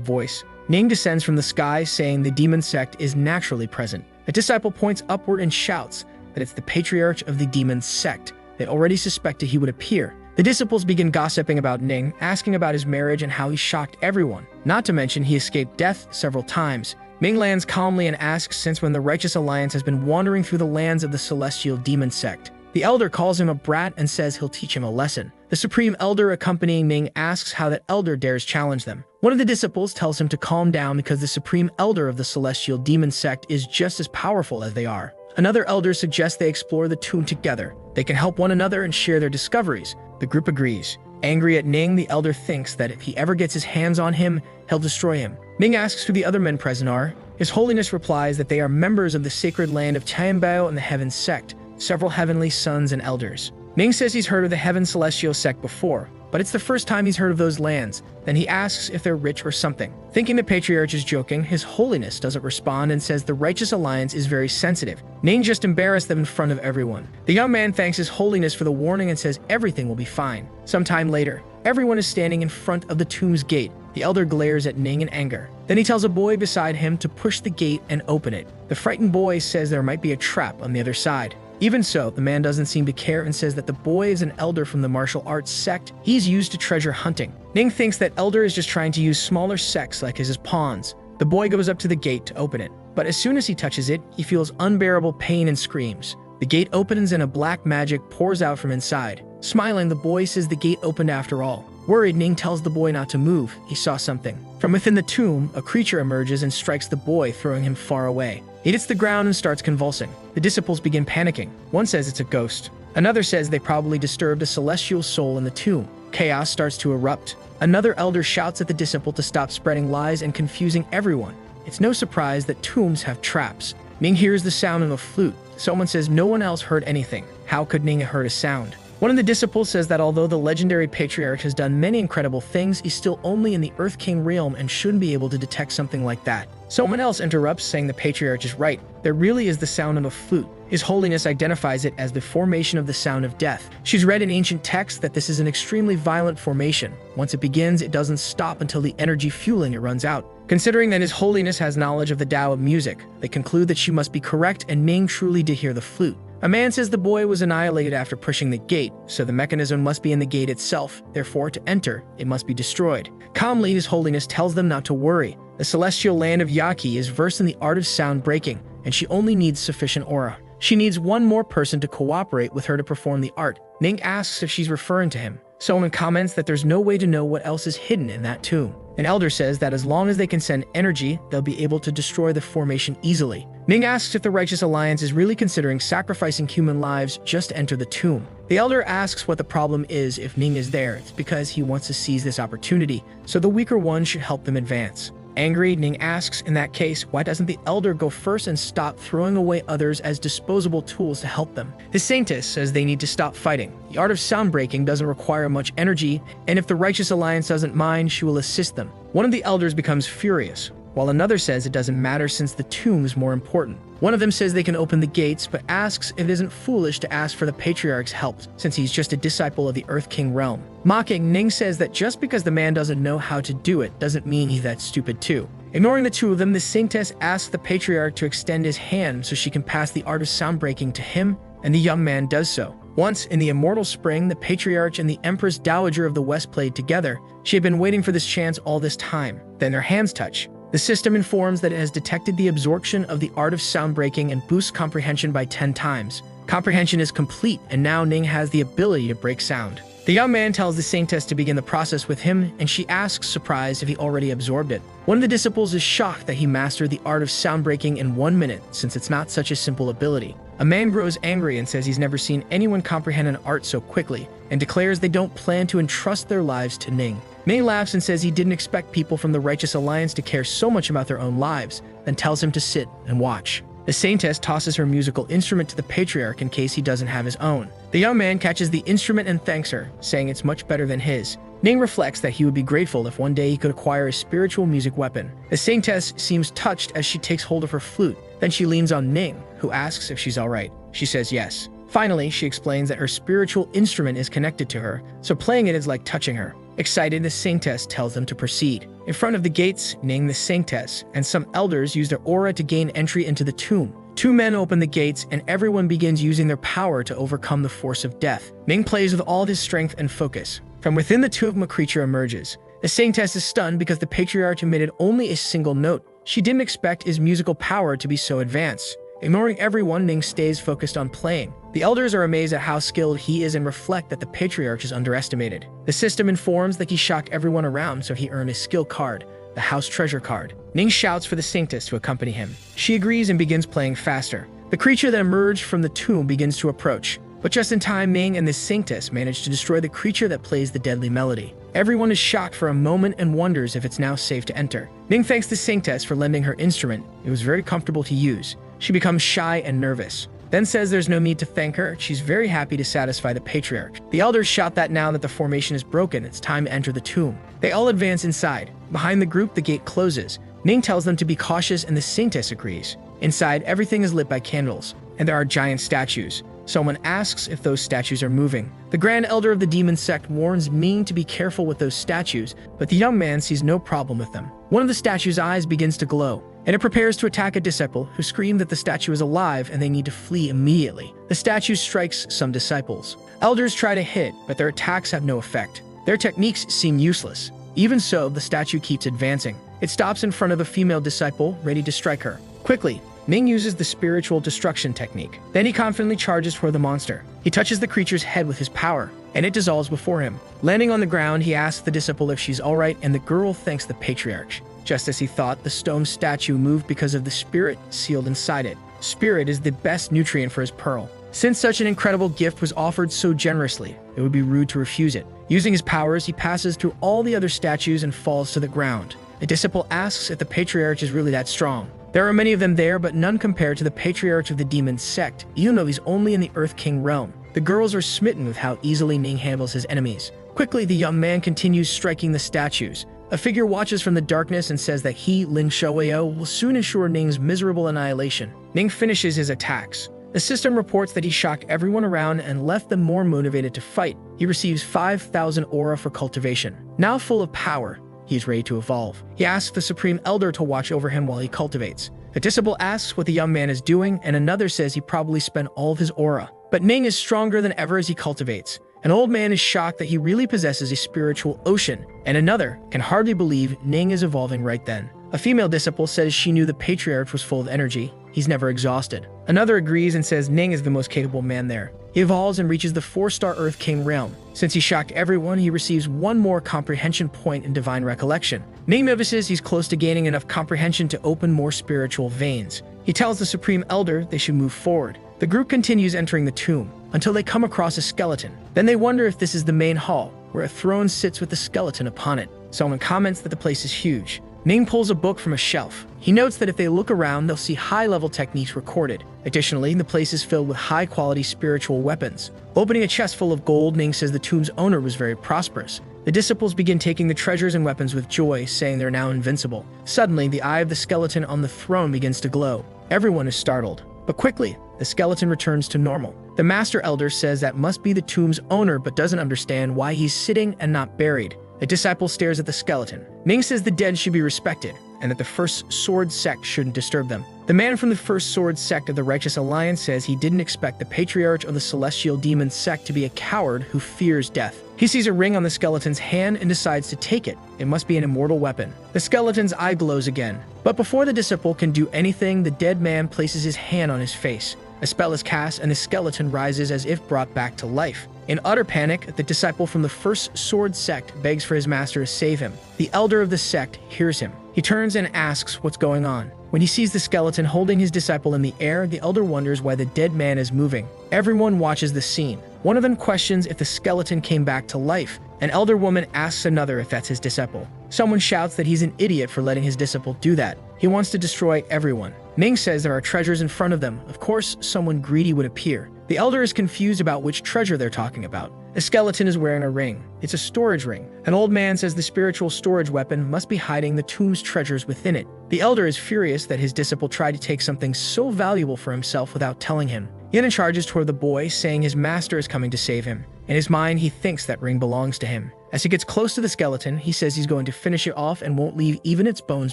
voice. Ning descends from the sky, saying the demon sect is naturally present. A disciple points upward and shouts that it's the patriarch of the demon sect. They already suspected he would appear. The disciples begin gossiping about Ning, asking about his marriage and how he shocked everyone. Not to mention he escaped death several times. Ming lands calmly and asks since when the Righteous Alliance has been wandering through the lands of the Celestial Demon sect. The elder calls him a brat and says he'll teach him a lesson. The Supreme Elder accompanying Ming asks how that elder dares challenge them. One of the disciples tells him to calm down because the Supreme Elder of the Celestial Demon sect is just as powerful as they are. Another elder suggests they explore the tomb together. They can help one another and share their discoveries. The group agrees. Angry at Ning, the elder thinks that if he ever gets his hands on him, he'll destroy him. Ming asks who the other men present are. His Holiness replies that they are members of the sacred land of Tianbao and the Heaven sect, several heavenly sons and elders. Ming says he's heard of the Heaven Celestial sect before, but it's the first time he's heard of those lands. Then he asks if they're rich or something. Thinking the patriarch is joking, His Holiness doesn't respond and says the Righteous Alliance is very sensitive. Ning just embarrassed them in front of everyone. The young man thanks His Holiness for the warning and says everything will be fine. Sometime later, everyone is standing in front of the tomb's gate. The elder glares at Ning in anger. Then he tells a boy beside him to push the gate and open it. The frightened boy says there might be a trap on the other side. Even so, the man doesn't seem to care and says that the boy is an elder from the martial arts sect he's used to treasure hunting. Ning thinks that elder is just trying to use smaller sects like his pawns. The boy goes up to the gate to open it, but as soon as he touches it, he feels unbearable pain and screams. The gate opens and a black magic pours out from inside. Smiling, the boy says the gate opened after all. Worried, Ning tells the boy not to move. He saw something. From within the tomb, a creature emerges and strikes the boy, throwing him far away. He hits the ground and starts convulsing. The disciples begin panicking. One says it's a ghost. Another says they probably disturbed a celestial soul in the tomb. Chaos starts to erupt. Another elder shouts at the disciple to stop spreading lies and confusing everyone. It's no surprise that tombs have traps. Ning hears the sound of a flute. Someone says no one else heard anything. How could Ning have heard a sound? One of the disciples says that although the legendary patriarch has done many incredible things, he's still only in the Earth King realm and shouldn't be able to detect something like that. Someone else interrupts, saying the patriarch is right. There really is the sound of a flute. His Holiness identifies it as the formation of the sound of death. She's read in ancient texts that this is an extremely violent formation. Once it begins, it doesn't stop until the energy fueling it runs out. Considering that His Holiness has knowledge of the Tao of music, they conclude that she must be correct and Ning truly did hear the flute. A man says the boy was annihilated after pushing the gate, so the mechanism must be in the gate itself. Therefore, to enter, it must be destroyed. Calmly, His Holiness tells them not to worry. The celestial land of Yaki is versed in the art of sound breaking, and she only needs sufficient aura. She needs one more person to cooperate with her to perform the art. Ning asks if she's referring to him. Someone comments that there's no way to know what else is hidden in that tomb. An elder says that as long as they can send energy, they'll be able to destroy the formation easily. Ning asks if the Righteous Alliance is really considering sacrificing human lives just to enter the tomb. The elder asks what the problem is if Ning is there. It's because he wants to seize this opportunity, so the weaker one should help them advance. Angry, Ning asks, in that case, why doesn't the elder go first and stop throwing away others as disposable tools to help them? The Saintess says they need to stop fighting. The art of sound breaking doesn't require much energy, and if the Righteous Alliance doesn't mind, she will assist them. One of the elders becomes furious, while another says it doesn't matter since the tomb is more important. One of them says they can open the gates, but asks if it isn't foolish to ask for the Patriarch's help, since he's just a disciple of the Earth King realm. Mocking, Ning says that just because the man doesn't know how to do it doesn't mean he's that stupid too. Ignoring the two of them, the Saintess asks the Patriarch to extend his hand so she can pass the art of sound breaking to him, and the young man does so. Once, in the immortal spring, the Patriarch and the Empress Dowager of the West played together. She had been waiting for this chance all this time. Then their hands touch. The system informs that it has detected the absorption of the art of sound breaking and boosts comprehension by 10 times. Comprehension is complete, and now Ning has the ability to break sound. The young man tells the Saintess to begin the process with him, and she asks, surprised, if he already absorbed it. One of the disciples is shocked that he mastered the art of sound breaking in 1 minute, since it's not such a simple ability. A man grows angry and says he's never seen anyone comprehend an art so quickly, and declares they don't plan to entrust their lives to Ning. Ning laughs and says he didn't expect people from the Righteous Alliance to care so much about their own lives, then tells him to sit and watch. The Saintess tosses her musical instrument to the Patriarch in case he doesn't have his own. The young man catches the instrument and thanks her, saying it's much better than his. Ning reflects that he would be grateful if one day he could acquire a spiritual music weapon. The Saintess seems touched as she takes hold of her flute. Then she leans on Ning, who asks if she's alright. She says yes. Finally, she explains that her spiritual instrument is connected to her, so playing it is like touching her. Excited, the Saintess tells them to proceed. In front of the gates, Ning, the Saintess, and some elders use their aura to gain entry into the tomb. 2 men open the gates, and everyone begins using their power to overcome the force of death. Ning plays with all his strength and focus. From within the tomb, a creature emerges. The Saintess is stunned because the Patriarch emitted only a single note. She didn't expect his musical power to be so advanced. Ignoring everyone, Ning stays focused on playing. The elders are amazed at how skilled he is and reflect that the Patriarch is underestimated. The system informs that he shocked everyone around, so he earned a skill card, the House Treasure card. Ning shouts for the Saintess to accompany him. She agrees and begins playing faster. The creature that emerged from the tomb begins to approach. But just in time, Ning and the Saintess manage to destroy the creature that plays the deadly melody. Everyone is shocked for a moment and wonders if it's now safe to enter. Ning thanks the Saintess for lending her instrument. It was very comfortable to use. She becomes shy and nervous, then says there's no need to thank her. She's very happy to satisfy the Patriarch. The elders shout that now that the formation is broken, it's time to enter the tomb. They all advance inside. Behind the group, the gate closes. Ning tells them to be cautious and the Saintess agrees. Inside, everything is lit by candles, and there are giant statues. Someone asks if those statues are moving. The Grand Elder of the Demon Sect warns Ning to be careful with those statues, but the young man sees no problem with them. One of the statue's eyes begins to glow, and it prepares to attack a disciple who scream that the statue is alive and they need to flee immediately. The statue strikes some disciples. Elders try to hit, but their attacks have no effect. Their techniques seem useless. Even so, the statue keeps advancing. It stops in front of a female disciple, ready to strike her. Quickly, Ning uses the spiritual destruction technique. Then he confidently charges for the monster. He touches the creature's head with his power, and it dissolves before him. Landing on the ground, he asks the disciple if she's alright, and the girl thanks the Patriarch. Just as he thought, the stone statue moved because of the spirit sealed inside it. Spirit is the best nutrient for his pearl. Since such an incredible gift was offered so generously, it would be rude to refuse it. Using his powers, he passes through all the other statues and falls to the ground. The disciple asks if the Patriarch is really that strong. There are many of them there, but none compared to the Patriarch of the Demon Sect, even though he's only in the Earth King realm. The girls are smitten with how easily Ning handles his enemies. Quickly, the young man continues striking the statues. A figure watches from the darkness and says that he, Ling Shouyo, will soon ensure Ning's miserable annihilation. Ning finishes his attacks. The system reports that he shocked everyone around and left them more motivated to fight. He receives 5,000 aura for cultivation. Now full of power, he is ready to evolve. He asks the Supreme Elder to watch over him while he cultivates. A disciple asks what the young man is doing, and another says he probably spent all of his aura. But Ning is stronger than ever as he cultivates. An old man is shocked that he really possesses a spiritual ocean, and another can hardly believe Ning is evolving right then. A female disciple says she knew the patriarch was full of energy. He's never exhausted. Another agrees and says Ning is the most capable man there. He evolves and reaches the 4-star Earth King realm. Since he shocked everyone, he receives one more comprehension point in divine recollection. Ning notices he's close to gaining enough comprehension to open more spiritual veins. He tells the Supreme Elder they should move forward. The group continues entering the tomb until they come across a skeleton. Then they wonder if this is the main hall, where a throne sits with a skeleton upon it. Someone comments that the place is huge. Ning pulls a book from a shelf. He notes that if they look around, they'll see high-level techniques recorded. Additionally, the place is filled with high-quality spiritual weapons. Opening a chest full of gold, Ning says the tomb's owner was very prosperous. The disciples begin taking the treasures and weapons with joy, saying they're now invincible. Suddenly, the eye of the skeleton on the throne begins to glow. Everyone is startled. But quickly, the skeleton returns to normal. The Master Elder says that must be the tomb's owner, but doesn't understand why he's sitting and not buried. A disciple stares at the skeleton. Ning says the dead should be respected, and that the First Sword Sect shouldn't disturb them. The man from the First Sword Sect of the Righteous Alliance says he didn't expect the Patriarch of the Celestial Demon Sect to be a coward who fears death. He sees a ring on the skeleton's hand and decides to take it. It must be an immortal weapon. The skeleton's eye glows again. But before the disciple can do anything, the dead man places his hand on his face. A spell is cast and the skeleton rises as if brought back to life. In utter panic, the disciple from the First Sword Sect begs for his master to save him. The elder of the sect hears him. He turns and asks what's going on. When he sees the skeleton holding his disciple in the air, the elder wonders why the dead man is moving. Everyone watches the scene. One of them questions if the skeleton came back to life. An elder woman asks another if that's his disciple. Someone shouts that he's an idiot for letting his disciple do that. He wants to destroy everyone. Ning says there are treasures in front of them. Of course, someone greedy would appear. The elder is confused about which treasure they're talking about. The skeleton is wearing a ring. It's a storage ring. An old man says the spiritual storage weapon must be hiding the tomb's treasures within it. The elder is furious that his disciple tried to take something so valuable for himself without telling him. He then charges toward the boy, saying his master is coming to save him. In his mind, he thinks that ring belongs to him. As he gets close to the skeleton, he says he's going to finish it off and won't leave even its bones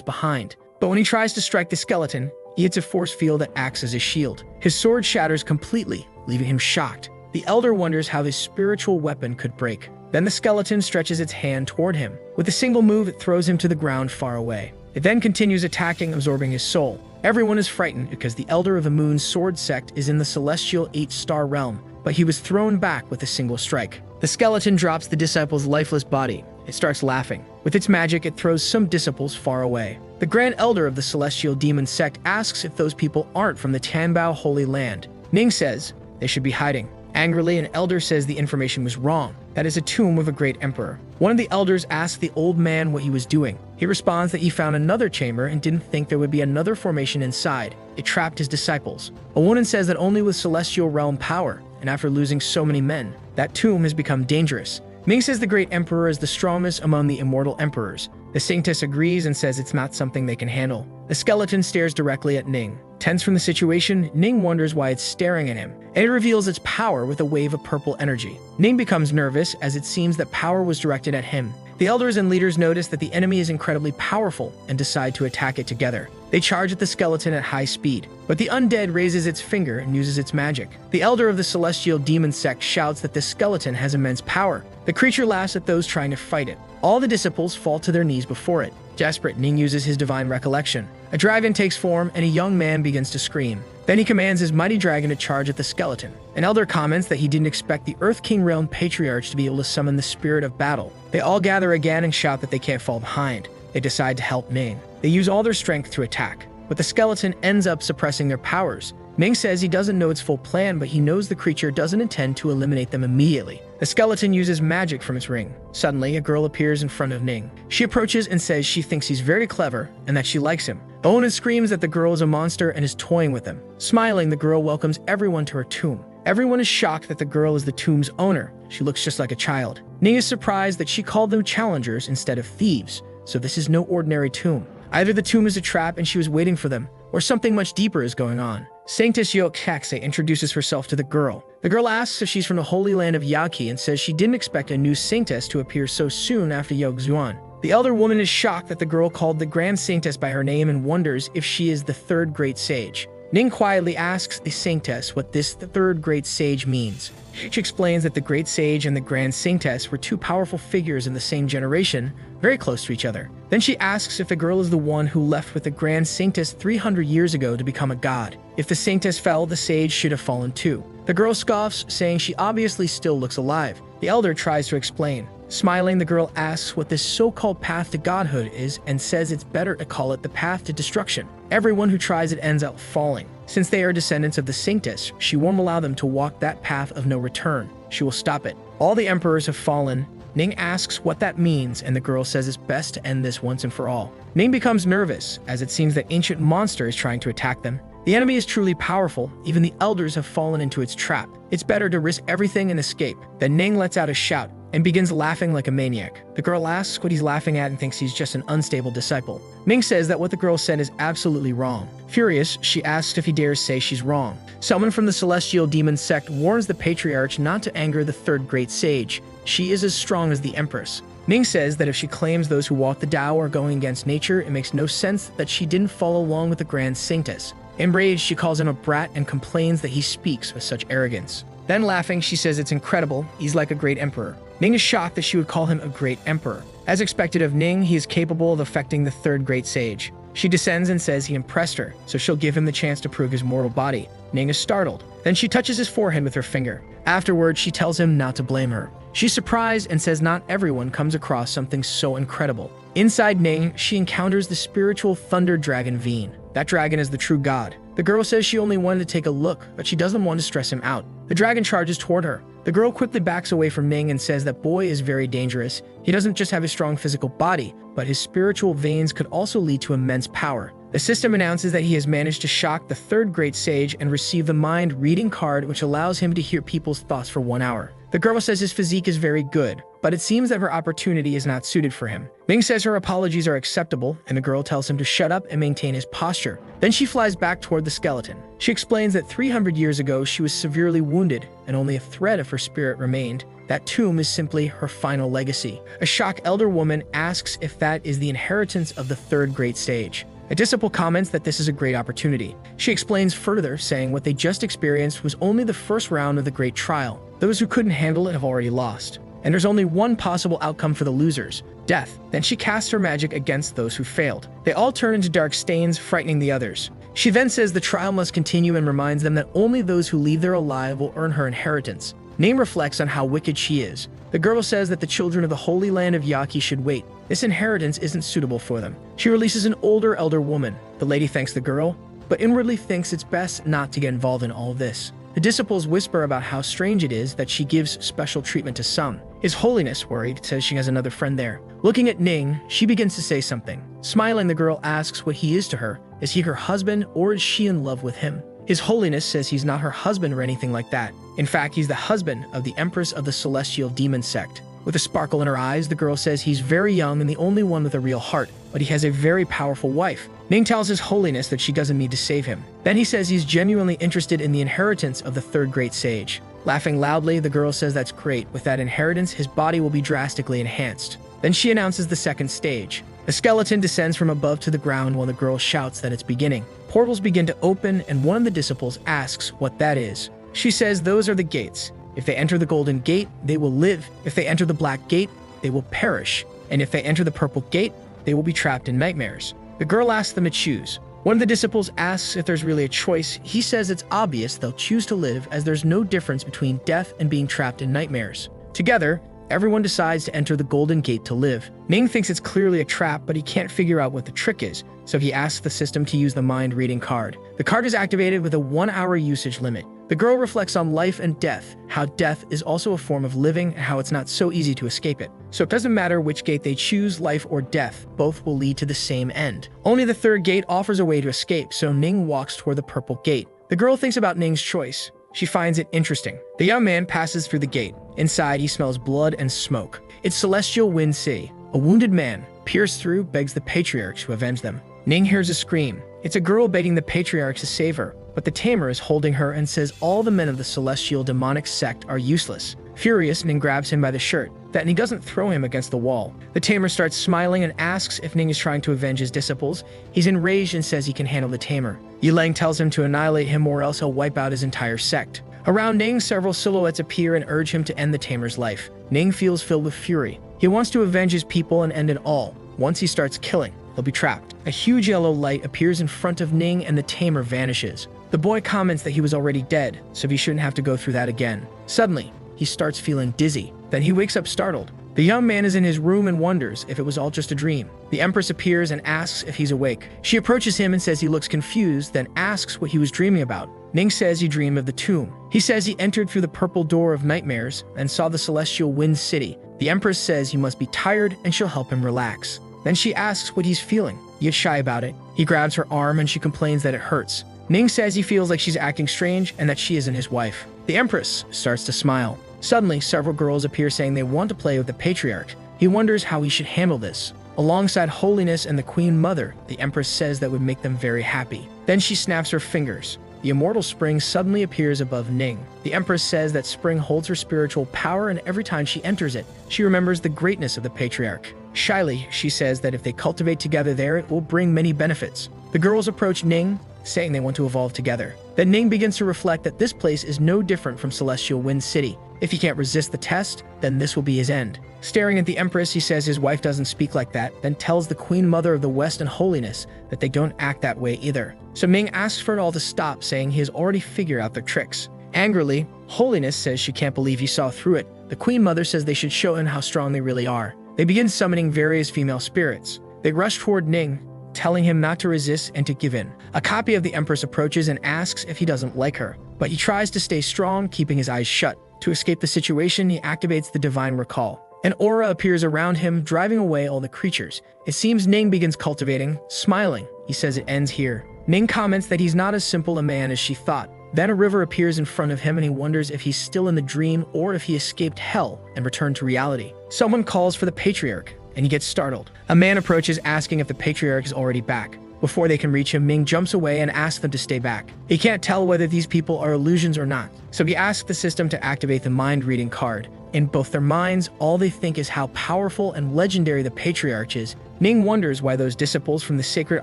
behind. But when he tries to strike the skeleton, he hits a force field that acts as a shield. His sword shatters completely, leaving him shocked. The elder wonders how his spiritual weapon could break. Then the skeleton stretches its hand toward him. With a single move, it throws him to the ground far away. It then continues attacking, absorbing his soul. Everyone is frightened because the Elder of the Moon's sword sect is in the celestial 8-star realm, but he was thrown back with a single strike. The skeleton drops the disciple's lifeless body. It starts laughing. With its magic, it throws some disciples far away. The Grand Elder of the Celestial Demon Sect asks if those people aren't from the Tanbao Holy Land. Ning says they should be hiding. Angrily, an elder says the information was wrong. That is a tomb of a great emperor. One of the elders asks the old man what he was doing. He responds that he found another chamber and didn't think there would be another formation inside. It trapped his disciples. A woman says that only with celestial realm power, and after losing so many men, that tomb has become dangerous. Ming says the great emperor is the strongest among the immortal emperors. The Sanctus agrees and says it's not something they can handle. The skeleton stares directly at Ning. Tense from the situation, Ning wonders why it's staring at him, and it reveals its power with a wave of purple energy. Ning becomes nervous as it seems that power was directed at him. The elders and leaders notice that the enemy is incredibly powerful and decide to attack it together. They charge at the skeleton at high speed, but the undead raises its finger and uses its magic. The elder of the celestial demon sect shouts that the skeleton has immense power. The creature laughs at those trying to fight it. All the disciples fall to their knees before it. Desperate, Ning uses his divine recollection. A dragon takes form and a young man begins to scream. Then he commands his mighty dragon to charge at the skeleton. An elder comments that he didn't expect the Earth King Realm Patriarch to be able to summon the spirit of battle. They all gather again and shout that they can't fall behind. They decide to help Ning. They use all their strength to attack, but the skeleton ends up suppressing their powers. Ming says he doesn't know its full plan, but he knows the creature doesn't intend to eliminate them immediately. The skeleton uses magic from its ring. Suddenly, a girl appears in front of Ning. She approaches and says she thinks he's very clever and that she likes him. Owen screams that the girl is a monster and is toying with them. Smiling, the girl welcomes everyone to her tomb. Everyone is shocked that the girl is the tomb's owner. She looks just like a child. Ning is surprised that she called them challengers instead of thieves, so this is no ordinary tomb. Either the tomb is a trap and she was waiting for them, or something much deeper is going on. Saintess Yokakse introduces herself to the girl. The girl asks if she's from the Holy Land of Yaki and says she didn't expect a new saintess to appear so soon after Yogzuan. The elder woman is shocked that the girl called the Grand Saintess by her name and wonders if she is the third great sage. Ning quietly asks the saintess what this third great sage means. She explains that the great sage and the Grand Saintess were two powerful figures in the same generation, very close to each other. Then she asks if the girl is the one who left with the Grand Saintess 300 years ago to become a god. If the saintess fell, the sage should have fallen too. The girl scoffs, saying she obviously still looks alive. The elder tries to explain. Smiling, the girl asks what this so-called path to godhood is and says it's better to call it the path to destruction. Everyone who tries it ends up falling. Since they are descendants of the saintess, she won't allow them to walk that path of no return. She will stop it. All the emperors have fallen. Ning asks what that means, and the girl says it's best to end this once and for all. Ning becomes nervous, as it seems that ancient monster is trying to attack them. The enemy is truly powerful. Even the elders have fallen into its trap. It's better to risk everything and escape. Then Ning lets out a shout and begins laughing like a maniac. The girl asks what he's laughing at and thinks he's just an unstable disciple. Ning says that what the girl said is absolutely wrong. Furious, she asks if he dares say she's wrong. Someone from the celestial demon sect warns the patriarch not to anger the third great sage. She is as strong as the Empress. Ning says that if she claims those who walk the Tao are going against nature, it makes no sense that she didn't follow along with the Grand Saintess. Enraged, she calls him a brat and complains that he speaks with such arrogance. Then laughing, she says it's incredible, he's like a great emperor. Ning is shocked that she would call him a great emperor. As expected of Ning, he is capable of affecting the third great sage. She descends and says he impressed her, so she'll give him the chance to prove his mortal body. Ning is startled. Then she touches his forehead with her finger. Afterwards, she tells him not to blame her. She's surprised and says not everyone comes across something so incredible. Inside Ning, she encounters the spiritual thunder dragon Veen. That dragon is the true god. The girl says she only wanted to take a look, but she doesn't want to stress him out. The dragon charges toward her. The girl quickly backs away from Ning and says that boy is very dangerous. He doesn't just have a strong physical body, but his spiritual veins could also lead to immense power. The system announces that he has managed to shock the third great sage and receive the mind reading card, which allows him to hear people's thoughts for 1 hour. The girl says his physique is very good, but it seems that her opportunity is not suited for him. Ning says her apologies are acceptable, and the girl tells him to shut up and maintain his posture. Then she flies back toward the skeleton. She explains that 300 years ago she was severely wounded, and only a thread of her spirit remained. That tomb is simply her final legacy. A shocked elder woman asks if that is the inheritance of the third great sage. A disciple comments that this is a great opportunity. She explains further, saying what they just experienced was only the first round of the great trial. Those who couldn't handle it have already lost. And there's only one possible outcome for the losers: death. Then she casts her magic against those who failed. They all turn into dark stains, frightening the others. She then says the trial must continue and reminds them that only those who leave there alive will earn her inheritance. Ning reflects on how wicked she is. The girl says that the children of the Holy Land of Yaki should wait. This inheritance isn't suitable for them. She releases an older elder woman. The lady thanks the girl, but inwardly thinks it's best not to get involved in all of this. The disciples whisper about how strange it is that she gives special treatment to some. His Holiness, worried, says she has another friend there. Looking at Ning, she begins to say something. Smiling, the girl asks what he is to her. Is he her husband, or is she in love with him? His Holiness says he's not her husband or anything like that. In fact, he's the husband of the Empress of the Celestial Demon Sect. With a sparkle in her eyes, the girl says he's very young and the only one with a real heart, but he has a very powerful wife. Ning tells His Holiness that she doesn't need to save him. Then he says he's genuinely interested in the inheritance of the third great sage. Laughing loudly, the girl says that's great. With that inheritance, his body will be drastically enhanced. Then she announces the second stage. A skeleton descends from above to the ground while the girl shouts that it's beginning. Portals begin to open, and one of the disciples asks what that is. She says those are the gates. If they enter the golden gate, they will live. If they enter the black gate, they will perish. And if they enter the purple gate, they will be trapped in nightmares. The girl asks them to choose. One of the disciples asks if there's really a choice. He says it's obvious they'll choose to live, as there's no difference between death and being trapped in nightmares. Together, everyone decides to enter the golden gate to live. Ning thinks it's clearly a trap, but he can't figure out what the trick is, so he asks the system to use the mind reading card. The card is activated with a 1-hour usage limit. The girl reflects on life and death, how death is also a form of living, and how it's not so easy to escape it. So it doesn't matter which gate they choose, life or death, both will lead to the same end. Only the third gate offers a way to escape, so Ning walks toward the purple gate. The girl thinks about Ning's choice. She finds it interesting. The young man passes through the gate. Inside, he smells blood and smoke. It's Celestial Wind City. A wounded man, pierced through, begs the patriarchs to avenge them. Ning hears a scream. It's a girl begging the patriarchs to save her, but the tamer is holding her and says all the men of the celestial demonic sect are useless. Furious, Ning grabs him by the shirt. That he doesn't throw him against the wall. The tamer starts smiling and asks if Ning is trying to avenge his disciples. He's enraged and says he can handle the tamer. Yuleng tells him to annihilate him or else he'll wipe out his entire sect. Around Ning, several silhouettes appear and urge him to end the tamer's life. Ning feels filled with fury. He wants to avenge his people and end it all. Once he starts killing, he'll be trapped. A huge yellow light appears in front of Ning and the tamer vanishes. The boy comments that he was already dead, so he shouldn't have to go through that again. Suddenly, he starts feeling dizzy. Then he wakes up startled. The young man is in his room and wonders if it was all just a dream. The Empress appears and asks if he's awake. She approaches him and says he looks confused, then asks what he was dreaming about. Ning says he dreamed of the tomb. He says he entered through the purple door of nightmares and saw the celestial wind city. The Empress says he must be tired and she'll help him relax. Then she asks what he's feeling. He gets shy about it. He grabs her arm and she complains that it hurts. Ning says he feels like she's acting strange and that she isn't his wife. The Empress starts to smile. Suddenly, several girls appear saying they want to play with the patriarch. He wonders how he should handle this. Alongside Holiness and the Queen Mother, the Empress says that would make them very happy. Then she snaps her fingers. The immortal spring suddenly appears above Ning. The Empress says that spring holds her spiritual power and every time she enters it, she remembers the greatness of the patriarch. Shyly, she says that if they cultivate together there, it will bring many benefits. The girls approach Ning, saying they want to evolve together. Then Ning begins to reflect that this place is no different from Celestial Wind City. If he can't resist the test, then this will be his end. Staring at the Empress, he says his wife doesn't speak like that, then tells the Queen Mother of the West and Holiness that they don't act that way either. So Ming asks for it all to stop, saying he has already figured out their tricks. Angrily, Holiness says she can't believe he saw through it. The Queen Mother says they should show him how strong they really are. They begin summoning various female spirits. They rush toward Ning, telling him not to resist and to give in. A copy of the Empress approaches and asks if he doesn't like her, but he tries to stay strong, keeping his eyes shut. To escape the situation, he activates the Divine Recall. An aura appears around him, driving away all the creatures. It seems Ning begins cultivating, smiling. He says it ends here. Ning comments that he's not as simple a man as she thought. Then a river appears in front of him and he wonders if he's still in the dream or if he escaped hell and returned to reality. Someone calls for the patriarch, and he gets startled. A man approaches asking if the patriarch is already back. Before they can reach him, Ming jumps away and asks them to stay back. He can't tell whether these people are illusions or not, so he asks the system to activate the mind-reading card. In both their minds, all they think is how powerful and legendary the patriarch is. Ning wonders why those disciples from the sacred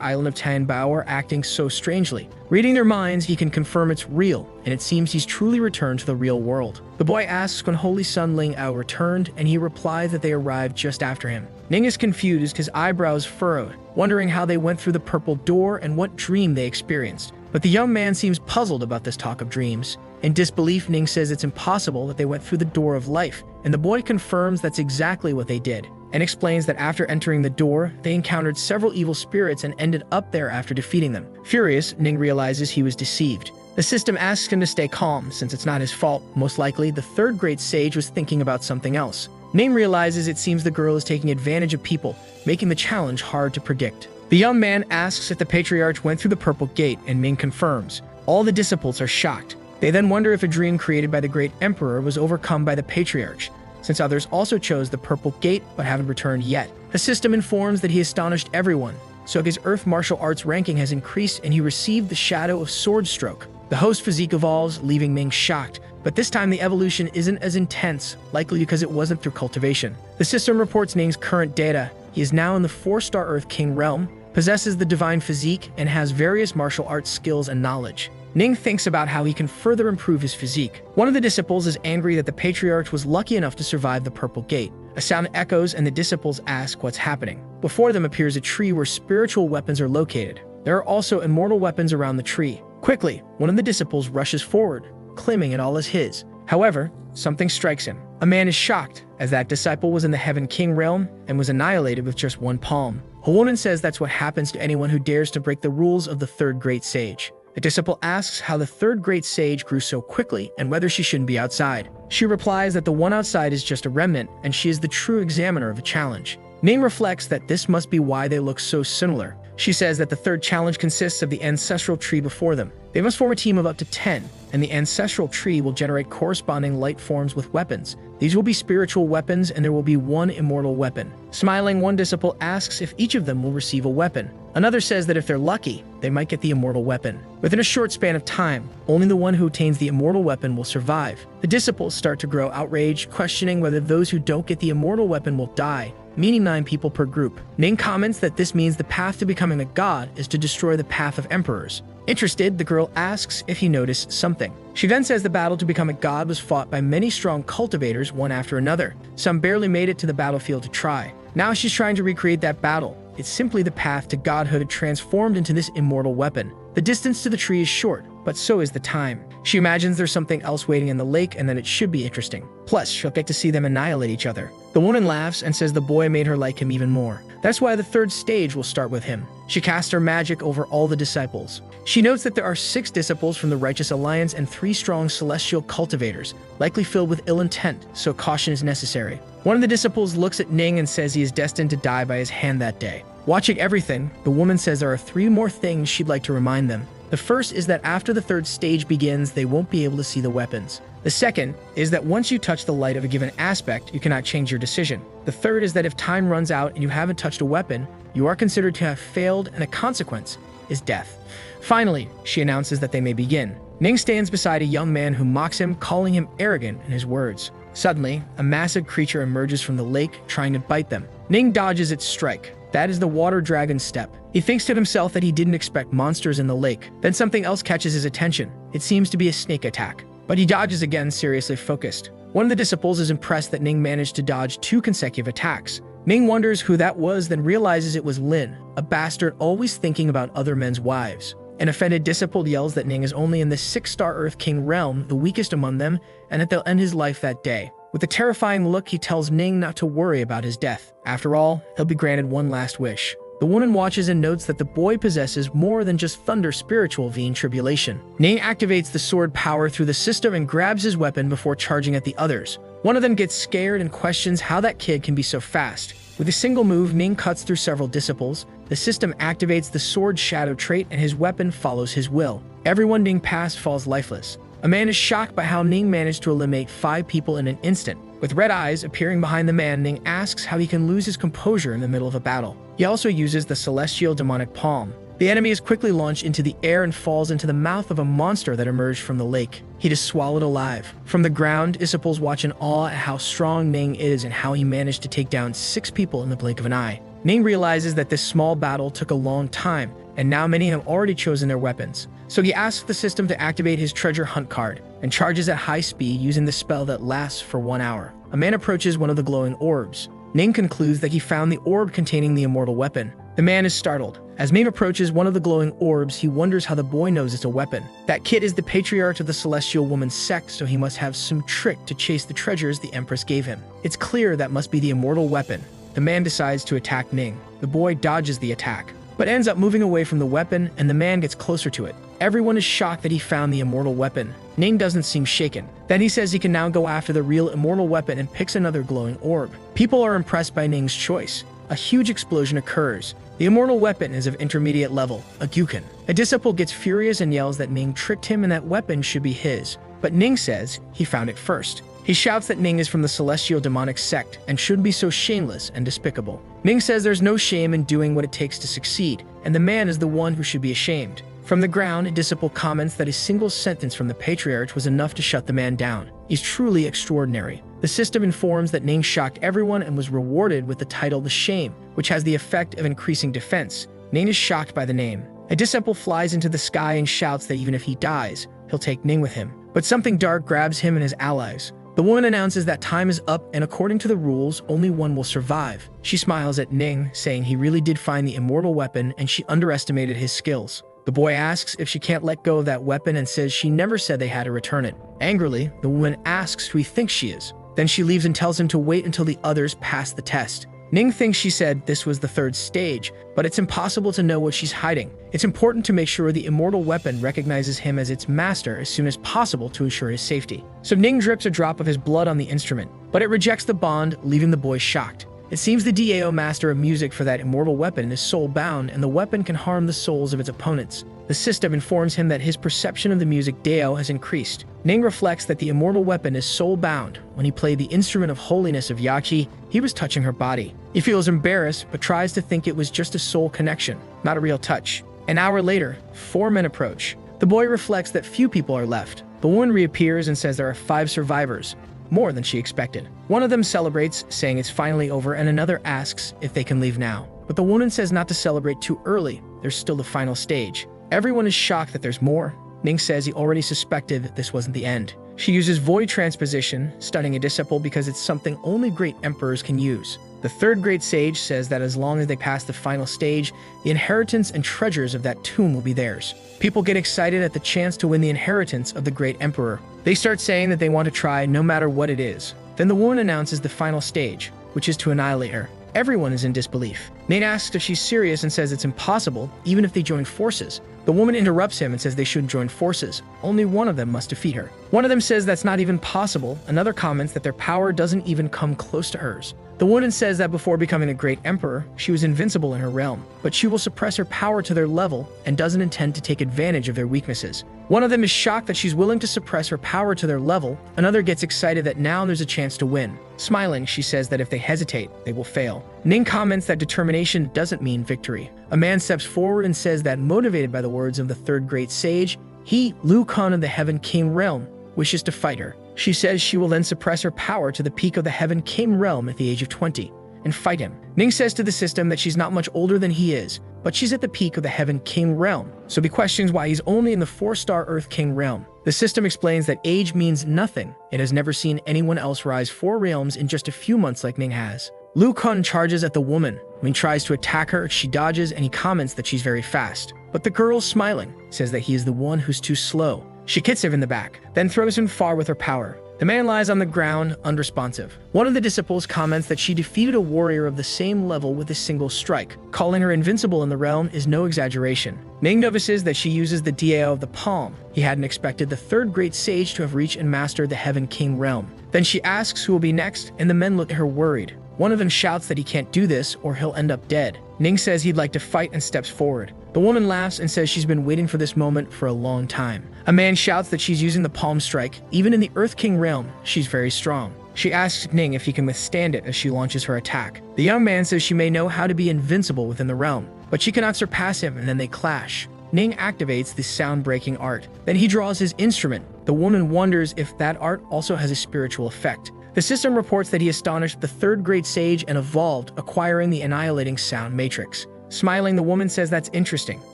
island of Tianbao are acting so strangely. Reading their minds, he can confirm it's real, and it seems he's truly returned to the real world. The boy asks when Holy Sun Ling Ao returned, and he replies that they arrived just after him. Ning is confused, his eyebrows furrowed, wondering how they went through the purple door and what dream they experienced. But the young man seems puzzled about this talk of dreams. In disbelief, Ning says it's impossible that they went through the door of life, and the boy confirms that's exactly what they did, and explains that after entering the door, they encountered several evil spirits and ended up there after defeating them. Furious, Ning realizes he was deceived. The system asks him to stay calm, since it's not his fault. Most likely, the third great sage was thinking about something else. Ning realizes it seems the girl is taking advantage of people, making the challenge hard to predict. The young man asks if the patriarch went through the purple gate, and Ming confirms. All the disciples are shocked. They then wonder if a dream created by the great emperor was overcome by the patriarch, since others also chose the purple gate but haven't returned yet. The system informs that he astonished everyone, so his earth martial arts ranking has increased and he received the shadow of sword stroke. The host physique evolves, leaving Ming shocked, but this time the evolution isn't as intense, likely because it wasn't through cultivation. The system reports Ning's current data. He is now in the 4-star Earth King realm, possesses the divine physique, and has various martial arts skills and knowledge. Ning thinks about how he can further improve his physique. One of the disciples is angry that the patriarch was lucky enough to survive the purple gate. A sound echoes and the disciples ask what's happening. Before them appears a tree where spiritual weapons are located. There are also immortal weapons around the tree. Quickly, one of the disciples rushes forward, claiming it all as his. However, something strikes him. A man is shocked, as that disciple was in the Heaven King realm and was annihilated with just one palm. A woman says that's what happens to anyone who dares to break the rules of the third great sage. The disciple asks how the third great sage grew so quickly and whether she shouldn't be outside. She replies that the one outside is just a remnant and she is the true examiner of a challenge. Ning reflects that this must be why they look so similar. She says that the third challenge consists of the ancestral tree before them. They must form a team of up to 10, and the ancestral tree will generate corresponding light forms with weapons. These will be spiritual weapons, and there will be one immortal weapon. Smiling, one disciple asks if each of them will receive a weapon. Another says that if they're lucky, they might get the immortal weapon. Within a short span of time, only the one who attains the immortal weapon will survive. The disciples start to grow outraged, questioning whether those who don't get the immortal weapon will die, meaning 9 people per group. Ning comments that this means the path to becoming a god is to destroy the path of emperors. Interested, the girl asks if he noticed something. She then says the battle to become a god was fought by many strong cultivators, one after another. Some barely made it to the battlefield to try. Now she's trying to recreate that battle. It's simply the path to godhood transformed into this immortal weapon. The distance to the tree is short, but so is the time. She imagines there's something else waiting in the lake and that it should be interesting. Plus, she'll get to see them annihilate each other. The woman laughs and says the boy made her like him even more. That's why the 3rd stage will start with him. She casts her magic over all the disciples. She notes that there are 6 disciples from the Righteous Alliance and 3 strong celestial cultivators, likely filled with ill intent, so caution is necessary. One of the disciples looks at Ning and says he is destined to die by his hand that day. Watching everything, the woman says there are 3 more things she'd like to remind them. The first is that after the 3rd stage begins, they won't be able to see the weapons. The second is that once you touch the light of a given aspect, you cannot change your decision. The third is that if time runs out and you haven't touched a weapon, you are considered to have failed, and a consequence is death. Finally, she announces that they may begin. Ning stands beside a young man who mocks him, calling him arrogant in his words. Suddenly, a massive creature emerges from the lake, trying to bite them. Ning dodges its strike. That is the water dragon's step. He thinks to himself that he didn't expect monsters in the lake. Then something else catches his attention. It seems to be a snake attack. But he dodges again, seriously focused. One of the disciples is impressed that Ning managed to dodge 2 consecutive attacks. Ning wonders who that was, then realizes it was Lin, a bastard always thinking about other men's wives. An offended disciple yells that Ning is only in the 6-star Earth King realm, the weakest among them, and that they'll end his life that day. With a terrifying look, he tells Ning not to worry about his death. After all, he'll be granted one last wish. The woman watches and notes that the boy possesses more than just thunder spiritual being tribulation. Ning activates the sword power through the system and grabs his weapon before charging at the others. One of them gets scared and questions how that kid can be so fast. With a single move, Ning cuts through several disciples. The system activates the sword shadow trait and his weapon follows his will. Everyone Ning passed falls lifeless. A man is shocked by how Ning managed to eliminate 5 people in an instant. With red eyes appearing behind the man, Ning asks how he can lose his composure in the middle of a battle. He also uses the celestial demonic palm. The enemy is quickly launched into the air and falls into the mouth of a monster that emerged from the lake. He is swallowed alive. From the ground, disciples watch in awe at how strong Ning is and how he managed to take down 6 people in the blink of an eye. Ning realizes that this small battle took a long time, and now many have already chosen their weapons. So he asks the system to activate his treasure hunt card, and charges at high speed using the spell that lasts for 1 hour. A man approaches one of the glowing orbs. Ning concludes that he found the orb containing the immortal weapon. The man is startled. As Ning approaches one of the glowing orbs, he wonders how the boy knows it's a weapon. That kid is the patriarch of the celestial woman's sect, so he must have some trick to chase the treasures the Empress gave him. It's clear that must be the immortal weapon. The man decides to attack Ning. The boy dodges the attack, but ends up moving away from the weapon, and the man gets closer to it. Everyone is shocked that he found the immortal weapon. Ning doesn't seem shaken. Then he says he can now go after the real immortal weapon and picks another glowing orb. People are impressed by Ning's choice. A huge explosion occurs. The immortal weapon is of intermediate level, a Gyuken. A disciple gets furious and yells that Ning tricked him and that weapon should be his. But Ning says he found it first. He shouts that Ning is from the celestial demonic sect and shouldn't be so shameless and despicable. Ning says there's no shame in doing what it takes to succeed, and the man is the one who should be ashamed. From the ground, a disciple comments that a single sentence from the patriarch was enough to shut the man down. He's truly extraordinary. The system informs that Ning shocked everyone and was rewarded with the title The Shame, which has the effect of increasing defense. Ning is shocked by the name. A disciple flies into the sky and shouts that even if he dies, he'll take Ning with him. But something dark grabs him and his allies. The woman announces that time is up, and according to the rules, only one will survive. She smiles at Ning, saying he really did find the immortal weapon and she underestimated his skills. The boy asks if she can't let go of that weapon and says she never said they had to return it. Angrily, the woman asks who he thinks she is. Then she leaves and tells him to wait until the others pass the test. Ning thinks she said this was the 3rd stage, but it's impossible to know what she's hiding. It's important to make sure the immortal weapon recognizes him as its master as soon as possible to ensure his safety. So Ning drips a drop of his blood on the instrument, but it rejects the bond, leaving the boy shocked. It seems the Dao master of music for that immortal weapon is soul-bound, and the weapon can harm the souls of its opponents. The system informs him that his perception of the music Dao has increased. Ning reflects that the immortal weapon is soul-bound. When he played the instrument of holiness of Yachi, he was touching her body. He feels embarrassed, but tries to think it was just a soul connection, not a real touch. An hour later, 4 men approach. The boy reflects that few people are left. The woman reappears and says there are 5 survivors, more than she expected. One of them celebrates, saying it's finally over, and another asks if they can leave now. But the woman says not to celebrate too early. There's still the final stage. Everyone is shocked that there's more. Ning says he already suspected this wasn't the end. She uses void transposition, stunning a disciple because it's something only great emperors can use. The 3rd great sage says that as long as they pass the final stage, the inheritance and treasures of that tomb will be theirs. People get excited at the chance to win the inheritance of the great emperor. They start saying that they want to try no matter what it is. Then the woman announces the final stage, which is to annihilate her. Everyone is in disbelief. Ning asks if she's serious and says it's impossible, even if they join forces. The woman interrupts him and says they shouldn't join forces. Only one of them must defeat her. One of them says that's not even possible. Another comments that their power doesn't even come close to hers. The woman says that before becoming a great emperor, she was invincible in her realm, but she will suppress her power to their level and doesn't intend to take advantage of their weaknesses. One of them is shocked that she's willing to suppress her power to their level. Another gets excited that now there's a chance to win. Smiling, she says that if they hesitate, they will fail. Ning comments that determination doesn't mean victory. A man steps forward and says that motivated by the words of the 3rd great sage, he, Liu Kang of the Heaven King realm, wishes to fight her. She says she will then suppress her power to the peak of the Heaven King realm at the age of 20 and fight him. Ning says to the system that she's not much older than he is, but she's at the peak of the Heaven King realm, so he questions why he's only in the 4-star Earth King realm. The system explains that age means nothing. It has never seen anyone else rise 4 realms in just a few months like Ning has. Liu Kang charges at the woman. When he tries to attack her, she dodges and he comments that she's very fast. But the girl, smiling, says that he is the one who's too slow. She kicks him in the back, then throws him far with her power. The man lies on the ground, unresponsive. One of the disciples comments that she defeated a warrior of the same level with a single strike. Calling her invincible in the realm is no exaggeration. Ning notices that she uses the Dao of the palm. He hadn't expected the 3rd great sage to have reached and mastered the Heaven King realm. Then she asks who will be next, and the men look at her worried. One of them shouts that he can't do this or he'll end up dead. Ning says he'd like to fight and steps forward. The woman laughs and says she's been waiting for this moment for a long time. A man shouts that she's using the palm strike. Even in the Earth King realm, she's very strong. She asks Ning if he can withstand it as she launches her attack. The young man says she may know how to be invincible within the realm, but she cannot surpass him, and then they clash. Ning activates the sound-breaking art. Then he draws his instrument. The woman wonders if that art also has a spiritual effect. The system reports that he astonished the 3rd great sage and evolved, acquiring the annihilating sound matrix. Smiling, the woman says that's interesting.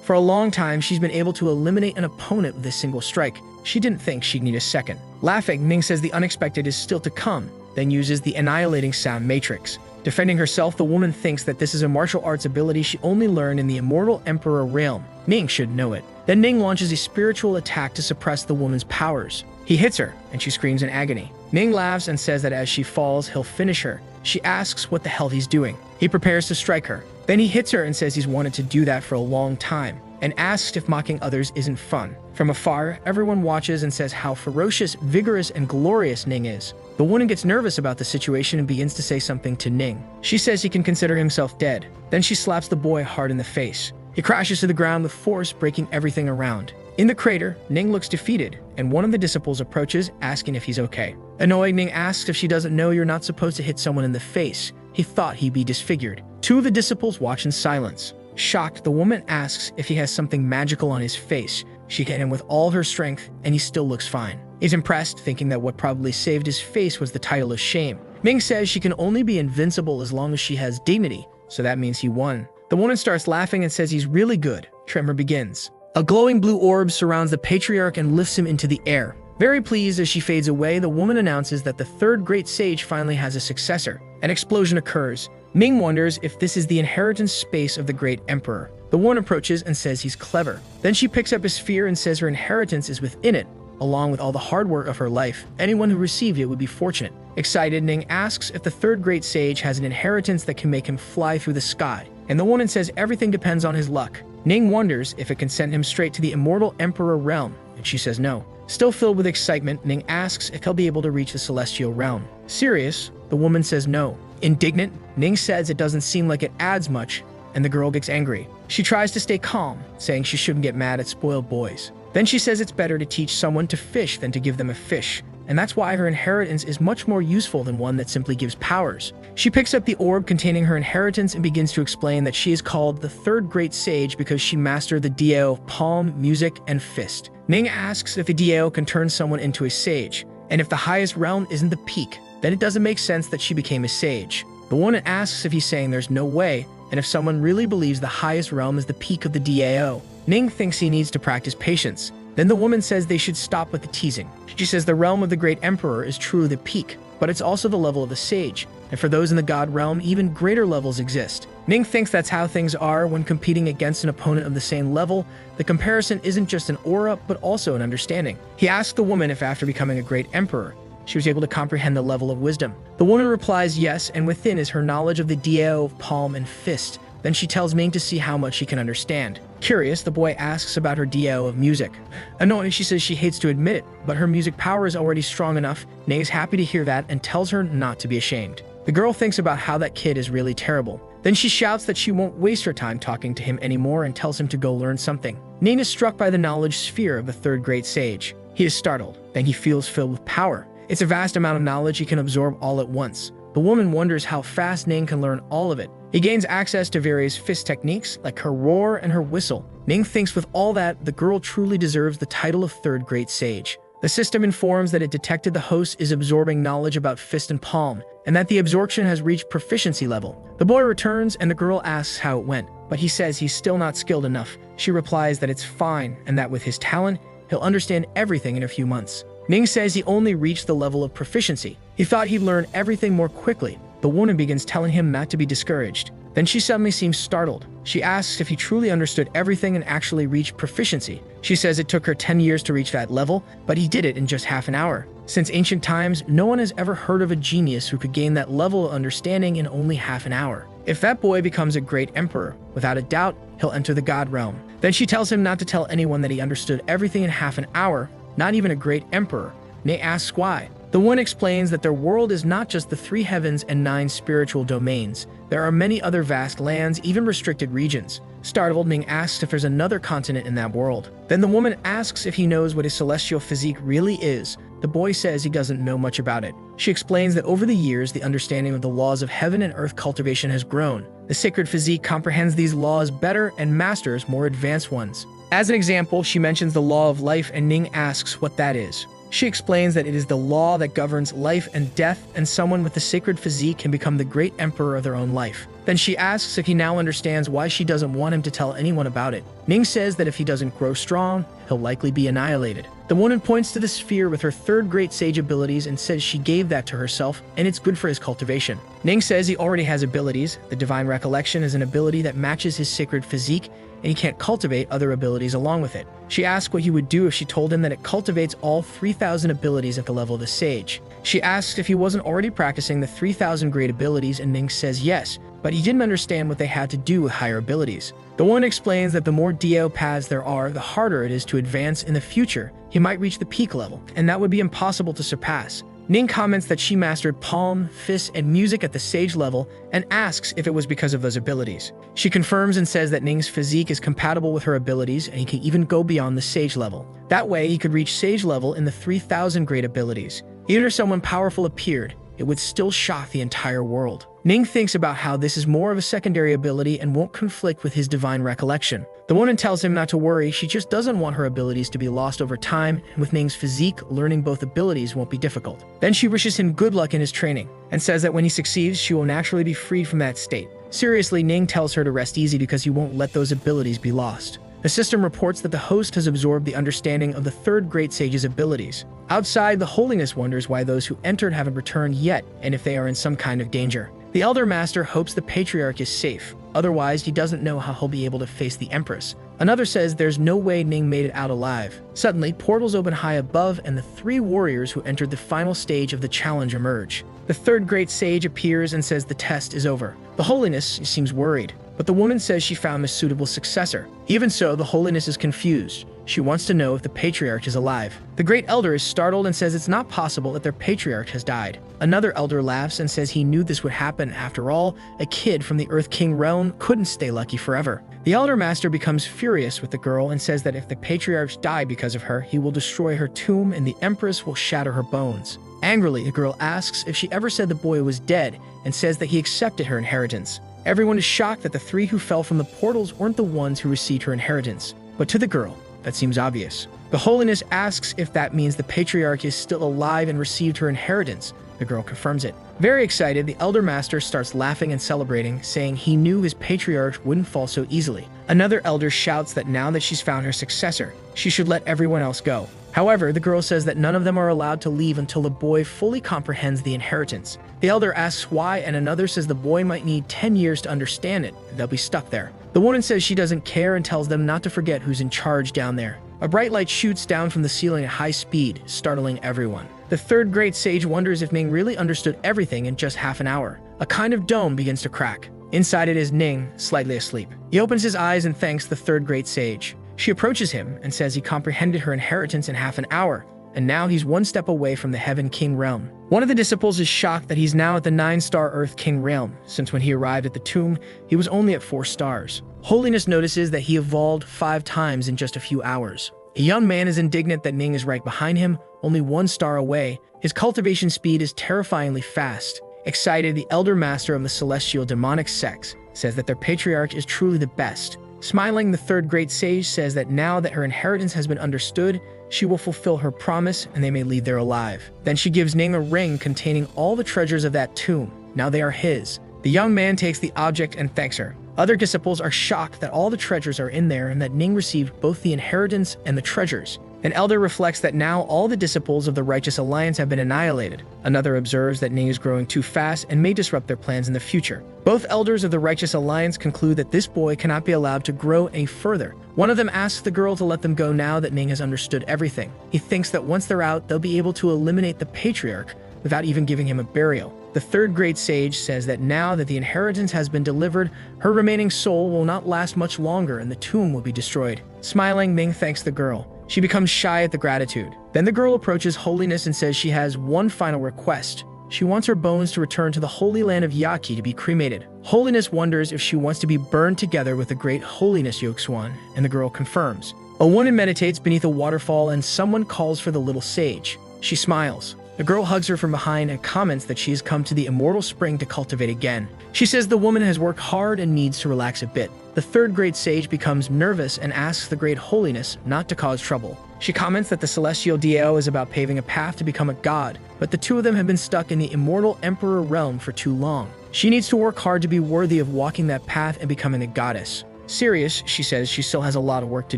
For a long time, she's been able to eliminate an opponent with a single strike. She didn't think she'd need a second. Laughing, Ning says the unexpected is still to come, then uses the annihilating sound matrix. Defending herself, the woman thinks that this is a martial arts ability she only learned in the immortal emperor realm. Ning should know it. Then Ning launches a spiritual attack to suppress the woman's powers. He hits her, and she screams in agony. Ning laughs and says that as she falls, he'll finish her. She asks what the hell he's doing. He prepares to strike her. Then he hits her and says he's wanted to do that for a long time, and asks if mocking others isn't fun. From afar, everyone watches and says how ferocious, vigorous, and glorious Ning is. The woman gets nervous about the situation and begins to say something to Ning. She says he can consider himself dead. Then she slaps the boy hard in the face. He crashes to the ground with force, breaking everything around. In the crater, Ning looks defeated, and one of the disciples approaches, asking if he's okay. Annoyed, Ning asks if she doesn't know you're not supposed to hit someone in the face. He thought he'd be disfigured. 2 of the disciples watch in silence. Shocked, the woman asks if he has something magical on his face. She hit him with all her strength, and he still looks fine. He's impressed, thinking that what probably saved his face was the title of shame. Ming says she can only be invincible as long as she has dignity, so that means he won. The woman starts laughing and says he's really good. Tremor begins. A glowing blue orb surrounds the patriarch and lifts him into the air. Very pleased as she fades away, the woman announces that the 3rd great sage finally has a successor. An explosion occurs. Ming wonders if this is the inheritance space of the great emperor. The woman approaches and says he's clever. Then she picks up his sphere and says her inheritance is within it, along with all the hard work of her life. Anyone who received it would be fortunate. Excited, Ning asks if the 3rd great sage has an inheritance that can make him fly through the sky, and the woman says everything depends on his luck. Ning wonders if it can send him straight to the immortal emperor realm, and she says no. Still filled with excitement, Ning asks if he'll be able to reach the celestial realm. Serious, The woman says no. Indignant, Ning says it doesn't seem like it adds much, and the girl gets angry. She tries to stay calm, saying she shouldn't get mad at spoiled boys. Then she says it's better to teach someone to fish than to give them a fish, and that's why her inheritance is much more useful than one that simply gives powers. She picks up the orb containing her inheritance and begins to explain that she is called the third great sage because she mastered the Diao of palm, music, and fist. Ning asks if the Diao can turn someone into a sage, and if the highest realm isn't the peak, then it doesn't make sense that she became a sage. The woman asks if he's saying there's no way, and if someone really believes the highest realm is the peak of the Diao. Ning thinks he needs to practice patience. Then the woman says they should stop with the teasing. She says the realm of the great emperor is truly the peak, but it's also the level of the sage, and for those in the god realm, even greater levels exist. Ning thinks that's how things are when competing against an opponent of the same level. The comparison isn't just an aura, but also an understanding. He asks the woman if after becoming a great emperor, she was able to comprehend the level of wisdom. The woman replies yes, and within is her knowledge of the Diao of palm and fist. Then she tells Ming to see how much she can understand. Curious, the boy asks about her Diao of music. Annoyed, she says she hates to admit it, but her music power is already strong enough. Ning is happy to hear that and tells her not to be ashamed. The girl thinks about how that kid is really terrible. Then she shouts that she won't waste her time talking to him anymore and tells him to go learn something. Ning is struck by the knowledge sphere of the third great sage. He is startled. Then he feels filled with power. It's a vast amount of knowledge he can absorb all at once. The woman wonders how fast Ning can learn all of it. He gains access to various fist techniques, like her roar and her whistle. Ning thinks with all that, the girl truly deserves the title of third great sage. The system informs that it detected the host is absorbing knowledge about fist and palm, and that the absorption has reached proficiency level. The boy returns, and the girl asks how it went, but he says he's still not skilled enough. She replies that it's fine, and that with his talent, he'll understand everything in a few months. Ning says he only reached the level of proficiency. He thought he'd learn everything more quickly. The woman begins telling him not to be discouraged. Then she suddenly seems startled. She asks if he truly understood everything and actually reached proficiency. She says it took her 10 years to reach that level, but he did it in just half an hour. Since ancient times, no one has ever heard of a genius who could gain that level of understanding in only half an hour. If that boy becomes a great emperor, without a doubt, he'll enter the god realm. Then she tells him not to tell anyone that he understood everything in half an hour, not even a great emperor. Ning asks why. The one explains that their world is not just the 3 heavens and 9 spiritual domains. There are many other vast lands, even restricted regions. Startled, Ning asks if there's another continent in that world. Then the woman asks if he knows what his celestial physique really is. The boy says he doesn't know much about it. She explains that over the years, the understanding of the laws of heaven and earth cultivation has grown. The sacred physique comprehends these laws better and masters more advanced ones. As an example, she mentions the law of life, and Ning asks what that is. She explains that it is the law that governs life and death, and someone with the sacred physique can become the great emperor of their own life. Then she asks if he now understands why she doesn't want him to tell anyone about it. Ning says that if he doesn't grow strong, he'll likely be annihilated. The woman points to the sphere with her third great sage abilities and says she gave that to herself, and it's good for his cultivation. Ning says he already has abilities. The divine recollection is an ability that matches his sacred physique, and he can't cultivate other abilities along with it. She asks what he would do if she told him that it cultivates all 3,000 abilities at the level of the sage. She asks if he wasn't already practicing the 3,000 great abilities, and Ning says yes, but he didn't understand what they had to do with higher abilities. The one explains that the more Diao paths there are, the harder it is to advance in the future. He might reach the peak level, and that would be impossible to surpass. Ning comments that she mastered palm, fist, and music at the sage level and asks if it was because of those abilities. She confirms and says that Ning's physique is compatible with her abilities and he can even go beyond the sage level. That way, he could reach sage level in the 3,000 great abilities. Even if someone powerful appeared, it would still shock the entire world. Ning thinks about how this is more of a secondary ability and won't conflict with his divine recollection. The woman tells him not to worry, she just doesn't want her abilities to be lost over time, and with Ning's physique, learning both abilities won't be difficult. Then she wishes him good luck in his training, and says that when he succeeds, she will naturally be freed from that state. Seriously, Ning tells her to rest easy because he won't let those abilities be lost. The system reports that the host has absorbed the understanding of the third great sage's abilities. Outside, the holiness wonders why those who entered haven't returned yet, and if they are in some kind of danger. The Elder Master hopes the Patriarch is safe, otherwise he doesn't know how he'll be able to face the Empress. Another says there's no way Ning made it out alive. Suddenly, portals open high above and the 3 warriors who entered the final stage of the challenge emerge. The third great sage appears and says the test is over. The holiness seems worried. but the woman says she found a suitable successor. Even so, the holiness is confused. She wants to know if the patriarch is alive. The great elder is startled and says it's not possible that their patriarch has died. Another elder laughs and says he knew this would happen. After all, a kid from the Earth King realm couldn't stay lucky forever. The elder master becomes furious with the girl and says that if the patriarch died because of her, he will destroy her tomb and the Empress will shatter her bones. Angrily, the girl asks if she ever said the boy was dead and says that he accepted her inheritance. Everyone is shocked that the three who fell from the portals weren't the ones who received her inheritance. But to the girl, that seems obvious. The holiness asks if that means the patriarch is still alive and received her inheritance. The girl confirms it. Very excited, the elder master starts laughing and celebrating, saying he knew his patriarch wouldn't fall so easily. Another elder shouts that now that she's found her successor, she should let everyone else go. However, the girl says that none of them are allowed to leave until the boy fully comprehends the inheritance. The elder asks why, and another says the boy might need 10 years to understand it, and they'll be stuck there. The woman says she doesn't care and tells them not to forget who's in charge down there. A bright light shoots down from the ceiling at high speed, startling everyone. The third great sage wonders if Ning really understood everything in just half an hour. A kind of dome begins to crack. Inside it is Ning, slightly asleep. He opens his eyes and thanks the third great sage. She approaches him and says he comprehended her inheritance in half an hour, and now he's one step away from the Heaven King realm. One of the disciples is shocked that he's now at the 9-star Earth King realm, since when he arrived at the tomb, he was only at 4 stars. Holiness notices that he evolved 5 times in just a few hours. A young man is indignant that Ning is right behind him, only 1 star away. His cultivation speed is terrifyingly fast. Excited, the elder master of the celestial demonic sect says that their patriarch is truly the best. Smiling, the third great sage says that now that her inheritance has been understood, she will fulfill her promise and they may leave there alive. Then she gives Ning a ring containing all the treasures of that tomb. Now they are his. The young man takes the object and thanks her. Other disciples are shocked that all the treasures are in there and that Ning received both the inheritance and the treasures. An elder reflects that now all the disciples of the Righteous Alliance have been annihilated. Another observes that Ning is growing too fast and may disrupt their plans in the future. Both elders of the Righteous Alliance conclude that this boy cannot be allowed to grow any further. One of them asks the girl to let them go now that Ning has understood everything. He thinks that once they're out, they'll be able to eliminate the patriarch without even giving him a burial. The third great sage says that now that the inheritance has been delivered, her remaining soul will not last much longer and the tomb will be destroyed. Smiling, Ning thanks the girl. She becomes shy at the gratitude. Then the girl approaches Holiness and says she has one final request. She wants her bones to return to the holy land of Yaqi to be cremated. Holiness wonders if she wants to be burned together with the great Holiness Yogxuan, and the girl confirms. A woman meditates beneath a waterfall and someone calls for the little sage. She smiles. The girl hugs her from behind and comments that she has come to the immortal spring to cultivate again. She says the woman has worked hard and needs to relax a bit. The third great sage becomes nervous and asks the great Holiness not to cause trouble. She comments that the celestial DAO is about paving a path to become a god, but the two of them have been stuck in the immortal emperor realm for too long. She needs to work hard to be worthy of walking that path and becoming a goddess. Serious, she says she still has a lot of work to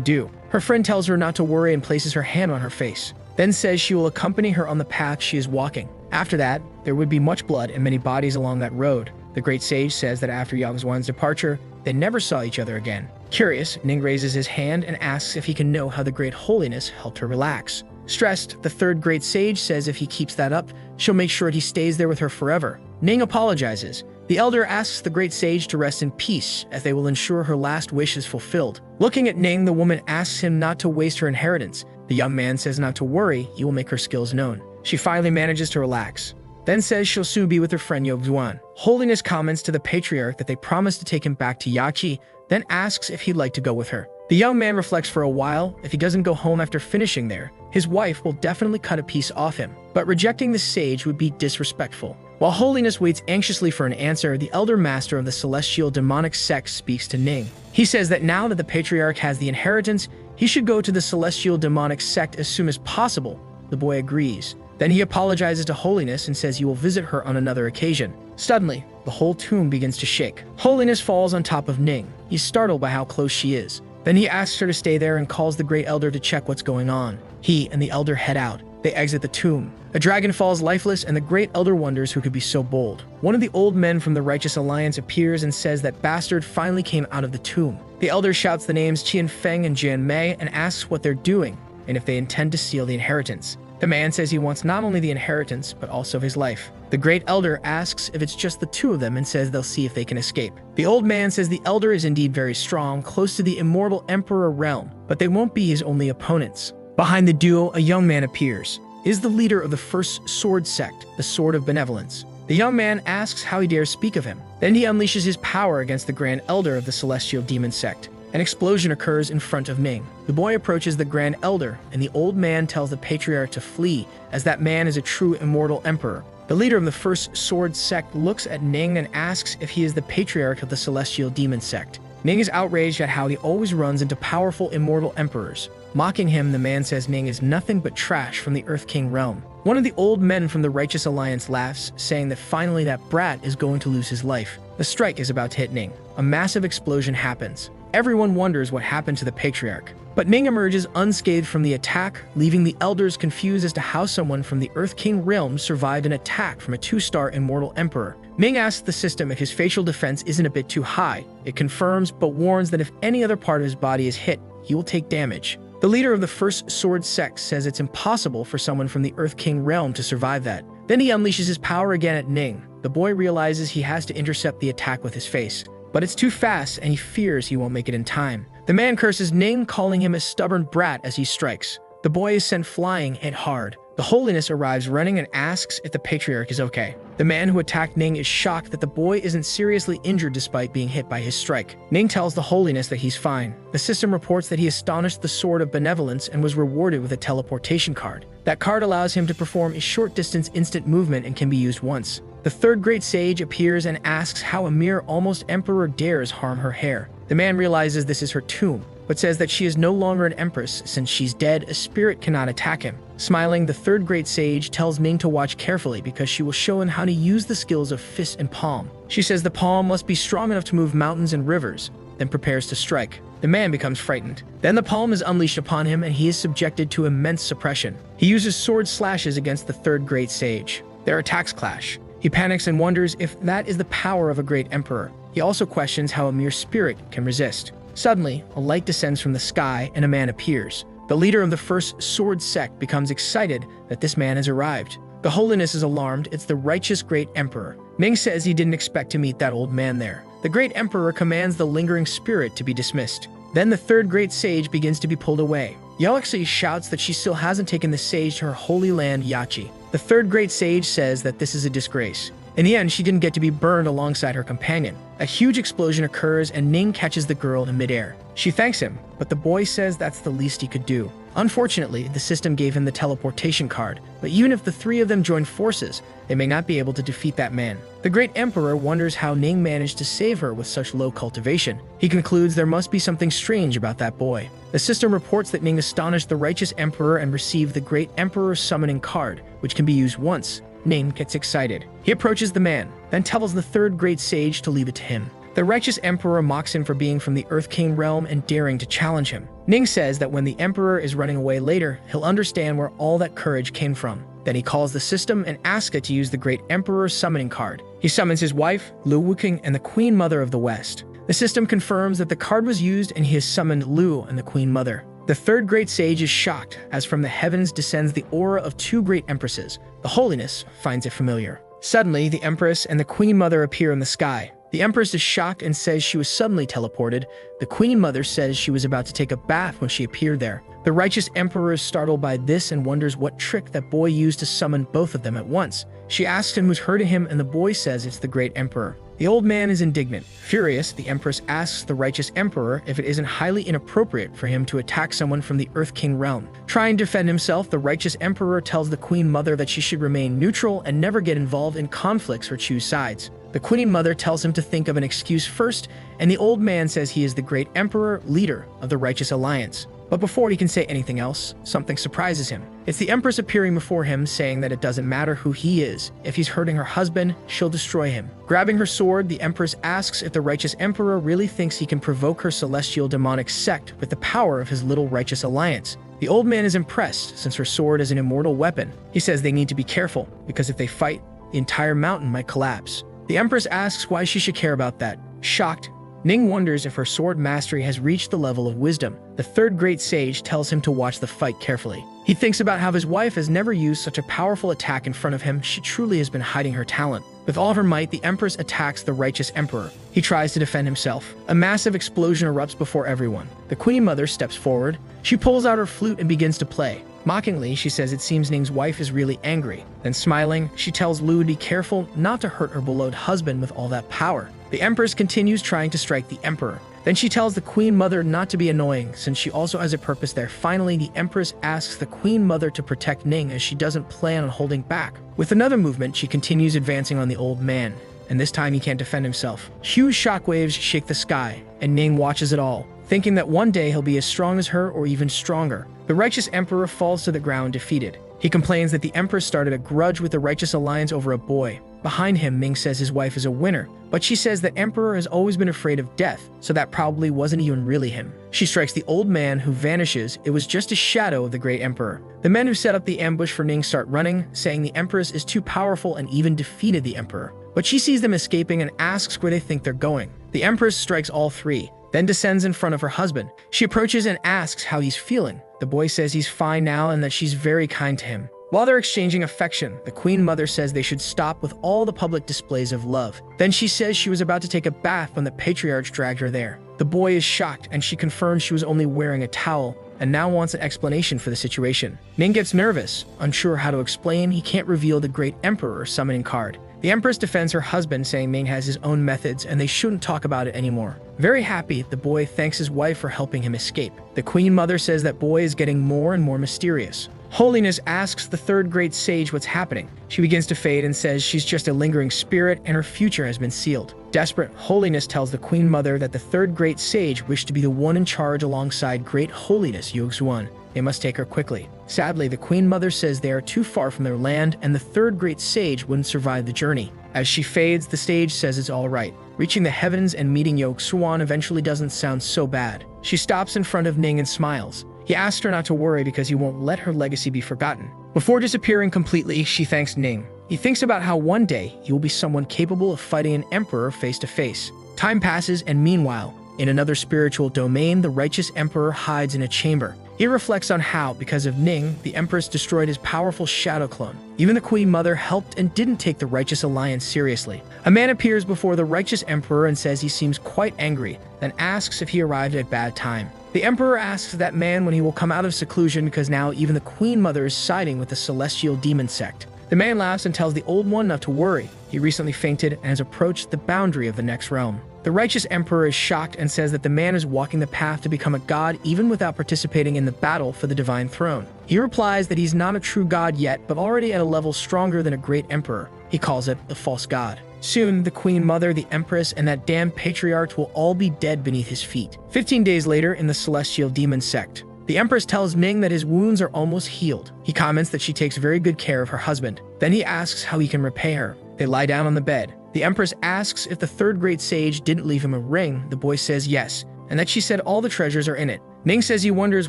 do. Her friend tells her not to worry and places her hand on her face, then says she will accompany her on the path she is walking. After that, there would be much blood and many bodies along that road. The great sage says that after Yogxuan's departure, they never saw each other again. Curious, Ning raises his hand and asks if he can know how the great Holiness helped her relax. Stressed, the third great sage says if he keeps that up, she'll make sure he stays there with her forever. Ning apologizes. The elder asks the great sage to rest in peace, as they will ensure her last wish is fulfilled. Looking at Ning, the woman asks him not to waste her inheritance. The young man says not to worry, he will make her skills known. She finally manages to relax, then says she'll soon be with her friend Yogxuan. Holiness comments to the patriarch that they promised to take him back to Yaqi, then asks if he'd like to go with her. The young man reflects for a while. If he doesn't go home after finishing there, his wife will definitely cut a piece off him, but rejecting the sage would be disrespectful. While Holiness waits anxiously for an answer, the elder master of the celestial demonic sect speaks to Ning. He says that now that the patriarch has the inheritance, he should go to the celestial demonic sect as soon as possible. The boy agrees. Then he apologizes to Holiness and says he will visit her on another occasion. Suddenly, the whole tomb begins to shake. Holiness falls on top of Ning. He's startled by how close she is. Then he asks her to stay there and calls the great elder to check what's going on. He and the elder head out. They exit the tomb. A dragon falls lifeless and the great elder wonders who could be so bold. One of the old men from the Righteous Alliance appears and says that bastard finally came out of the tomb. The elder shouts the names Qian Feng and Jian Mei and asks what they're doing and if they intend to steal the inheritance. The man says he wants not only the inheritance, but also his life. The Great Elder asks if it's just the two of them and says they'll see if they can escape. The old man says the Elder is indeed very strong, close to the immortal Emperor realm, but they won't be his only opponents. Behind the duo, a young man appears. He is the leader of the first sword sect, the Sword of Benevolence. The young man asks how he dares speak of him. Then he unleashes his power against the Grand Elder of the Celestial Demon sect. An explosion occurs in front of Ning. The boy approaches the Grand Elder, and the old man tells the patriarch to flee, as that man is a true immortal emperor. The leader of the first sword sect looks at Ning and asks if he is the patriarch of the Celestial Demon sect. Ning is outraged at how he always runs into powerful immortal emperors. Mocking him, the man says Ning is nothing but trash from the Earth King realm. One of the old men from the Righteous Alliance laughs, saying that finally that brat is going to lose his life. The strike is about to hit Ning. A massive explosion happens. Everyone wonders what happened to the patriarch. But Ning emerges unscathed from the attack, leaving the elders confused as to how someone from the Earth King realm survived an attack from a 2-star immortal emperor. Ning asks the system if his facial defense isn't a bit too high. It confirms, but warns that if any other part of his body is hit, he will take damage. The leader of the first sword sect says it's impossible for someone from the Earth King realm to survive that. Then he unleashes his power again at Ning. The boy realizes he has to intercept the attack with his face. But it's too fast, and he fears he won't make it in time. The man curses Ning, calling him a stubborn brat as he strikes. The boy is sent flying, hit hard. The holiness arrives running and asks if the patriarch is okay. The man who attacked Ning is shocked that the boy isn't seriously injured despite being hit by his strike. Ning tells the holiness that he's fine. The system reports that he astonished the Sword of Benevolence and was rewarded with a teleportation card. That card allows him to perform a short-distance instant movement and can be used once. The third great sage appears and asks how a mere almost emperor dares harm her hair. The man realizes this is her tomb, but says that she is no longer an empress. Since she's dead, a spirit cannot attack him. Smiling, the third great sage tells Ning to watch carefully because she will show him how to use the skills of fist and palm. She says the palm must be strong enough to move mountains and rivers, then prepares to strike. The man becomes frightened. Then the palm is unleashed upon him and he is subjected to immense suppression. He uses sword slashes against the third great sage. Their attacks clash. He panics and wonders if that is the power of a great emperor. He also questions how a mere spirit can resist. Suddenly, a light descends from the sky and a man appears. The leader of the first sword sect becomes excited that this man has arrived. The holiness is alarmed. It's the righteous great emperor. Ning says he didn't expect to meet that old man there. The great emperor commands the lingering spirit to be dismissed. Then the third great sage begins to be pulled away. Yalexi shouts that she still hasn't taken the sage to her holy land, Yachi. The third great sage says that this is a disgrace. In the end, she didn't get to be burned alongside her companion. A huge explosion occurs and Ning catches the girl in midair. She thanks him, but the boy says that's the least he could do. Unfortunately, the system gave him the teleportation card, but even if the three of them join forces, they may not be able to defeat that man. The great emperor wonders how Ning managed to save her with such low cultivation. He concludes there must be something strange about that boy. The system reports that Ning astonished the righteous emperor and received the great emperor's summoning card, which can be used once. Ning gets excited. He approaches the man, then tells the third great sage to leave it to him. The righteous emperor mocks him for being from the Earth King realm and daring to challenge him. Ning says that when the emperor is running away later, he'll understand where all that courage came from. Then he calls the system and asks it to use the great emperor's summoning card. He summons his wife, Lu Wuking, and the Queen Mother of the West. The system confirms that the card was used and he has summoned Lu and the Queen Mother. The third great sage is shocked as from the heavens descends the aura of two great empresses. The holiness finds it familiar. Suddenly, the Empress and the Queen Mother appear in the sky. The Empress is shocked and says she was suddenly teleported. The Queen Mother says she was about to take a bath when she appeared there. The righteous Emperor is startled by this and wonders what trick that boy used to summon both of them at once. She asks him who's hurting him and the boy says it's the great Emperor. The old man is indignant. Furious, the Empress asks the righteous Emperor if it isn't highly inappropriate for him to attack someone from the Earth King realm. Trying to defend himself, the righteous Emperor tells the Queen Mother that she should remain neutral and never get involved in conflicts or choose sides. The Queen Mother tells him to think of an excuse first, and the old man says he is the great Emperor, leader of the Righteous Alliance. But before he can say anything else, something surprises him. It's the Empress appearing before him, saying that it doesn't matter who he is. If he's hurting her husband, she'll destroy him. Grabbing her sword, the Empress asks if the righteous Emperor really thinks he can provoke her celestial demonic sect with the power of his little righteous alliance. The old man is impressed, since her sword is an immortal weapon. He says they need to be careful, because if they fight, the entire mountain might collapse. The Empress asks why she should care about that. Shocked, Ning wonders if her sword mastery has reached the level of wisdom. The third great sage tells him to watch the fight carefully. He thinks about how his wife has never used such a powerful attack in front of him. She truly has been hiding her talent. With all of her might, the Empress attacks the righteous emperor. He tries to defend himself. A massive explosion erupts before everyone. The Queen Mother steps forward. She pulls out her flute and begins to play. Mockingly, she says it seems Ning's wife is really angry. Then smiling, she tells Lu to be careful not to hurt her beloved husband with all that power. The Empress continues trying to strike the Emperor. Then she tells the Queen Mother not to be annoying, since she also has a purpose there. Finally, the Empress asks the Queen Mother to protect Ning as she doesn't plan on holding back. With another movement, she continues advancing on the old man, and this time he can't defend himself. Huge shockwaves shake the sky, and Ning watches it all, thinking that one day he'll be as strong as her or even stronger. The righteous emperor falls to the ground defeated. He complains that the Empress started a grudge with the Righteous Alliance over a boy. Behind him, Ming says his wife is a winner, but she says the Emperor has always been afraid of death, so that probably wasn't even really him. She strikes the old man, who vanishes. It was just a shadow of the great Emperor. The men who set up the ambush for Ning start running, saying the Empress is too powerful and even defeated the Emperor. But she sees them escaping and asks where they think they're going. The Empress strikes all three, then descends in front of her husband. She approaches and asks how he's feeling. The boy says he's fine now and that she's very kind to him. While they're exchanging affection, the Queen Mother says they should stop with all the public displays of love. Then she says she was about to take a bath when the Patriarch dragged her there. The boy is shocked, and she confirms she was only wearing a towel and now wants an explanation for the situation. Ning gets nervous, unsure how to explain. He can't reveal the Great Emperor summoning card. The Empress defends her husband, saying Ming has his own methods and they shouldn't talk about it anymore. Very happy, the boy thanks his wife for helping him escape. The Queen Mother says that boy is getting more and more mysterious. Holiness asks the third great sage what's happening. She begins to fade and says she's just a lingering spirit and her future has been sealed. Desperate, Holiness tells the Queen Mother that the third great sage wished to be the one in charge alongside Great Holiness Yogzuan. They must take her quickly. Sadly, the Queen Mother says they are too far from their land and the third great sage wouldn't survive the journey. As she fades, the sage says it's all right. Reaching the heavens and meeting Yogzuan eventually doesn't sound so bad. She stops in front of Ning and smiles. He asks her not to worry because he won't let her legacy be forgotten. Before disappearing completely, she thanks Ning. He thinks about how one day he will be someone capable of fighting an emperor face to face. Time passes, and meanwhile, in another spiritual domain, the righteous emperor hides in a chamber. He reflects on how, because of Ning, the Empress destroyed his powerful shadow clone. Even the Queen Mother helped and didn't take the Righteous Alliance seriously. A man appears before the righteous emperor and says he seems quite angry, then asks if he arrived at a bad time. The Emperor asks that man when he will come out of seclusion because now even the Queen Mother is siding with the celestial demon sect. The man laughs and tells the old one not to worry. He recently fainted and has approached the boundary of the next realm. The righteous emperor is shocked and says that the man is walking the path to become a god even without participating in the battle for the divine throne. He replies that he's not a true god yet, but already at a level stronger than a great emperor. He calls it the false god. Soon, the Queen Mother, the Empress, and that damned Patriarch will all be dead beneath his feet. 15 days later, in the celestial demon sect, the Empress tells Ning that his wounds are almost healed. He comments that she takes very good care of her husband. Then he asks how he can repay her. They lie down on the bed. The Empress asks if the third great sage didn't leave him a ring. The boy says yes, and that she said all the treasures are in it. Ning says he wonders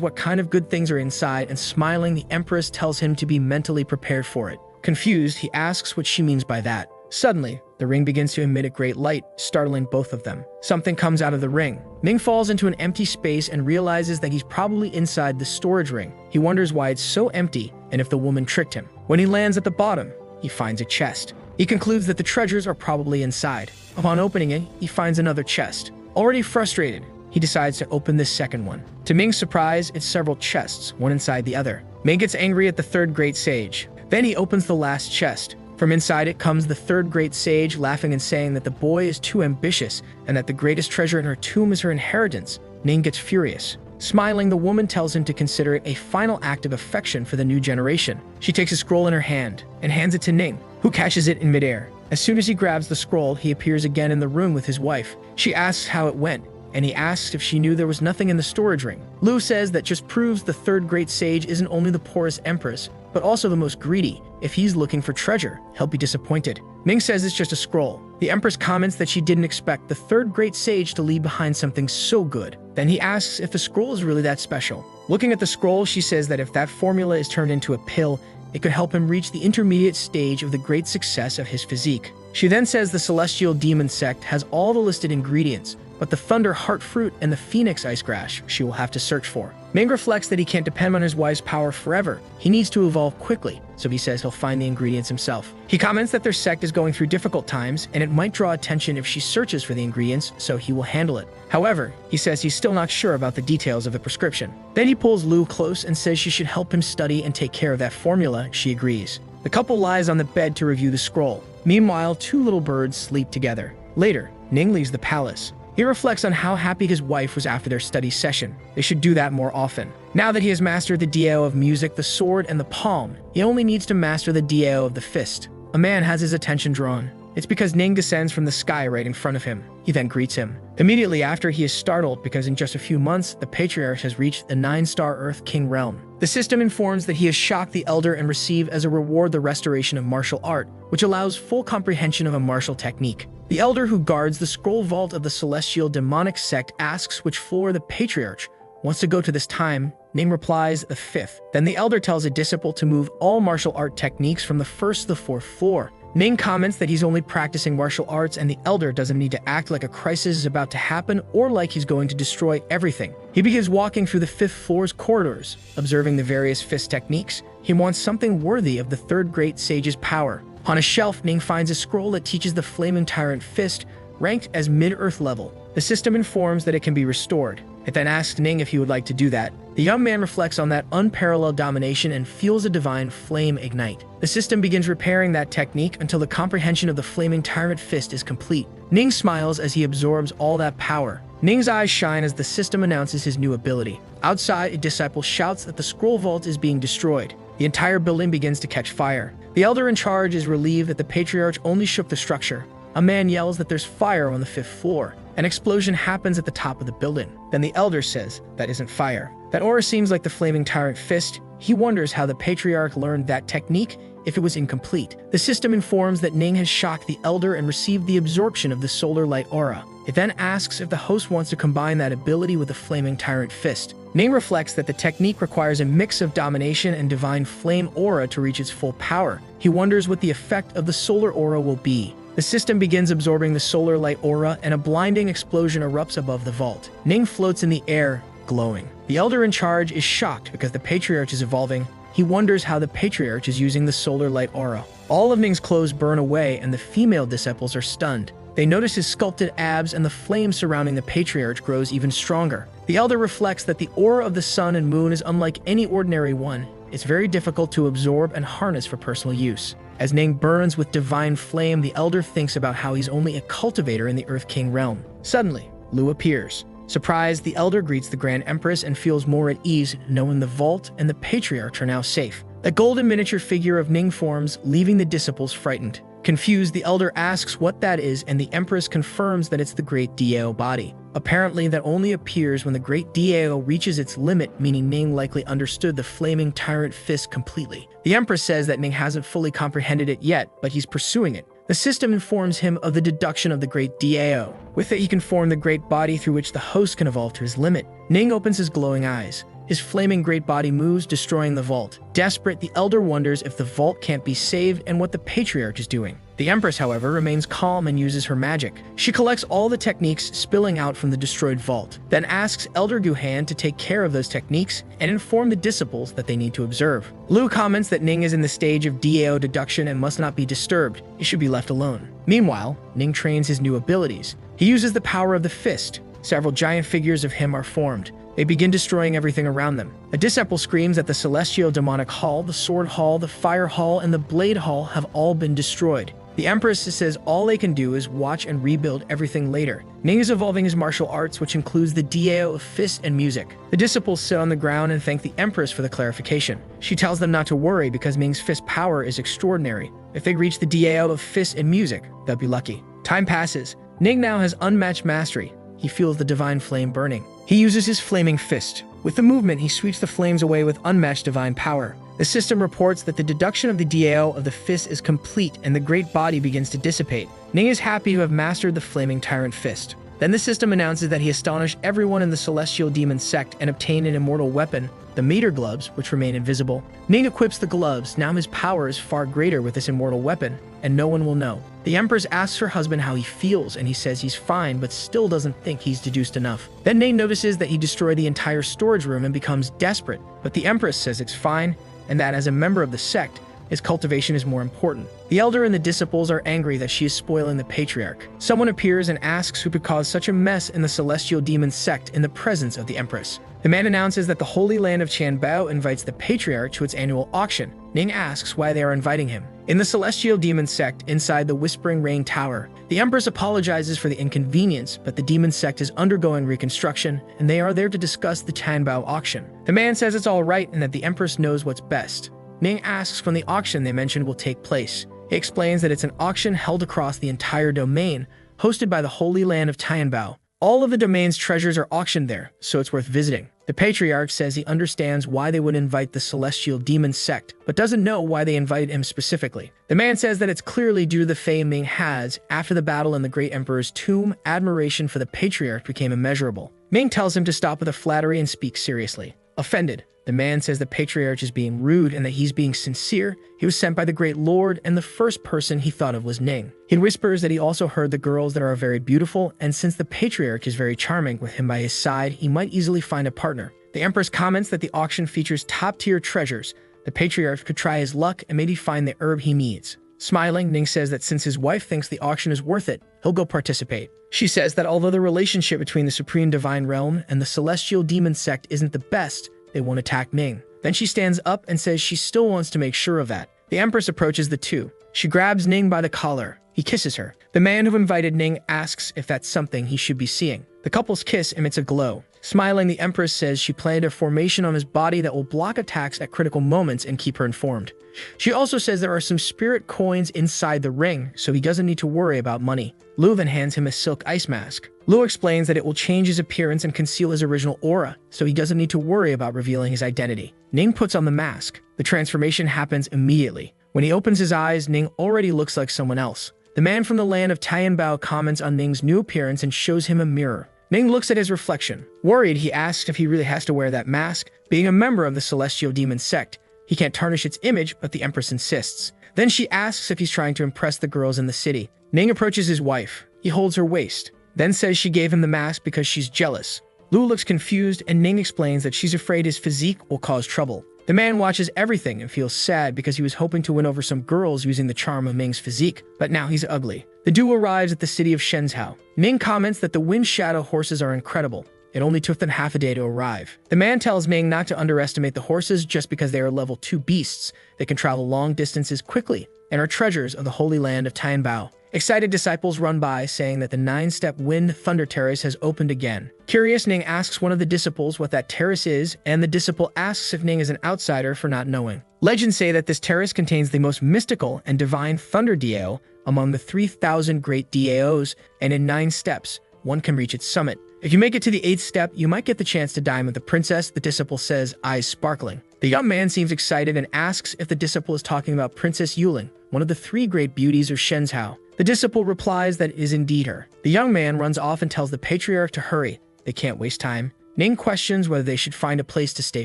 what kind of good things are inside, and smiling, the Empress tells him to be mentally prepared for it. Confused, he asks what she means by that. Suddenly, the ring begins to emit a great light, startling both of them. Something comes out of the ring. Ning falls into an empty space and realizes that he's probably inside the storage ring. He wonders why it's so empty and if the woman tricked him. When he lands at the bottom, he finds a chest. He concludes that the treasures are probably inside. Upon opening it, he finds another chest. Already frustrated, he decides to open this second one. To Ming's surprise, it's several chests, one inside the other. Ming gets angry at the third great sage. Then he opens the last chest. From inside it comes the third great sage, laughing and saying that the boy is too ambitious and that the greatest treasure in her tomb is her inheritance. Ning gets furious. Smiling, the woman tells him to consider it a final act of affection for the new generation. She takes a scroll in her hand and hands it to Ning, who catches it in midair. As soon as he grabs the scroll, he appears again in the room with his wife. She asks how it went, and he asks if she knew there was nothing in the storage ring. Lu says that just proves the third great sage isn't only the poorest empress, but also the most greedy. If he's looking for treasure, he'll be disappointed. Ming says it's just a scroll. The Empress comments that she didn't expect the third great sage to leave behind something so good. Then he asks if the scroll is really that special. Looking at the scroll, she says that if that formula is turned into a pill, it could help him reach the intermediate stage of the great success of his physique. She then says the celestial demon sect has all the listed ingredients, but the Thunder Heart Fruit and the Phoenix Ice Grass she will have to search for. Ning reflects that he can't depend on his wife's power forever. He needs to evolve quickly, so he says he'll find the ingredients himself. He comments that their sect is going through difficult times, and it might draw attention if she searches for the ingredients, so he will handle it. However, he says he's still not sure about the details of the prescription. Then he pulls Lu close and says she should help him study and take care of that formula. She agrees. The couple lies on the bed to review the scroll. Meanwhile, two little birds sleep together. Later, Ning leaves the palace. He reflects on how happy his wife was after their study session. They should do that more often. Now that he has mastered the Dao of music, the sword, and the palm, he only needs to master the Dao of the fist. A man has his attention drawn. It's because Ning descends from the sky right in front of him. He then greets him. Immediately after, he is startled because in just a few months, the Patriarch has reached the 9-star Earth King realm. The system informs that he has shocked the Elder and received as a reward the restoration of martial art, which allows full comprehension of a martial technique. The Elder who guards the scroll vault of the Celestial Demonic Sect asks which floor the Patriarch wants to go to this time. Ning replies, the 5th. Then the Elder tells a disciple to move all martial art techniques from the 1st to the 4th floor. Ning comments that he's only practicing martial arts and the Elder doesn't need to act like a crisis is about to happen or like he's going to destroy everything. He begins walking through the 5th floor's corridors, observing the various fist techniques. He wants something worthy of the 3rd Great Sage's power. On a shelf, Ning finds a scroll that teaches the Flaming Tyrant Fist, ranked as mid-earth level. The system informs that it can be restored. It then asks Ning if he would like to do that. The young man reflects on that unparalleled domination and feels a divine flame ignite. The system begins repairing that technique until the comprehension of the Flaming Tyrant Fist is complete. Ning smiles as he absorbs all that power. Ning's eyes shine as the system announces his new ability. Outside, a disciple shouts that the scroll vault is being destroyed. The entire building begins to catch fire. The Elder in charge is relieved that the Patriarch only shook the structure. A man yells that there's fire on the 5th floor. An explosion happens at the top of the building. Then the Elder says, that isn't fire. That aura seems like the Flaming Tyrant Fist. He wonders how the Patriarch learned that technique if it was incomplete. The system informs that Ning has shocked the Elder and received the absorption of the solar light aura. It then asks if the host wants to combine that ability with the Flaming Tyrant Fist. Ning reflects that the technique requires a mix of domination and divine flame aura to reach its full power. He wonders what the effect of the solar aura will be. The system begins absorbing the solar light aura and a blinding explosion erupts above the vault. Ning floats in the air, glowing. The Elder in charge is shocked because the Patriarch is evolving. He wonders how the Patriarch is using the solar light aura. All of Ning's clothes burn away and the female disciples are stunned. They notice his sculpted abs and the flame surrounding the Patriarch grows even stronger. The Elder reflects that the aura of the sun and moon is unlike any ordinary one. It's very difficult to absorb and harness for personal use. As Ning burns with divine flame, the Elder thinks about how he's only a cultivator in the Earth King realm. Suddenly, Lu appears. Surprised, the Elder greets the Grand Empress and feels more at ease, knowing the vault and the Patriarch are now safe. The golden miniature figure of Ning forms, leaving the disciples frightened. Confused, the Elder asks what that is, and the Empress confirms that it's the Great Dao body. Apparently, that only appears when the Great Dao reaches its limit, meaning Ning likely understood the Flaming Tyrant Fist completely. The Empress says that Ning hasn't fully comprehended it yet, but he's pursuing it. The system informs him of the deduction of the Great Dao. With it, he can form the great body through which the host can evolve to his limit. Ning opens his glowing eyes. His flaming great body moves, destroying the vault. Desperate, the Elder wonders if the vault can't be saved and what the Patriarch is doing. The Empress, however, remains calm and uses her magic. She collects all the techniques spilling out from the destroyed vault, then asks Elder Guhan to take care of those techniques and inform the disciples that they need to observe. Lu comments that Ning is in the stage of Dao deduction and must not be disturbed. He should be left alone. Meanwhile, Ning trains his new abilities. He uses the power of the fist. Several giant figures of him are formed. They begin destroying everything around them. A disciple screams that the Celestial Demonic Hall, the Sword Hall, the Fire Hall, and the Blade Hall have all been destroyed. The Empress says all they can do is watch and rebuild everything later. Ning is evolving his martial arts, which includes the Dao of fist and music. The disciples sit on the ground and thank the Empress for the clarification. She tells them not to worry because Ning's fist power is extraordinary. If they reach the Dao of fist and music, they'll be lucky. Time passes. Ning now has unmatched mastery. He feels the divine flame burning. He uses his flaming fist. With the movement, he sweeps the flames away with unmatched divine power. The system reports that the deduction of the Dao of the fist is complete and the great body begins to dissipate. Ning is happy to have mastered the Flaming Tyrant Fist. Then the system announces that he astonished everyone in the celestial demon sect and obtained an immortal weapon, the meter gloves, which remain invisible. Ning equips the gloves. Now his power is far greater with this immortal weapon, and no one will know. The Empress asks her husband how he feels, and he says he's fine, but still doesn't think he's deduced enough. Then Ning notices that he destroyed the entire storage room and becomes desperate, but the Empress says it's fine, and that as a member of the sect, his cultivation is more important. The elder and the disciples are angry that she is spoiling the patriarch. Someone appears and asks who could cause such a mess in the celestial demon sect in the presence of the Empress. The man announces that the Holy Land of Tianbao invites the patriarch to its annual auction. Ning asks why they are inviting him. In the celestial demon sect inside the Whispering Rain Tower, the Empress apologizes for the inconvenience, but the demon sect is undergoing reconstruction, and they are there to discuss the Tianbao auction. The man says it's all right and that the Empress knows what's best. Ning asks when the auction they mentioned will take place. He explains that it's an auction held across the entire domain, hosted by the Holy Land of Tianbao. All of the domain's treasures are auctioned there, so it's worth visiting. The Patriarch says he understands why they would invite the Celestial Demon Sect, but doesn't know why they invited him specifically. The man says that it's clearly due to the fame Ming has. After the battle in the Great Emperor's tomb, admiration for the Patriarch became immeasurable. Ming tells him to stop with the flattery and speak seriously. Offended, the man says the Patriarch is being rude and that he's being sincere. He was sent by the Great Lord, and the first person he thought of was Ning. He whispers that he also heard the girls that are very beautiful, and since the Patriarch is very charming with him by his side, he might easily find a partner. The Empress comments that the auction features top-tier treasures. The Patriarch could try his luck and maybe find the herb he needs. Smiling, Ning says that since his wife thinks the auction is worth it, he'll go participate. She says that although the relationship between the Supreme Divine Realm and the Celestial Demon Sect isn't the best, they won't attack Ming. Then she stands up and says she still wants to make sure of that. The Empress approaches the two. She grabs Ning by the collar. He kisses her. The man who invited Ning asks if that's something he should be seeing. The couple's kiss emits a glow. Smiling, the Empress says she planted a formation on his body that will block attacks at critical moments and keep her informed. She also says there are some spirit coins inside the ring, so he doesn't need to worry about money. Lu then hands him a silk ice mask. Lu explains that it will change his appearance and conceal his original aura, so he doesn't need to worry about revealing his identity. Ning puts on the mask. The transformation happens immediately. When he opens his eyes, Ning already looks like someone else. The man from the land of Tianbao comments on Ning's new appearance and shows him a mirror. Ning looks at his reflection. Worried, he asks if he really has to wear that mask. Being a member of the Celestial Demon Sect, he can't tarnish its image, but the Empress insists. Then she asks if he's trying to impress the girls in the city. Ning approaches his wife. He holds her waist, then says she gave him the mask because she's jealous. Lu looks confused, and Ning explains that she's afraid his physique will cause trouble. The man watches everything and feels sad because he was hoping to win over some girls using the charm of Ming's physique, but now he's ugly. The duo arrives at the city of Shenzhou. Ning comments that the wind shadow horses are incredible. It only took them half a day to arrive. The man tells Ming not to underestimate the horses just because they are level 2 beasts. They can travel long distances quickly and are treasures of the Holy Land of Tianbao. Excited disciples run by, saying that the 9-step Wind Thunder Terrace has opened again. Curious, Ning asks one of the disciples what that terrace is, and the disciple asks if Ning is an outsider for not knowing. Legends say that this terrace contains the most mystical and divine Thunder Dao among the 3,000 great Daos, and in 9 steps, one can reach its summit. If you make it to the 8th step, you might get the chance to dine with the princess, the disciple says, eyes sparkling. The young man seems excited and asks if the disciple is talking about Princess Yuling, one of the 3 great beauties of Shenzhou. The disciple replies that it is indeed her. The young man runs off and tells the Patriarch to hurry. They can't waste time. Ning questions whether they should find a place to stay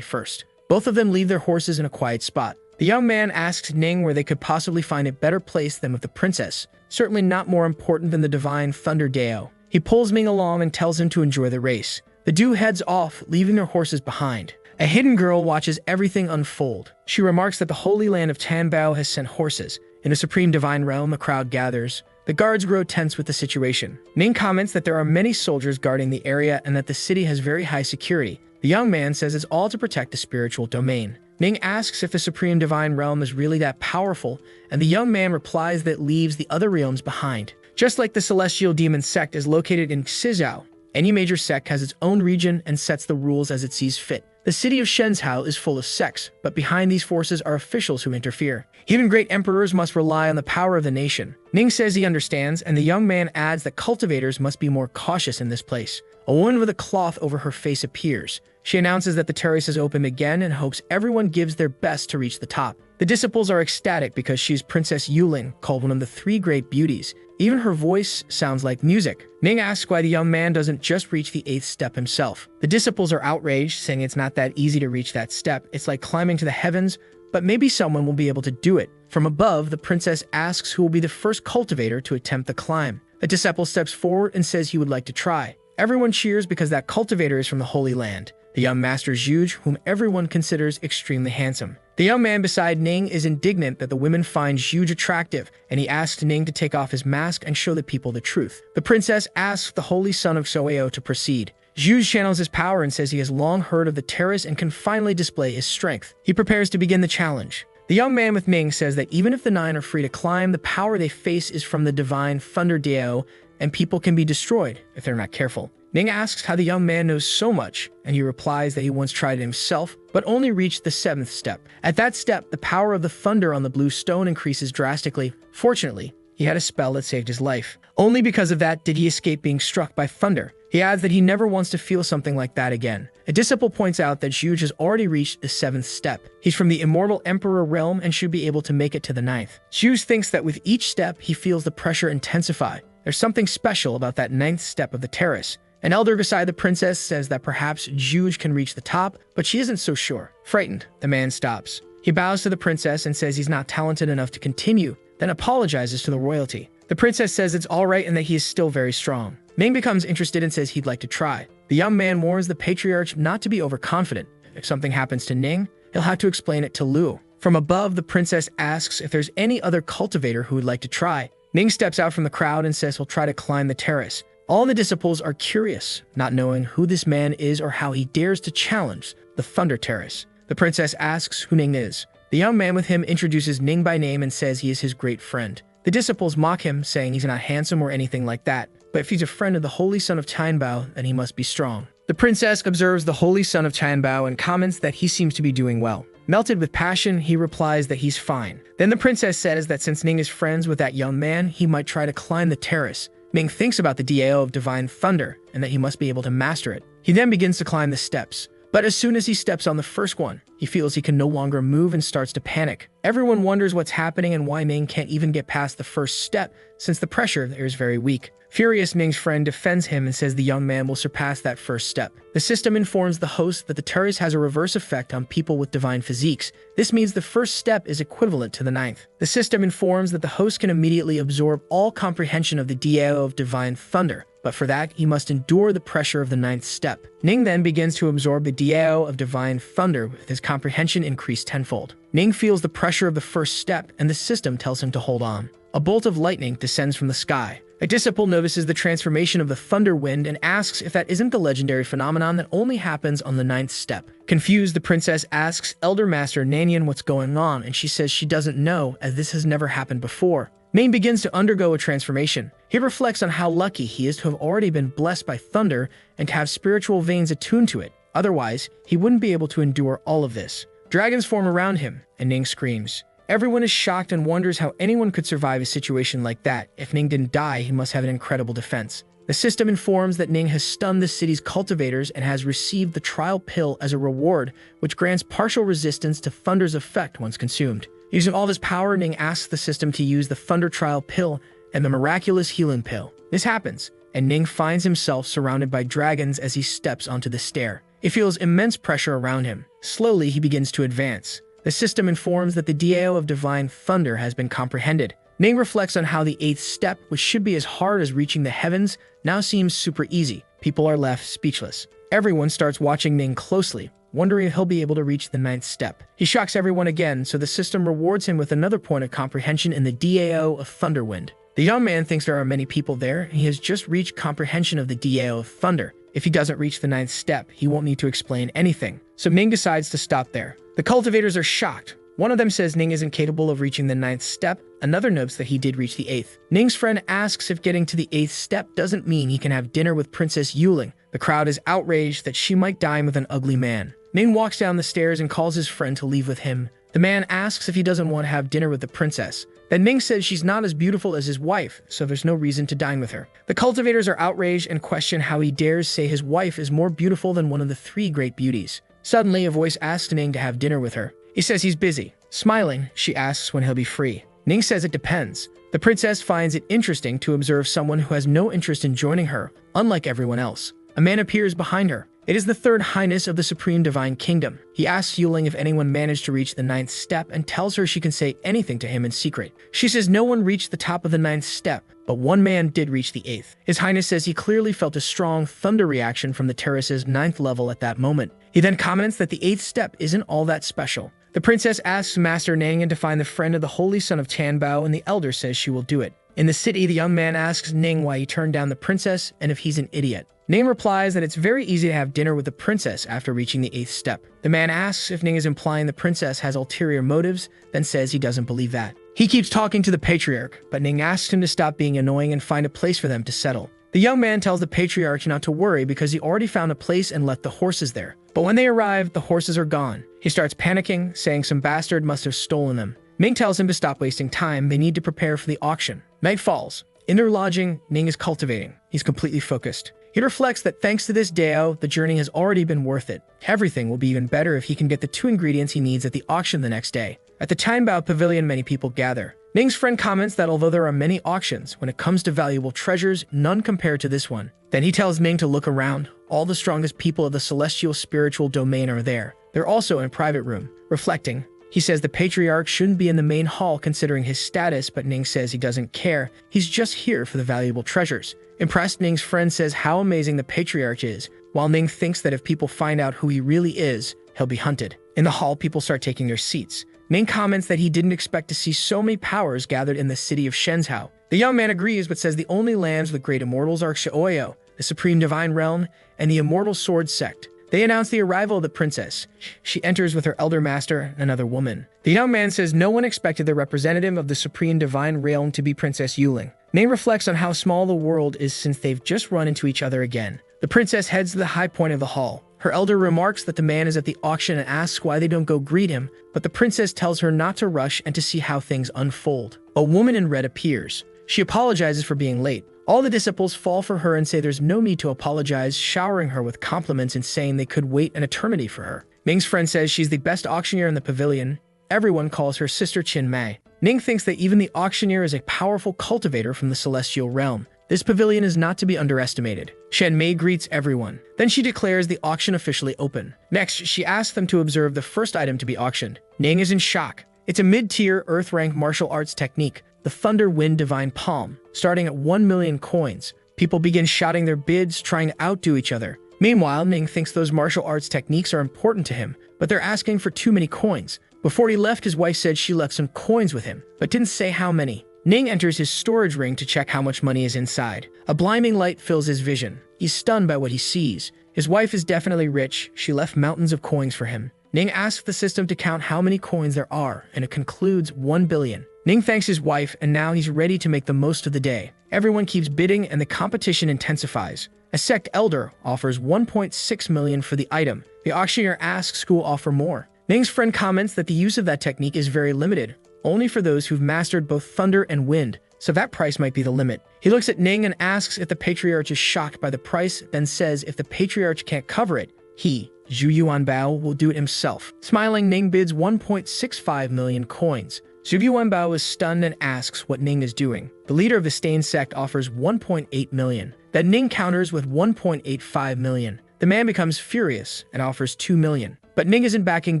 first. Both of them leave their horses in a quiet spot. The young man asks Ning where they could possibly find a better place than with the princess, certainly not more important than the divine Thunder Dao. He pulls Ming along and tells him to enjoy the race. The duo heads off, leaving their horses behind. A hidden girl watches everything unfold. She remarks that the Holy Land of Tianbao has sent horses. In the Supreme Divine Realm, the crowd gathers. The guards grow tense with the situation. Ning comments that there are many soldiers guarding the area and that the city has very high security. The young man says it's all to protect the spiritual domain. Ning asks if the Supreme Divine Realm is really that powerful, and the young man replies that it leaves the other realms behind. Just like the Celestial Demon Sect is located in Xizhou, any major sect has its own region and sets the rules as it sees fit. The city of Shenzhou is full of sects, but behind these forces are officials who interfere. Even great emperors must rely on the power of the nation. Ning says he understands, and the young man adds that cultivators must be more cautious in this place. A woman with a cloth over her face appears. She announces that the terrace has opened again and hopes everyone gives their best to reach the top. The disciples are ecstatic because she's Princess Yuling, called one of the three great beauties. Even her voice sounds like music. Ning asks why the young man doesn't just reach the 8th step himself. The disciples are outraged, saying it's not that easy to reach that step. It's like climbing to the heavens, but maybe someone will be able to do it. From above, the princess asks who will be the first cultivator to attempt the climb. A disciple steps forward and says he would like to try. Everyone cheers because that cultivator is from the Holy Land. The young master is Zhuge, whom everyone considers extremely handsome. The young man beside Ning is indignant that the women find Zhuge attractive, and he asks Ning to take off his mask and show the people the truth. The princess asks the holy son of Soeo to proceed. Zhuge channels his power and says he has long heard of the terrace and can finally display his strength. He prepares to begin the challenge. The young man with Ning says that even if the 9 are free to climb, the power they face is from the divine Thunder Dao, and people can be destroyed if they're not careful. Ning asks how the young man knows so much, and he replies that he once tried it himself, but only reached the 7th step. At that step, the power of the thunder on the blue stone increases drastically. Fortunately, he had a spell that saved his life. Only because of that did he escape being struck by thunder. He adds that he never wants to feel something like that again. A disciple points out that Zhuge has already reached the 7th step. He's from the immortal Emperor realm and should be able to make it to the 9th. Zhuge thinks that with each step, he feels the pressure intensify. There's something special about that 9th step of the terrace. An elder beside the princess says that perhaps Zhuge can reach the top, but she isn't so sure. Frightened, the man stops. He bows to the princess and says he's not talented enough to continue, then apologizes to the royalty. The princess says it's alright and that he is still very strong. Ning becomes interested and says he'd like to try. The young man warns the patriarch not to be overconfident. If something happens to Ning, he'll have to explain it to Lu. From above, the princess asks if there's any other cultivator who would like to try. Ning steps out from the crowd and says he'll try to climb the terrace. All the disciples are curious, not knowing who this man is or how he dares to challenge the Thunder Terrace. The princess asks who Ning is. The young man with him introduces Ning by name and says he is his great friend. The disciples mock him, saying he's not handsome or anything like that, but if he's a friend of the Holy Son of Tianbao, then he must be strong. The princess observes the Holy Son of Tianbao and comments that he seems to be doing well. Melted with passion, he replies that he's fine. Then the princess says that since Ning is friends with that young man, he might try to climb the terrace. Ning thinks about the Dao of Divine Thunder and that he must be able to master it. He then begins to climb the steps. But as soon as he steps on the first one, he feels he can no longer move and starts to panic. Everyone wonders what's happening and why Ning can't even get past the first step, since the pressure there is very weak. Furious, Ning's friend defends him and says the young man will surpass that first step. The system informs the host that the terrace has a reverse effect on people with divine physiques. This means the first step is equivalent to the 9th. The system informs that the host can immediately absorb all comprehension of the Dao of Divine Thunder, but for that, he must endure the pressure of the 9th step. Ning then begins to absorb the Dao of Divine Thunder with his comprehension increased tenfold. Ning feels the pressure of the first step, and the system tells him to hold on. A bolt of lightning descends from the sky. A disciple notices the transformation of the thunder wind and asks if that isn't the legendary phenomenon that only happens on the 9th step. Confused, the princess asks Elder Master Nanyan what's going on, and she says she doesn't know, as this has never happened before. Ning begins to undergo a transformation. He reflects on how lucky he is to have already been blessed by thunder and to have spiritual veins attuned to it. Otherwise, he wouldn't be able to endure all of this. Dragons form around him, and Ning screams. Everyone is shocked and wonders how anyone could survive a situation like that. If Ning didn't die, he must have an incredible defense. The system informs that Ning has stunned the city's cultivators and has received the trial pill as a reward, which grants partial resistance to Thunder's effect once consumed. Using all his power, Ning asks the system to use the Thunder Trial Pill and the Miraculous Healing Pill. This happens, and Ning finds himself surrounded by dragons as he steps onto the stair. He feels immense pressure around him. Slowly, he begins to advance. The system informs that the Dao of Divine Thunder has been comprehended. Ning reflects on how the 8th step, which should be as hard as reaching the heavens, now seems super easy. People are left speechless. Everyone starts watching Ning closely, wondering if he'll be able to reach the 9th step. He shocks everyone again, so the system rewards him with another point of comprehension in the Dao of Thunderwind. The young man thinks there are many people there, and he has just reached comprehension of the Dao of Thunder. If he doesn't reach the 9th step, he won't need to explain anything. So Ning decides to stop there. The cultivators are shocked. One of them says Ning isn't capable of reaching the 9th step. Another notes that he did reach the 8th. Ning's friend asks if getting to the 8th step doesn't mean he can have dinner with Princess Yuling. The crowd is outraged that she might dine with an ugly man. Ning walks down the stairs and calls his friend to leave with him. The man asks if he doesn't want to have dinner with the princess. Then Ning says she's not as beautiful as his wife, so there's no reason to dine with her. The cultivators are outraged and question how he dares say his wife is more beautiful than one of the 3 great beauties. Suddenly, a voice asks Ning to have dinner with her. He says he's busy, Smiling, she asks when he'll be free. Ning says it depends. The princess finds it interesting to observe someone who has no interest in joining her, unlike everyone else. A man appears behind her. It is the third highness of the Supreme Divine Kingdom. He asks Yuling if anyone managed to reach the 9th step and tells her she can say anything to him in secret. She says no one reached the top of the 9th step, but one man did reach the 8th. His Highness says he clearly felt a strong thunder reaction from the terrace's 9th level at that moment. He then comments that the 8th step isn't all that special. The princess asks Master Nangan to find the friend of the holy son of Tianbao, and the elder says she will do it. In the city, the young man asks Ning why he turned down the princess and if he's an idiot. Ning replies that it's very easy to have dinner with the princess after reaching the 8th step. The man asks if Ning is implying the princess has ulterior motives, then says he doesn't believe that. He keeps talking to the patriarch, but Ning asks him to stop being annoying and find a place for them to settle. The young man tells the patriarch not to worry because he already found a place and left the horses there. But when they arrive, the horses are gone. He starts panicking, saying some bastard must have stolen them. Ming tells him to stop wasting time, they need to prepare for the auction. Night falls. In their lodging, Ning is cultivating. He's completely focused. He reflects that thanks to this Dao, the journey has already been worth it. Everything will be even better if he can get the 2 ingredients he needs at the auction the next day. At the Tianbao Pavilion, many people gather. Ning's friend comments that although there are many auctions, when it comes to valuable treasures, none compare to this one. Then he tells Ning to look around. All the strongest people of the celestial spiritual domain are there. They're also in a private room. Reflecting, he says the patriarch shouldn't be in the main hall considering his status, but Ning says he doesn't care. He's just here for the valuable treasures. Impressed, Ning's friend says how amazing the patriarch is, while Ning thinks that if people find out who he really is, he'll be hunted. In the hall, people start taking their seats. Ning comments that he didn't expect to see so many powers gathered in the city of Shenzhou. The young man agrees, but says the only lands with great immortals are Xiaoyo, the Supreme Divine Realm, and the Immortal Sword Sect. They announce the arrival of the princess. She enters with her elder master, another woman. The young man says no one expected the representative of the Supreme Divine Realm to be Princess Yuling. Ning reflects on how small the world is since they've just run into each other again. The princess heads to the high point of the hall. Her elder remarks that the man is at the auction and asks why they don't go greet him, but the princess tells her not to rush and to see how things unfold. A woman in red appears. She apologizes for being late. All the disciples fall for her and say there's no need to apologize, showering her with compliments and saying they could wait an eternity for her. Ming's friend says she's the best auctioneer in the pavilion. Everyone calls her Sister Qin Mei. Ning thinks that even the auctioneer is a powerful cultivator from the celestial realm. This pavilion is not to be underestimated. Shen Mei greets everyone. Then she declares the auction officially open. Next, she asks them to observe the first item to be auctioned. Ning is in shock. It's a mid-tier, Earth-rank martial arts technique, the Thunder Wind Divine Palm, starting at 1 million coins. People begin shouting their bids, trying to outdo each other. Meanwhile, Ning thinks those martial arts techniques are important to him, but they're asking for too many coins. Before he left, his wife said she left some coins with him, but didn't say how many. Ning enters his storage ring to check how much money is inside. A blinding light fills his vision. He's stunned by what he sees. His wife is definitely rich. She left mountains of coins for him. Ning asks the system to count how many coins there are, and it concludes 1 billion. Ning thanks his wife, and now he's ready to make the most of the day. Everyone keeps bidding, and the competition intensifies. A sect elder offers 1.6 million for the item. The auctioneer asks who will offer more. Ning's friend comments that the use of that technique is very limited, only for those who've mastered both thunder and wind, so that price might be the limit. He looks at Ning and asks if the patriarch is shocked by the price, then says if the patriarch can't cover it, he, Zhu Yuanbao, will do it himself. Smiling, Ning bids 1.65 million coins. Zhu Yuanbao is stunned and asks what Ning is doing. The leader of the Stain sect offers 1.8 million. Then Ning counters with 1.85 million. The man becomes furious and offers 2 million. But Ning isn't backing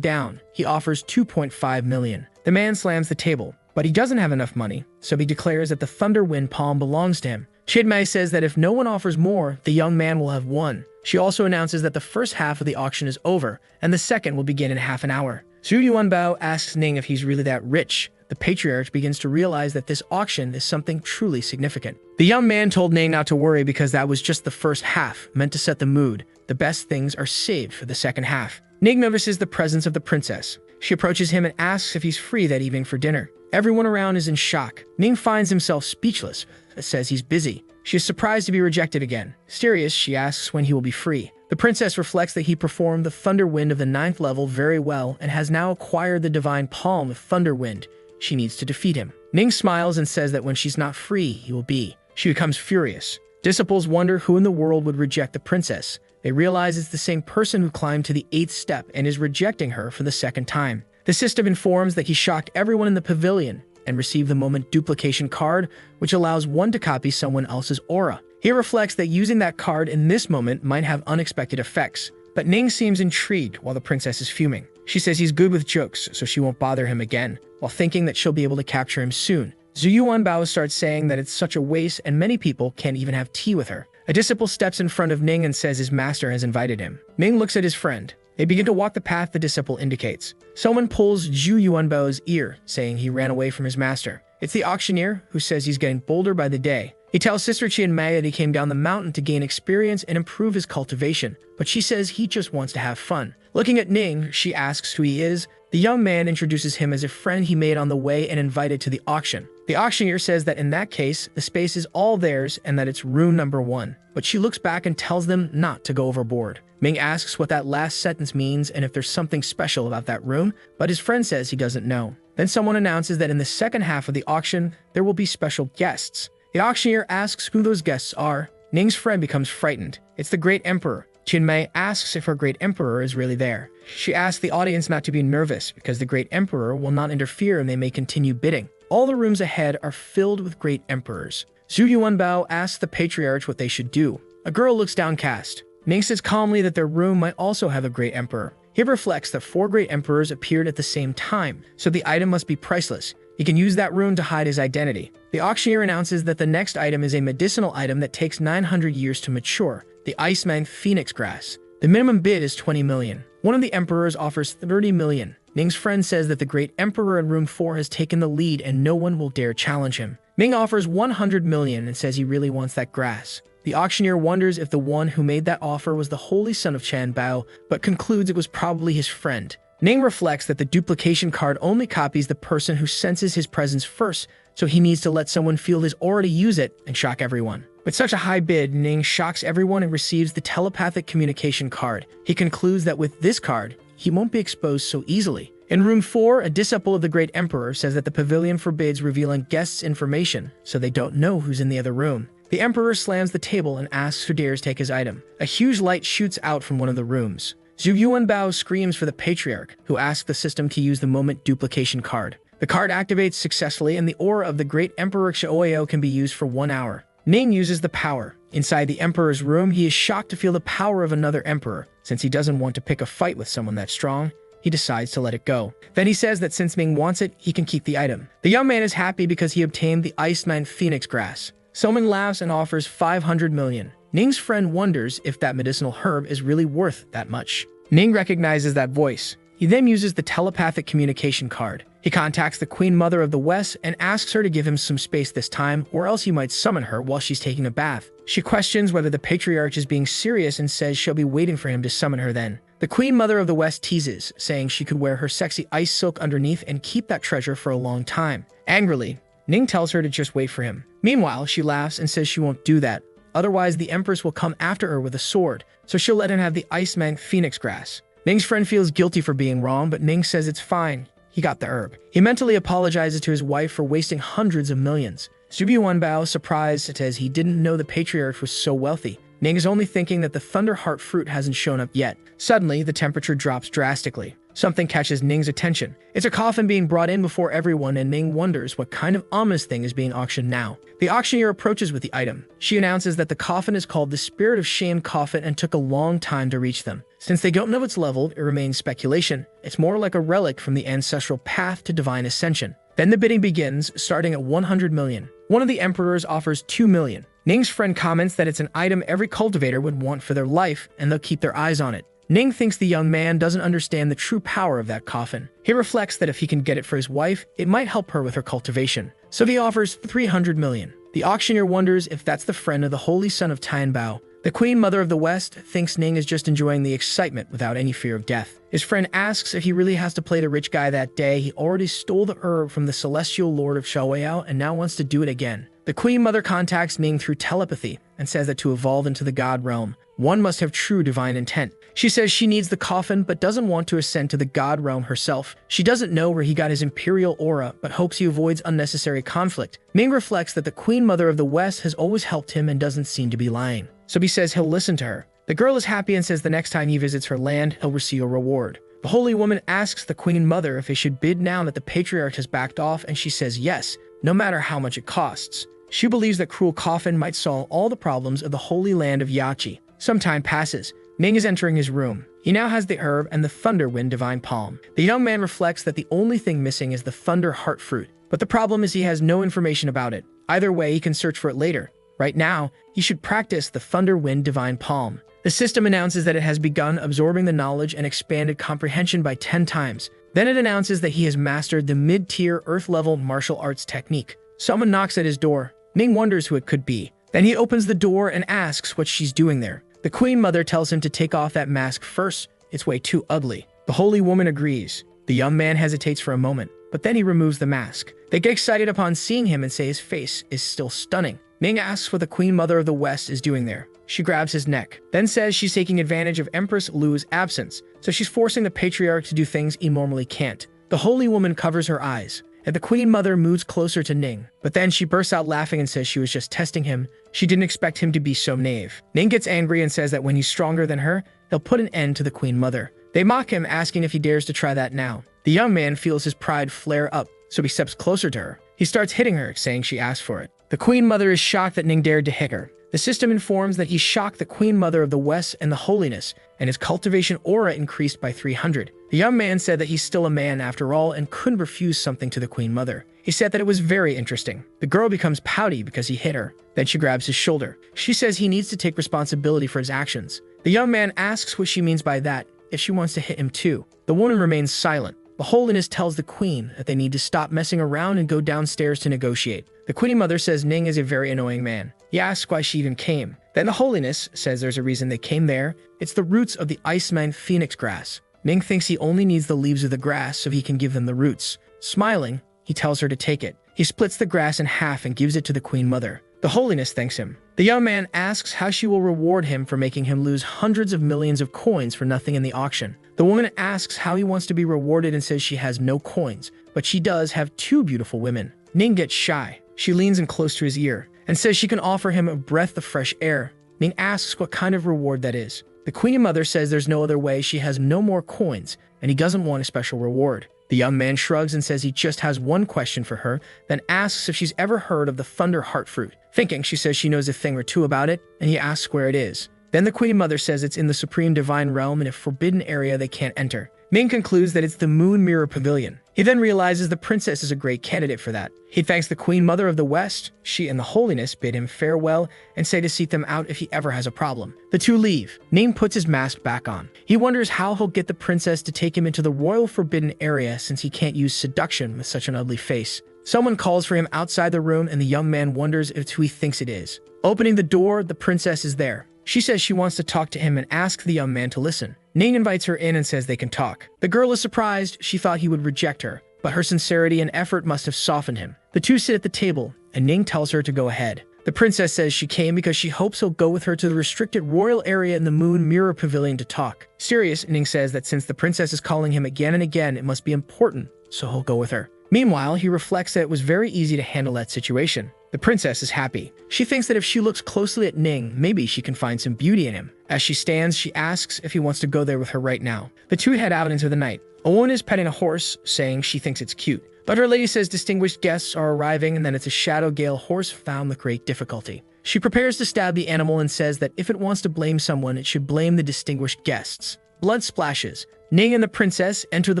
down. He offers 2.5 million. The man slams the table, but he doesn't have enough money, so he declares that the Thunder Wind Palm belongs to him. Qin says that if no one offers more, the young man will have won. She also announces that the first half of the auction is over, and the second will begin in half an hour. Zhu Yuanbao asks Ning if he's really that rich. The patriarch begins to realize that this auction is something truly significant. The young man told Ning not to worry because that was just the first half, meant to set the mood. The best things are saved for the second half. Ning notices the presence of the princess. She approaches him and asks if he's free that evening for dinner. Everyone around is in shock. Ning finds himself speechless, says he's busy. She is surprised to be rejected again. Mysterious, she asks when he will be free. The princess reflects that he performed the Thunder Wind of the 9th level very well and has now acquired the Divine Palm of Thunder Wind. She needs to defeat him. Ning smiles and says that when she's not free, he will be. She becomes furious. Disciples wonder who in the world would reject the princess. They realize it's the same person who climbed to the 8th step and is rejecting her for the second time. The system informs that he shocked everyone in the pavilion and received the moment duplication card, which allows one to copy someone else's aura. He reflects that using that card in this moment might have unexpected effects. But Ning seems intrigued while the princess is fuming. She says he's good with jokes, so she won't bother him again, while thinking that she'll be able to capture him soon. Zhu Yuanbao starts saying that it's such a waste and many people can't even have tea with her. A disciple steps in front of Ning and says his master has invited him. Ning looks at his friend. They begin to walk the path the disciple indicates. Someone pulls Zhu Yuanbao's ear, saying he ran away from his master. It's the auctioneer, who says he's getting bolder by the day. He tells Sister Qianmei that he came down the mountain to gain experience and improve his cultivation, but she says he just wants to have fun. Looking at Ning, she asks who he is. The young man introduces him as a friend he made on the way and invited to the auction. The auctioneer says that in that case, the space is all theirs and that it's room number 1, but she looks back and tells them not to go overboard. Ming asks what that last sentence means and if there's something special about that room, but his friend says he doesn't know. Then someone announces that in the second half of the auction, there will be special guests. The auctioneer asks who those guests are. Ning's friend becomes frightened. It's the Great Emperor. Qianmei asks if her Great Emperor is really there. She asks the audience not to be nervous because the Great Emperor will not interfere and they may continue bidding. All the rooms ahead are filled with Great Emperors. Zhu Yuanbao asks the patriarch what they should do. A girl looks downcast. Ning says calmly that their room might also have a Great Emperor. He reflects that 4 Great Emperors appeared at the same time, so the item must be priceless. He can use that room to hide his identity. The auctioneer announces that the next item is a medicinal item that takes 900 years to mature, the Iceman Phoenix Grass. The minimum bid is 20 million. One of the emperors offers 30 million. Ning's friend says that the Great Emperor in room 4 has taken the lead and no one will dare challenge him. Ning offers 100 million and says he really wants that grass. The auctioneer wonders if the one who made that offer was the holy son of Chan Bao, but concludes it was probably his friend. Ning reflects that the duplication card only copies the person who senses his presence first, so he needs to let someone feel his aura to use it and shock everyone. With such a high bid, Ning shocks everyone and receives the telepathic communication card. He concludes that with this card, he won't be exposed so easily. In room 4, a disciple of the Great Emperor says that the pavilion forbids revealing guests' information, so they don't know who's in the other room. The Emperor slams the table and asks who dares take his item. A huge light shoots out from one of the rooms. Zhu Yuanbao screams for the Patriarch, who asks the system to use the moment duplication card. The card activates successfully and the aura of the Great Emperor Xiaoyao can be used for 1 hour. Ning uses the power. Inside the Emperor's room, he is shocked to feel the power of another Emperor. Since he doesn't want to pick a fight with someone that strong, he decides to let it go. Then he says that since Ming wants it, he can keep the item. The young man is happy because he obtained the Iceman Phoenix Grass. Someone laughs and offers 500 million. Ning's friend wonders if that medicinal herb is really worth that much. Ning recognizes that voice. He then uses the telepathic communication card. He contacts the Queen Mother of the West and asks her to give him some space this time, or else he might summon her while she's taking a bath. She questions whether the Patriarch is being serious and says she'll be waiting for him to summon her then. The Queen Mother of the West teases, saying she could wear her sexy ice silk underneath and keep that treasure for a long time. Angrily, Ning tells her to just wait for him. Meanwhile, she laughs and says she won't do that. Otherwise, the Empress will come after her with a sword, so she'll let him have the Iceman Phoenix Grass. Ning's friend feels guilty for being wrong, but Ning says it's fine. He got the herb. He mentally apologizes to his wife for wasting hundreds of millions. Zhu Yuanbao, surprised, says he didn't know the Patriarch was so wealthy. Ning is only thinking that the Thunderheart fruit hasn't shown up yet. Suddenly, the temperature drops drastically. Something catches Ning's attention. It's a coffin being brought in before everyone, and Ning wonders what kind of ominous thing is being auctioned now. The auctioneer approaches with the item. She announces that the coffin is called the Spirit of Shame Coffin and took a long time to reach them. Since they don't know its level, it remains speculation. It's more like a relic from the ancestral path to divine ascension. Then the bidding begins, starting at 100 million. One of the emperors offers 2 million. Ning's friend comments that it's an item every cultivator would want for their life, and they'll keep their eyes on it. Ning thinks the young man doesn't understand the true power of that coffin. He reflects that if he can get it for his wife, it might help her with her cultivation. So he offers 300 million. The auctioneer wonders if that's the friend of the holy son of Tianbao. The Queen Mother of the West thinks Ning is just enjoying the excitement without any fear of death. His friend asks if he really has to play the rich guy that day. He already stole the herb from the celestial lord of Xiaoyao and now wants to do it again. The Queen Mother contacts Ning through telepathy and says that to evolve into the God realm, one must have true divine intent. She says she needs the coffin but doesn't want to ascend to the God realm herself. She doesn't know where he got his imperial aura but hopes he avoids unnecessary conflict. Ming reflects that the Queen Mother of the West has always helped him and doesn't seem to be lying. So he says he'll listen to her. The girl is happy and says the next time he visits her land, he'll receive a reward. The holy woman asks the queen mother if they should bid now that the patriarch has backed off, and she says yes, no matter how much it costs. She believes that cruel coffin might solve all the problems of the holy land of Yachi. Some time passes. Ning is entering his room. He now has the herb and the thunder wind divine palm. The young man reflects that the only thing missing is the thunder heart fruit. But the problem is he has no information about it. Either way, he can search for it later. Right now, he should practice the thunder wind divine palm. The system announces that it has begun absorbing the knowledge and expanded comprehension by 10 times. Then it announces that he has mastered the mid-tier earth-level martial arts technique. Someone knocks at his door. Ning wonders who it could be. Then he opens the door and asks what she's doing there. The queen mother tells him to take off that mask first. It's way too ugly. The holy woman agrees. The young man hesitates for a moment, but then he removes the mask. They get excited upon seeing him and say his face is still stunning. Ning asks what the queen mother of the West is doing there. She grabs his neck, then says she's taking advantage of Empress Lu's absence, so she's forcing the patriarch to do things he normally can't. The holy woman covers her eyes, and the queen mother moves closer to Ning, but then she bursts out laughing and says she was just testing him. She didn't expect him to be so naive. Ning gets angry and says that when he's stronger than her, he'll put an end to the queen mother. They mock him, asking if he dares to try that now. The young man feels his pride flare up, so he steps closer to her. He starts hitting her, saying she asked for it. The queen mother is shocked that Ning dared to hit her. The system informs that he shocked the queen mother of the West and the holiness, and his cultivation aura increased by 300. The young man said that he's still a man after all and couldn't refuse something to the queen mother. He said that it was very interesting. The girl becomes pouty because he hit her. Then she grabs his shoulder. She says he needs to take responsibility for his actions. The young man asks what she means by that, if she wants to hit him too. The woman remains silent. The holiness tells the queen that they need to stop messing around and go downstairs to negotiate. The queen mother says Ning is a very annoying man. He asks why she even came. Then the holiness says there's a reason they came there. It's the roots of the Iceman phoenix grass. Ning thinks he only needs the leaves of the grass so he can give them the roots. Smiling, he tells her to take it. He splits the grass in half and gives it to the queen mother. The holiness thanks him. The young man asks how she will reward him for making him lose hundreds of millions of coins for nothing in the auction. The woman asks how he wants to be rewarded and says she has no coins, but she does have 2 beautiful women. Ning gets shy. She leans in close to his ear and says she can offer him a breath of fresh air. Ning asks what kind of reward that is. The queen mother says there's no other way, she has no more coins, and he doesn't want a special reward. The young man shrugs and says he just has one question for her, then asks if she's ever heard of the Thunder Heart Fruit. Thinking, she says she knows a thing or two about it, and he asks where it is. Then the queen mother says it's in the supreme divine realm in a forbidden area they can't enter. Ning concludes that it's the Moon Mirror Pavilion. He then realizes the princess is a great candidate for that. He thanks the queen mother of the West. She and the holiness bid him farewell and say to seek them out if he ever has a problem. The two leave. Ning puts his mask back on. He wonders how he'll get the princess to take him into the royal forbidden area since he can't use seduction with such an ugly face. Someone calls for him outside the room and the young man wonders if it's who he thinks it is. Opening the door, the princess is there. She says she wants to talk to him and asks the young man to listen. Ning invites her in and says they can talk. The girl is surprised. She thought he would reject her, but her sincerity and effort must have softened him. The two sit at the table, and Ning tells her to go ahead. The princess says she came because she hopes he'll go with her to the restricted royal area in the Moon Mirror Pavilion to talk. Serious, Ning says that since the princess is calling him again and again, it must be important, so he'll go with her. Meanwhile, he reflects that it was very easy to handle that situation. The princess is happy. She thinks that if she looks closely at Ning, maybe she can find some beauty in him. As she stands, she asks if he wants to go there with her right now. The two head out into the night. A woman is petting a horse, saying she thinks it's cute. But her lady says distinguished guests are arriving and that it's a shadow gale horse found with great difficulty. She prepares to stab the animal and says that if it wants to blame someone, it should blame the distinguished guests. Blood splashes. Ning and the princess enter the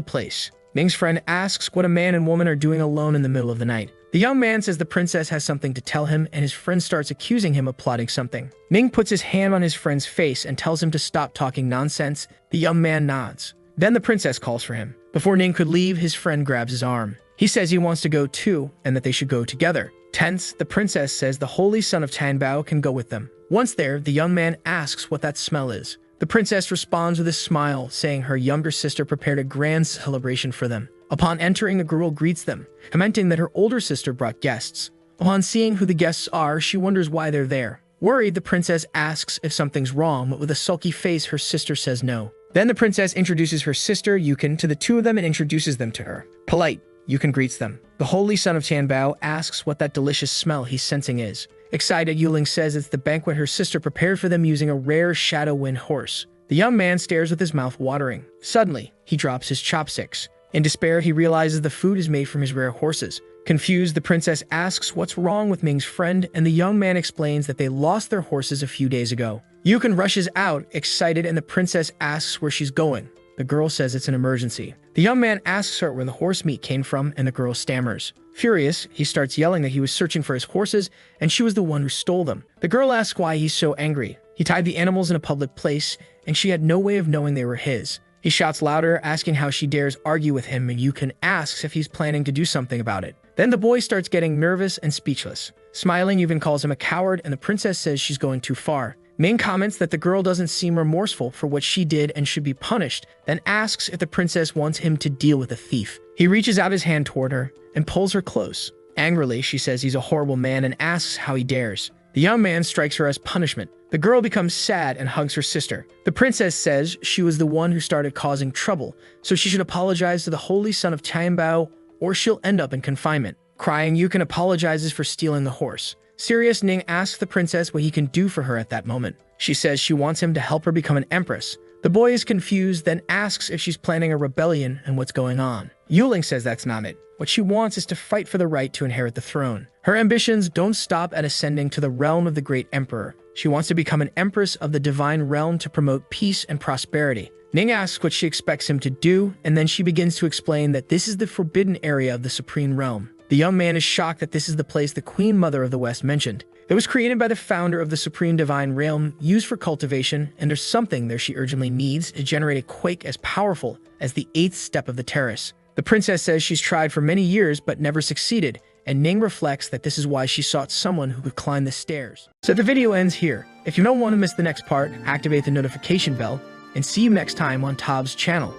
place. Ning's friend asks what a man and woman are doing alone in the middle of the night. The young man says the princess has something to tell him, and his friend starts accusing him of plotting something. Ning puts his hand on his friend's face and tells him to stop talking nonsense. The young man nods. Then the princess calls for him. Before Ning could leave, his friend grabs his arm. He says he wants to go too, and that they should go together. Tense, the princess says the holy son of Tanbao can go with them. Once there, the young man asks what that smell is. The princess responds with a smile, saying her younger sister prepared a grand celebration for them. Upon entering, the girl greets them, commenting that her older sister brought guests. Upon seeing who the guests are, she wonders why they're there. Worried, the princess asks if something's wrong, but with a sulky face, her sister says no. Then the princess introduces her sister, Yukon, to the two of them and introduces them to her. Polite, Yukon greets them. The holy son of Tianbao asks what that delicious smell he's sensing is. Excited, Yuling says it's the banquet her sister prepared for them using a rare shadow wind horse. The young man stares with his mouth watering. Suddenly, he drops his chopsticks. In despair, he realizes the food is made from his rare horses. Confused, the princess asks what's wrong with Ming's friend, and the young man explains that they lost their horses a few days ago. Yukon rushes out, excited, and the princess asks where she's going. The girl says it's an emergency. The young man asks her where the horse meat came from, and the girl stammers. Furious, he starts yelling that he was searching for his horses, and she was the one who stole them. The girl asks why he's so angry. He tied the animals in a public place, and she had no way of knowing they were his. He shouts louder, asking how she dares argue with him, and Yukon asks if he's planning to do something about it. Then the boy starts getting nervous and speechless. Smiling, Yukon calls him a coward, and the princess says she's going too far. Ming comments that the girl doesn't seem remorseful for what she did and should be punished, then asks if the princess wants him to deal with the thief. He reaches out his hand toward her and pulls her close. Angrily, she says he's a horrible man and asks how he dares. The young man strikes her as punishment. The girl becomes sad and hugs her sister. The princess says she was the one who started causing trouble, so she should apologize to the holy son of Tianbao or she'll end up in confinement. Crying, Yukon apologizes for stealing the horse. Serious, Ning asks the princess what he can do for her at that moment. She says she wants him to help her become an empress. The boy is confused, then asks if she's planning a rebellion and what's going on. Yuling says that's not it. What she wants is to fight for the right to inherit the throne. Her ambitions don't stop at ascending to the realm of the great emperor. She wants to become an empress of the divine realm to promote peace and prosperity. Ning asks what she expects him to do, and then she begins to explain that this is the forbidden area of the supreme realm. The young man is shocked that this is the place the Queen Mother of the West mentioned. It was created by the founder of the Supreme Divine Realm, used for cultivation, and there's something there she urgently needs to generate a quake as powerful as the 8th step of the terrace. The princess says she's tried for many years but never succeeded, and Ning reflects that this is why she sought someone who could climb the stairs. So the video ends here. If you don't want to miss the next part, activate the notification bell, and see you next time on Tab's channel.